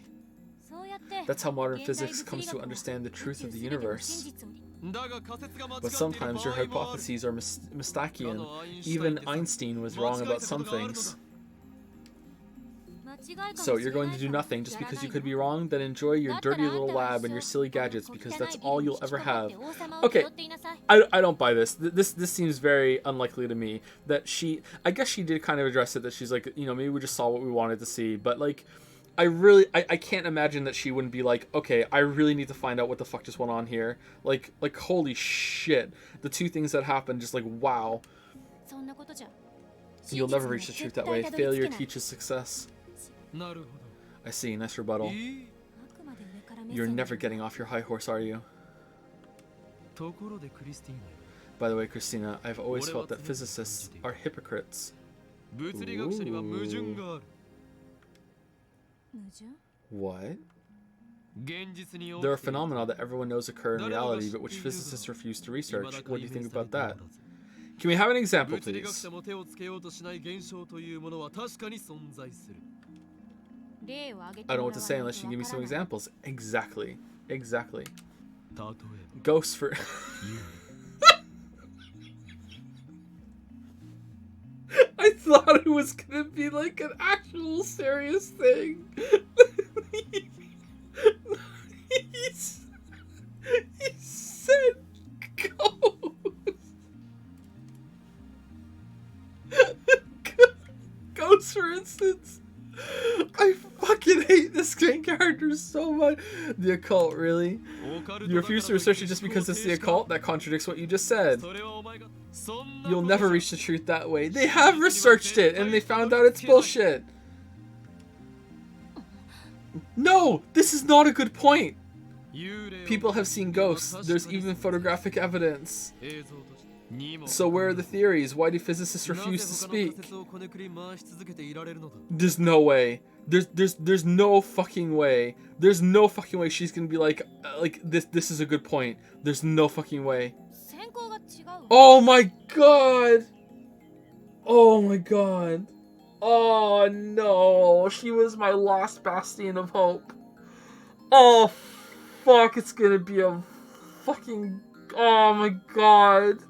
That's how modern physics comes to understand the truth of the universe. But sometimes your hypotheses are Mistakian. Even Einstein was wrong about some things. So you're going to do nothing just because you could be wrong? Then enjoy your dirty little lab and your silly gadgets because that's all you'll ever have. Okay, I don't buy this. This seems very unlikely to me. That I guess she did kind of address it, that she's like, you know, maybe we just saw what we wanted to see. But like, I can't imagine that she wouldn't be like, okay, I really need to find out what the fuck just went on here. Like holy shit. The two things that happened, just like, wow. You'll never reach the truth that way. Failure teaches success. I see, nice rebuttal. You're never getting off your high horse, are you? By the way, Christina, I've always felt that physicists are hypocrites. Ooh. What? There are phenomena that everyone knows occur in reality, but which physicists refuse to research. What do you think about that? Can we have an example, please? I don't know what to say unless you give me some examples. Exactly. Ghosts for... I thought it was gonna be like an actual serious thing. he said ghosts. Ghosts, for instance. I fucking hate this main character so much. The occult, really? You refuse to research it just because it's the occult? That contradicts what you just said. You'll never reach the truth that way. They have researched it and they found out it's bullshit. No, this is not a good point. People have seen ghosts. There's even photographic evidence. So where are the theories? Why do physicists refuse to speak? There's no way. There's no fucking way. There's no fucking way she's gonna be like this is a good point. There's no fucking way. Oh my god! Oh my god. Oh no, she was my last bastion of hope. Oh fuck, it's gonna be a fucking... Oh my god.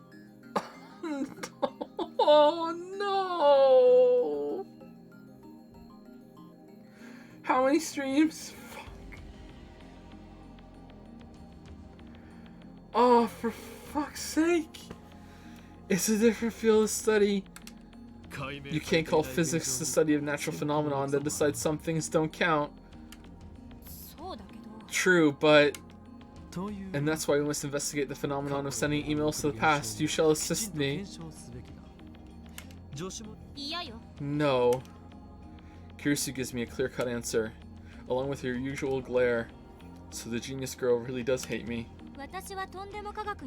Oh no! How many streams? Fuck. Oh, for fuck's sake! It's a different field of study. You can't call physics the study of natural phenomena that decides some things don't count. True, but... And that's why we must investigate the phenomenon of sending emails to the past. You shall assist me. No. Kirisu gives me a clear-cut answer, along with her usual glare. So the genius girl really does hate me.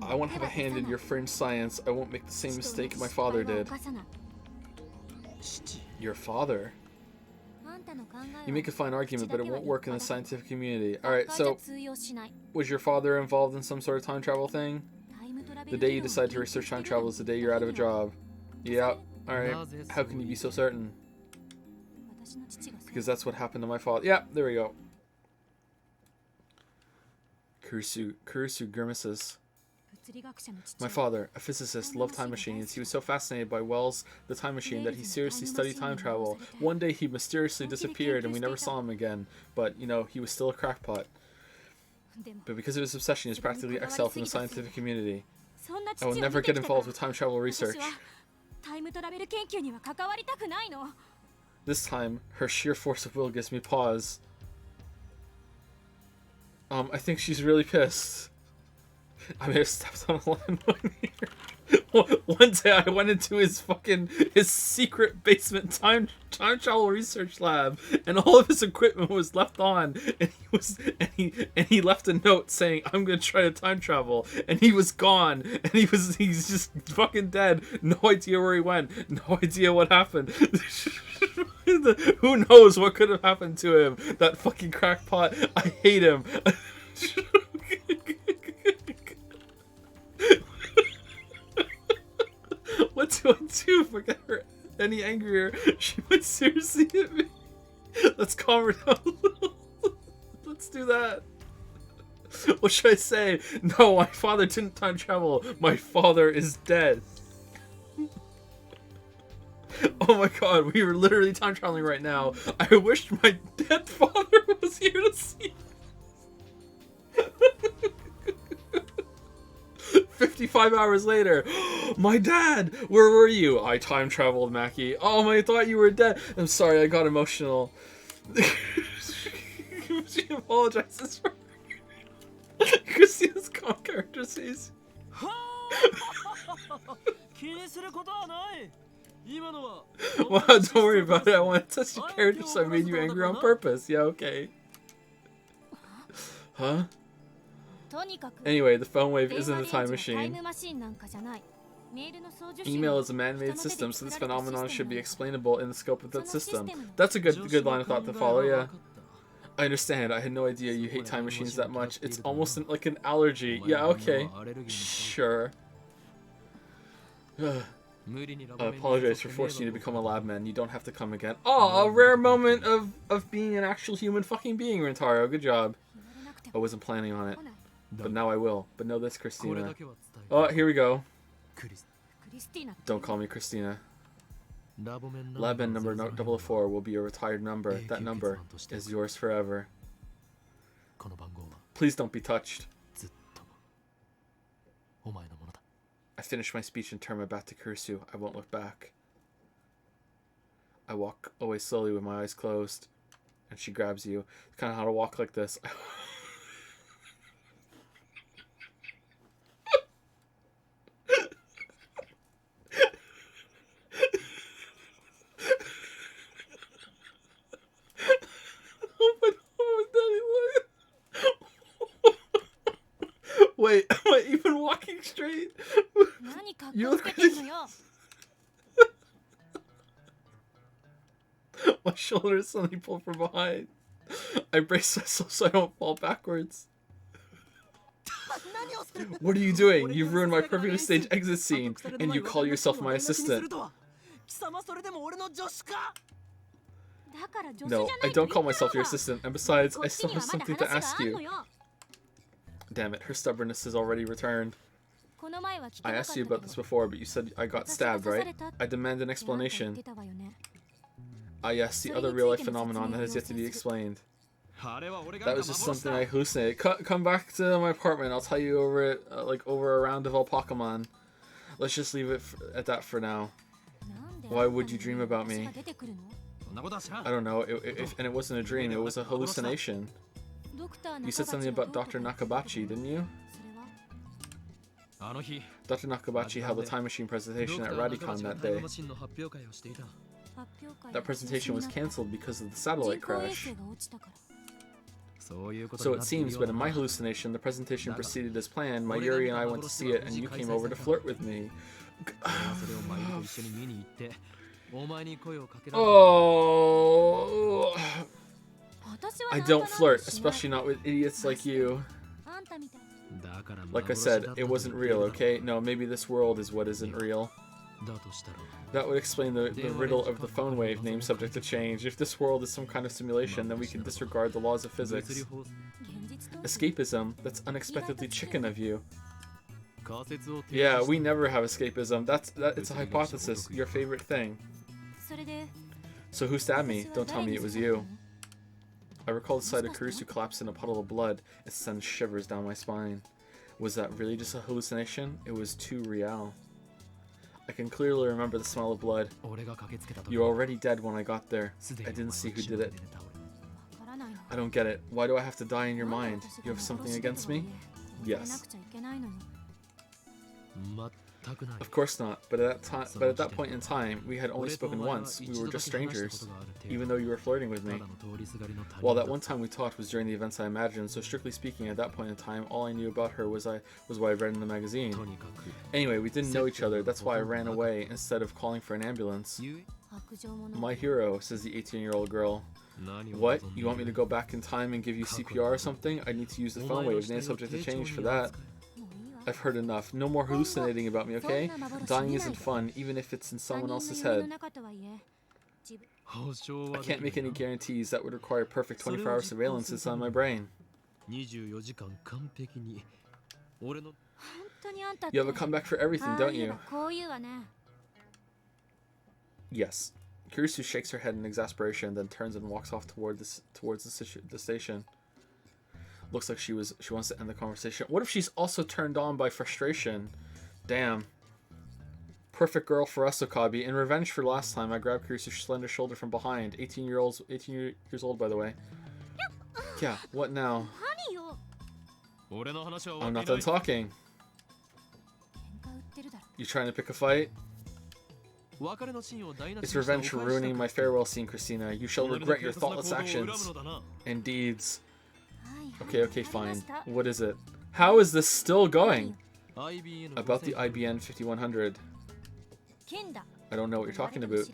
I won't have a hand in your fringe science. I won't make the same mistake my father did. Your father? You make a fine argument, but it won't work in the scientific community. Alright, so... Was your father involved in some sort of time travel thing? The day you decide to research time travel is the day you're out of a job. Yeah, alright. How can you be so certain? Because that's what happened to my father. Yeah, there we go. Kurisu grimaces. My father, a physicist, loved time machines. He was so fascinated by Wells' The Time Machine that he seriously studied time travel. One day he mysteriously disappeared and we never saw him again. But, you know, he was still a crackpot. でも But because of his obsession, he was practically exiled from the scientific community. そんな I 父 will を見 never て get きたから involved with time travel 私 research. はタイムトラベル研究には関わりたくないの。 This time, her sheer force of will gives me pause. I think she's really pissed. I may have stepped on a landmine here. One day I went into his secret basement time travel research lab, and all of his equipment was left on, and he left a note saying, "I'm gonna try to time travel," and he was gone, and he's just fucking dead. No idea where he went. No idea what happened. Who knows what could have happened to him? That fucking crackpot. I hate him. What do I do if I get her any angrier? She might seriously hit me. Let's calm her down a little. Let's do that. What should I say? No, my father didn't time travel. My father is dead. Oh my god, we were literally time traveling right now. I wish my dead father was here to see. 55 hours later, my dad, where were you? I time traveled, Mackie. Oh, I thought you were dead. I'm sorry, I got emotional. She apologizes for Christina's comic character says. Wow, don't worry about it. I want to touch your character, so I made you angry on purpose. Yeah, okay. Huh? Anyway, the phone wave isn't a time machine. Email is a man-made system, so this phenomenon should be explainable in the scope of that system. That's a good line of thought to follow, yeah. I understand. I had no idea you hate time machines that much. It's almost like an allergy. Yeah, okay. Sure. I apologize for forcing you to become a lab man. You don't have to come again. Oh, a rare moment of being an actual human fucking being, Rintaro. Good job. I wasn't planning on it. But now I will. But know this, Christina. Oh, here we go. Don't call me Christina. Labman number 004 will be a retired number. That number is yours forever. Please don't be touched. I finish my speech and turn my back to Kurisu. I won't look back. I walk away slowly with my eyes closed. And she grabs you. It's kind of how to walk like this. Wait, am I even walking straight? You look ridiculous. My shoulders suddenly pull from behind. I brace myself so I don't fall backwards. What are you doing? You've ruined my perfectly staged exit scene, and you call yourself my assistant. No, I don't call myself your assistant, and besides, I still have something to ask you. Damn it, her stubbornness has already returned. I asked you about this before, but you said I got stabbed, right? I demand an explanation. Ah yes, the other real-life phenomenon that has yet to be explained. That was just something I hallucinated. Come back to my apartment, I'll tell you over it, over a round of all Pokemon. Let's just leave it at that for now. Why would you dream about me? I don't know, and it wasn't a dream, it was a hallucination. You said something about Dr. Nakabachi, didn't you? Dr. Nakabachi held a time machine presentation at Radicon that day. That presentation was cancelled because of the satellite crash. So it seems, but in my hallucination, the presentation proceeded as planned. Mayuri and I went to see it, and you came over to flirt with me. Oh, I don't flirt, especially not with idiots like you. Like I said, it wasn't real, okay? No, maybe this world is what isn't real. That would explain the riddle of the phone wave name subject to change. If this world is some kind of simulation, then we can disregard the laws of physics. Escapism? That's unexpectedly chicken of you. Yeah, we never have escapism. It's a hypothesis. Your favorite thing. So who stabbed me? Don't tell me it was you. I recall the sight of Kurisu collapsed in a puddle of blood. It sends shivers down my spine. Was that really just a hallucination? It was too real. I can clearly remember the smell of blood. You were already dead when I got there. I didn't see who did it. I don't get it. Why do I have to die in your mind? You have something against me? Yes. Of course not, but at that point in time, we had only spoken once. We were just strangers, even though you were flirting with me. Well, that one time we talked was during the events I imagined, so strictly speaking, at that point in time, all I knew about her was what I read in the magazine. Anyway, we didn't know each other, that's why I ran away instead of calling for an ambulance. My hero, says the 18-year-old girl. What? You want me to go back in time and give you CPR or something? I need to use the phone waves, name subject to change for that. I've heard enough. No more hallucinating about me, okay? Dying isn't fun, even if it's in someone else's head. I can't make any guarantees. That would require perfect 24-hour surveillance inside my brain. You have a comeback for everything, don't you? Yes. Kurisu shakes her head in exasperation, then turns and walks off towards the station. Looks like she wants to end the conversation. What if she's also turned on by frustration? Damn. Perfect girl for us, Okabe. In revenge for last time, I grabbed Kurisu's slender shoulder from behind. 18 years old, by the way. Yeah, what now? I'm not done talking. You trying to pick a fight? It's revenge for ruining my farewell scene, Christina. You shall regret your thoughtless actions and deeds. Okay, fine. What is it? How is this still going? About the IBN 5100. I don't know what you're talking about.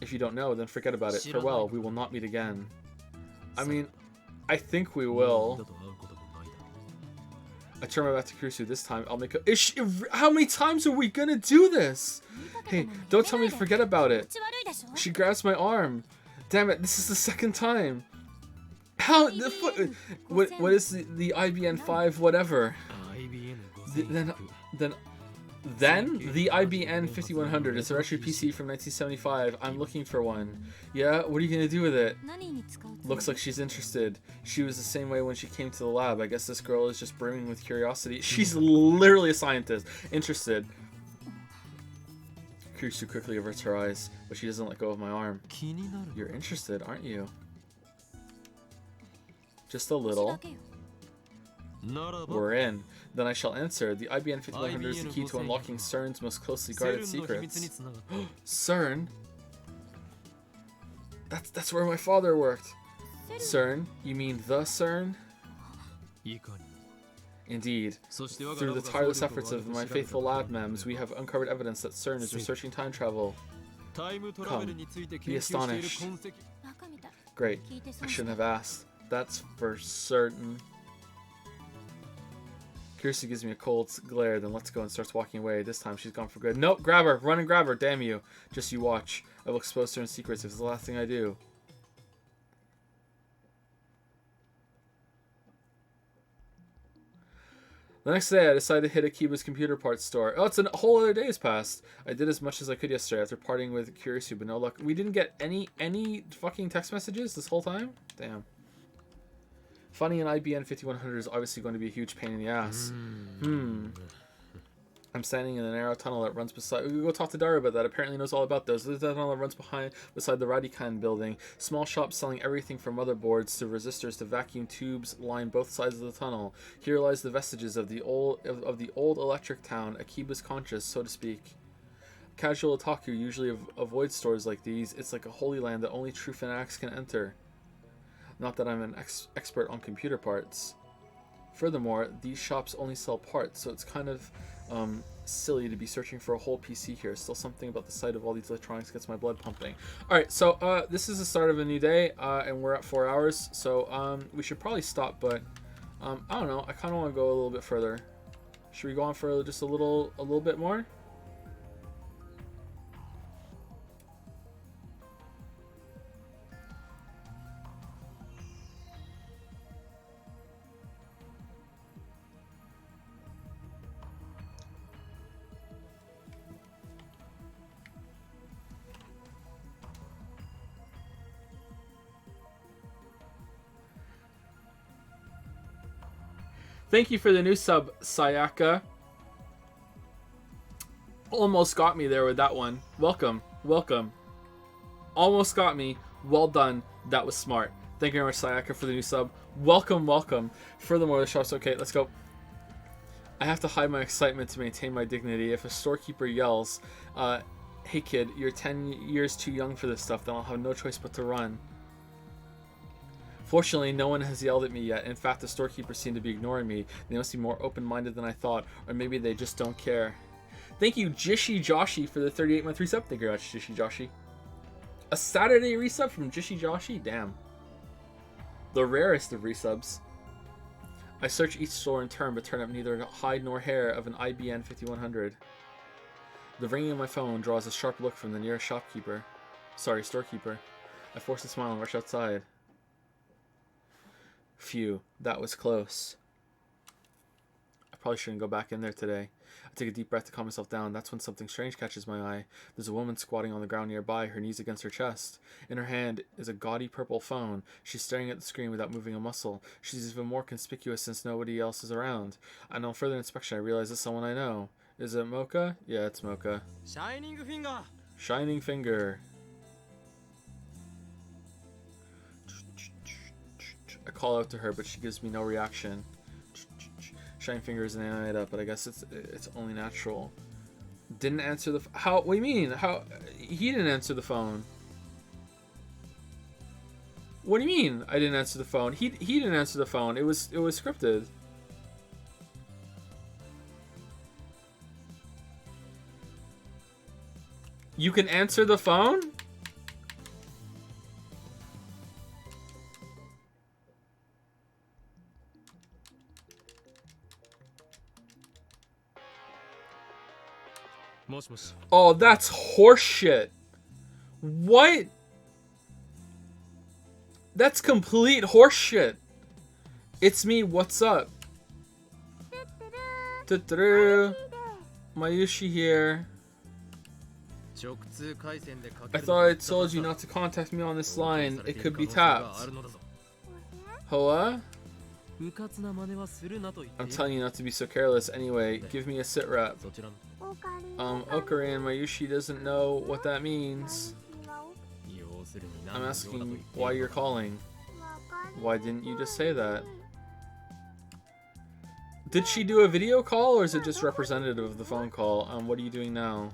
If you don't know, then forget about it. Farewell, we will not meet again. I mean, I think we will. I turn my back to Kurisu. This time, I'll make a... How many times are we gonna do this? Hey, don't tell me to forget about it. She grabs my arm. Damn it, this is the second time. How the what is the IBN 5 whatever? Then the IBN 5100 is a retro PC from 1975. I'm looking for one. Yeah, what are you gonna do with it? Looks like she's interested. She was the same way when she came to the lab. I guess this girl is just brimming with curiosity. She's literally a scientist. Interested. Kurisu quickly averts her eyes, but she doesn't let go of my arm. You're interested, aren't you? Just a little. We're in. Then I shall answer. The IBN 5100 is the key to unlocking CERN's most closely guarded secrets. CERN? That's where my father worked. CERN? You mean the CERN? Indeed. Through the tireless efforts of my faithful lab mems, we have uncovered evidence that CERN is researching time travel. Come, be astonished. Great. I shouldn't have asked. That's for certain. Kurisu gives me a cold glare, then lets go and starts walking away. This time she's gone for good. Nope, grab her! Run and grab her, damn you. Just you watch. I will expose certain secrets if it's the last thing I do. The next day, I decided to hit Akiba's computer parts store. Oh, it's a whole other day has passed. I did as much as I could yesterday after parting with Kurisu, but no luck. We didn't get any fucking text messages this whole time? Damn. Finding an IBN 5100 is obviously going to be a huge pain in the ass. I'm standing in a narrow tunnel that runs beside... We go talk to Daru about that. Apparently knows all about those. There's a tunnel that runs beside the Radikan building. Small shops selling everything from motherboards to resistors to vacuum tubes line both sides of the tunnel. Here lies the vestiges of the old electric town, Akiba's conscience, so to speak. Casual otaku usually avoid stores like these. It's like a holy land that only true fanatics can enter. Not that I'm an expert on computer parts. Furthermore, these shops only sell parts, so it's kind of silly to be searching for a whole PC here. Still, something about the sight of all these electronics gets my blood pumping. Alright, so this is the start of a new day, and we're at 4 hours, so we should probably stop, but I don't know, I kind of want to go a little bit further. Should we go on for just a little bit more? Thank you for the new sub, Sayaka. Almost got me there with that one. Welcome. Welcome. Almost got me. Well done. That was smart. Thank you very much, Sayaka, for the new sub. Welcome, welcome. Furthermore, the shop's okay. Let's go. I have to hide my excitement to maintain my dignity. If a storekeeper yells, hey kid, you're 10 years too young for this stuff, then I'll have no choice but to run. Fortunately, no one has yelled at me yet. In fact, the storekeepers seem to be ignoring me. They must be more open-minded than I thought, or maybe they just don't care. Thank you, Jishi Joshi, for the 38-month resub. Thank you very much, Jishi Joshi. A Saturday resub from Jishi Joshi? Damn. The rarest of resubs. I search each store in turn, but turn up neither hide nor hair of an IBN 5100. The ringing of my phone draws a sharp look from the nearest storekeeper. I force a smile and rush outside. Phew, that was close. I probably shouldn't go back in there today. I take a deep breath to calm myself down. That's when something strange catches my eye. There's a woman squatting on the ground nearby, her knees against her chest. In her hand is a gaudy purple phone. She's staring at the screen without moving a muscle. She's even more conspicuous since nobody else is around. On further inspection, I realize it's someone I know. Is it Mocha? Yeah, it's Mocha. Shining finger. Shining finger. I call out to her, but she gives me no reaction. Shining finger is an anime, but I guess it's only natural. Didn't answer the how? What do you mean? How he didn't answer the phone? What do you mean? I didn't answer the phone. He didn't answer the phone. It was scripted. You can answer the phone? Oh, that's horseshit. What? That's complete horseshit. It's me, what's up? Mayushi here. I thought I told you not to contact me on this line. It could be tapped. Hoa? I'm telling you not to be so careless. Anyway, give me a sit rep. Okarin, Mayushi doesn't know what that means. I'm asking why you're calling. Why didn't you just say that? Did she do a video call, or is it just representative of the phone call? What are you doing now?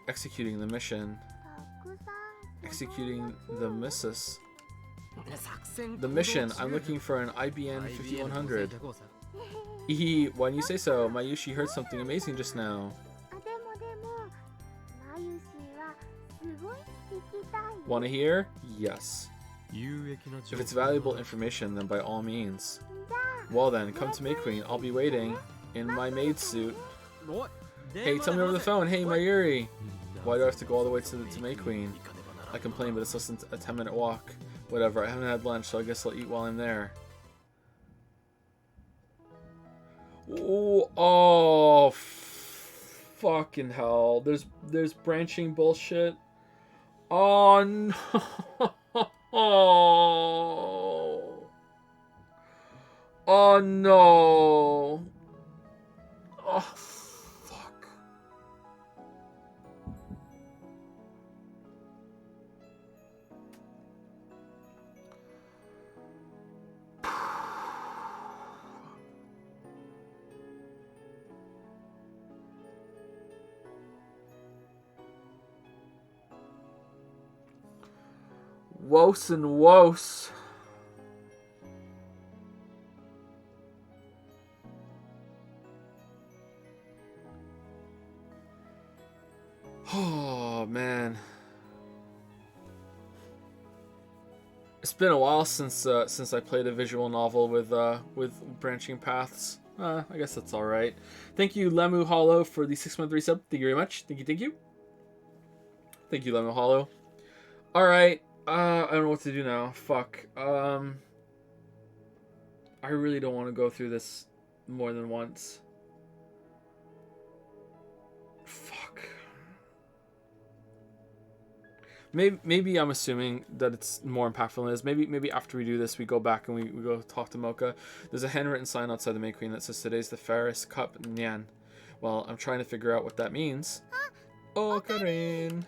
Executing the mission. Executing the missus. The mission. I'm looking for an IBN 5100. Why didn't you say so? Mayushi heard something amazing just now. Wanna hear? Yes. If it's valuable information, then by all means. Well then, come to May Queen. I'll be waiting in my maid suit. Hey, tell me over the phone. Hey, Mayuri. Why do I have to go all the way to May Queen? I complain, but it's less than a 10-minute walk. Whatever, I haven't had lunch, so I guess I'll eat while I'm there. Ooh, oh, fucking hell. There's branching bullshit. Oh, no. Oh, no. Oh, fuck. Wos and wos. Oh man, it's been a while since I played a visual novel with branching paths. I guess that's all right. Thank you, Lemu Hollow, for the 6-month resub. Thank you very much. Thank you. Thank you, Lemu Hollow. All right. I don't know what to do now. Fuck. I really don't want to go through this more than once. Fuck. Maybe I'm assuming that it's more impactful than this. Maybe after we do this, we go back and we go talk to Mocha. There's a handwritten sign outside the May Queen that says today's the Ferris Cup Nyan. Well, I'm trying to figure out what that means. Oh, Karin.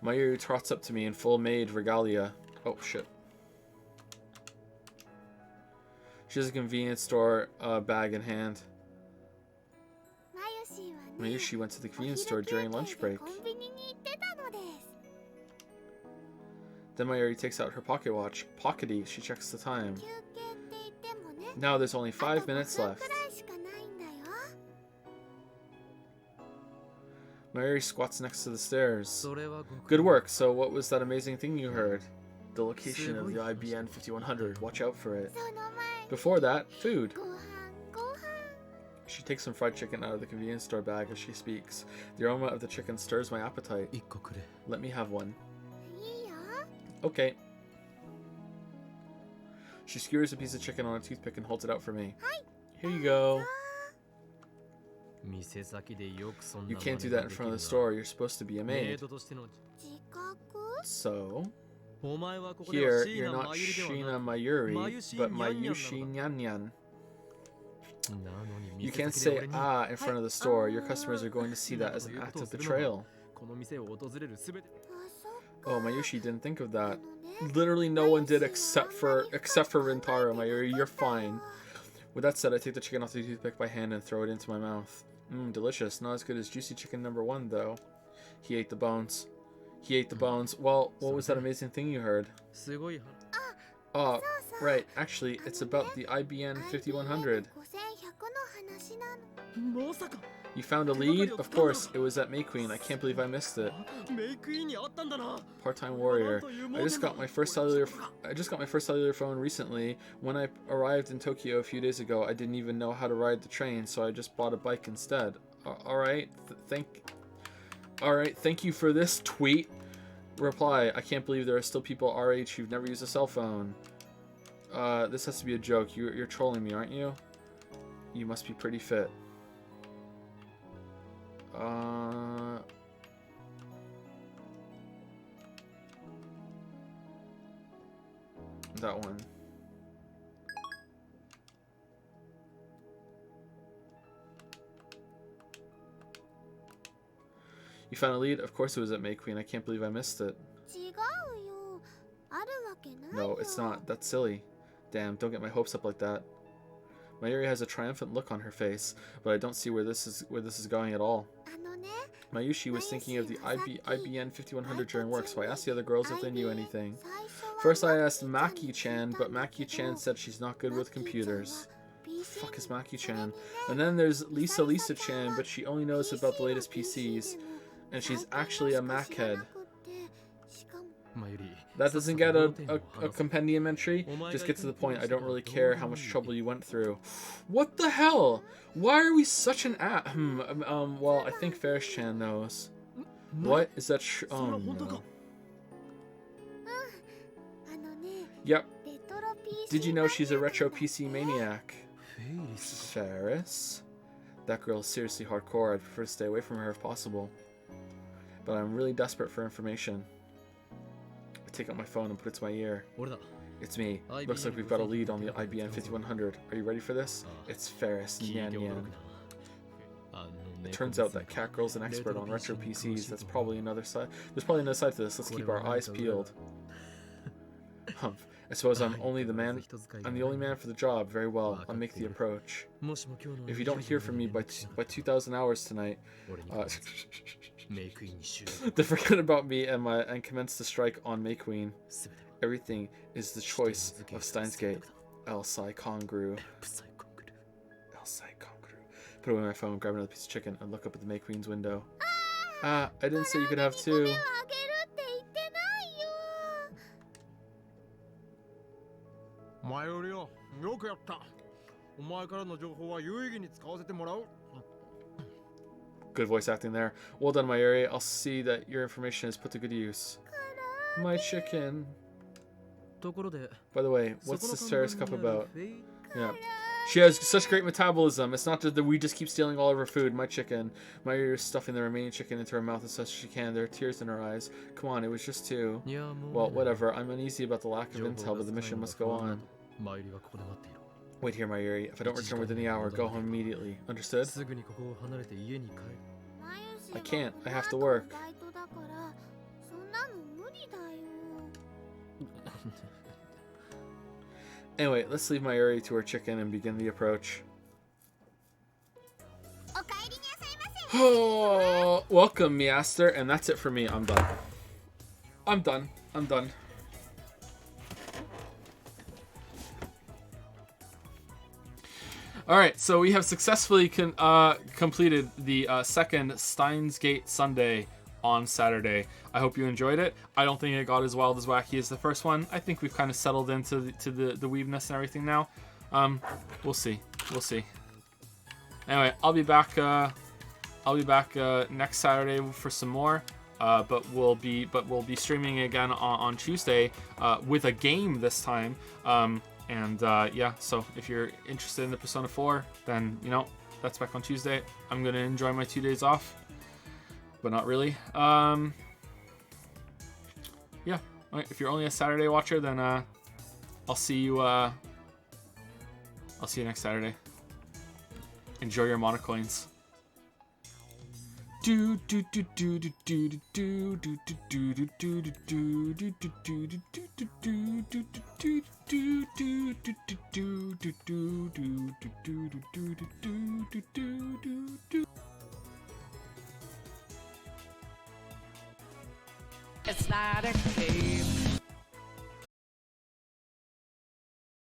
Mayuri trots up to me in full maid regalia. Oh, shit. She has a convenience store bag in hand. Mayushi went to the convenience store during lunch break. Then Mayuri takes out her pocket watch. Pockety, she checks the time. Now there's only 5 minutes left. Mayuri squats next to the stairs. Good work. So what was that amazing thing you heard? The location of the IBN 5100. Watch out for it. Before that, food. She takes some fried chicken out of the convenience store bag as she speaks. The aroma of the chicken stirs my appetite. Let me have one. Okay. She skewers a piece of chicken on a toothpick and holds it out for me. Here you go. You can't do that in front of the store. You're supposed to be a maid. So, here, you're not Shina Mayuri, but Mayushi Nyan. You can't say ah in front of the store. Your customers are going to see that as an act of betrayal. Oh, Mayushi didn't think of that. Literally no one did except for Rintaro. Mayuri, you're fine. With that said, I take the chicken off the toothpick by hand and throw it into my mouth. Delicious. Not as good as juicy chicken number 1, though. He ate the bones. He ate the bones. Well, what was that amazing thing you heard? Oh, right. Actually, it's about the IBN 5100. You found a lead? Of course, it was at May Queen. I can't believe I missed it. Part-time warrior. I just got my first cellular phone recently. When I arrived in Tokyo a few days ago, I didn't even know how to ride the train, so I just bought a bike instead. Alright, thank you for this tweet. Reply, I can't believe there are still people our age who've never used a cell phone. This has to be a joke. You're trolling me, aren't you? You must be pretty fit. That one. You found a lead? Of course it was at May Queen. I can't believe I missed it. No, it's not. That's silly. Damn, don't get my hopes up like that. Mayuri has a triumphant look on her face, but I don't see where this is going at all. Mayushi was thinking of the IBN 5100 during work, so I asked the other girls if they knew anything. First I asked Maki-chan, but Maki-chan said she's not good with computers. Fuck is Maki-chan? And then there's Lisa-chan, but she only knows about the latest PCs, and she's actually a Mac head. That doesn't get a compendium entry. Just get to the point. I don't really care how much trouble you went through. What the hell? Why are we such an well, I think Ferris-chan knows. What? Is that true? Oh, no. Yep. Did you know she's a retro PC maniac? Ferris? That girl is seriously hardcore. I'd prefer to stay away from her if possible. But I'm really desperate for information. I take out my phone and put it to my ear. It's me. Looks like we've got a lead on the IBN 5100. Are you ready for this? It's Ferris Nyan Nyan. It turns out that Catgirl's an expert on retro PCs. That's probably another side. There's probably another side to this. Let's keep our eyes peeled. I suppose I'm the only man for the job. Very well. I'll make the approach. If you don't hear from me by 2,000 hours tonight, then forget about me and commence the strike on May Queen. Everything is the choice of Steins Gate. El Sai Kongru. El Sai Kongru. Put away my phone, grab another piece of chicken, and look up at the May Queen's window. I didn't say you could have two. Good voice acting there. Well done, Mayuri. I'll see that your information is put to good use. My chicken. By the way, what's this Ferris Cup about? Yeah. She has such great metabolism. It's not that we just keep stealing all of her food. My chicken. My ear is stuffing the remaining chicken into her mouth as best as she can. There are tears in her eyes. Come on, it was just 2. Well, whatever. I'm uneasy about the lack of intel, but the mission must go on. Wait here, Mayuri. If I don't return within the hour, go home immediately. Understood? I can't. I have to work. Anyway, let's leave Mayuri to her chicken and begin the approach. Oh, welcome, Miaster, and that's it for me. I'm done. I'm done. I'm done. All right, so we have successfully completed the second Steins Gate Sunday on Saturday. I hope you enjoyed it. I don't think it got as wild as wacky as the first one. I think we've kind of settled into the weebness and everything now. We'll see. We'll see. Anyway, I'll be back next Saturday for some more. But we'll be streaming again on Tuesday with a game this time. Yeah, so if you're interested in the Persona 4, then that's back on Tuesday. I'm gonna enjoy my 2 days off, but not really. Yeah. All right, if you're only a Saturday watcher, then I'll see you next Saturday. Enjoy your monocoins. It's not a game.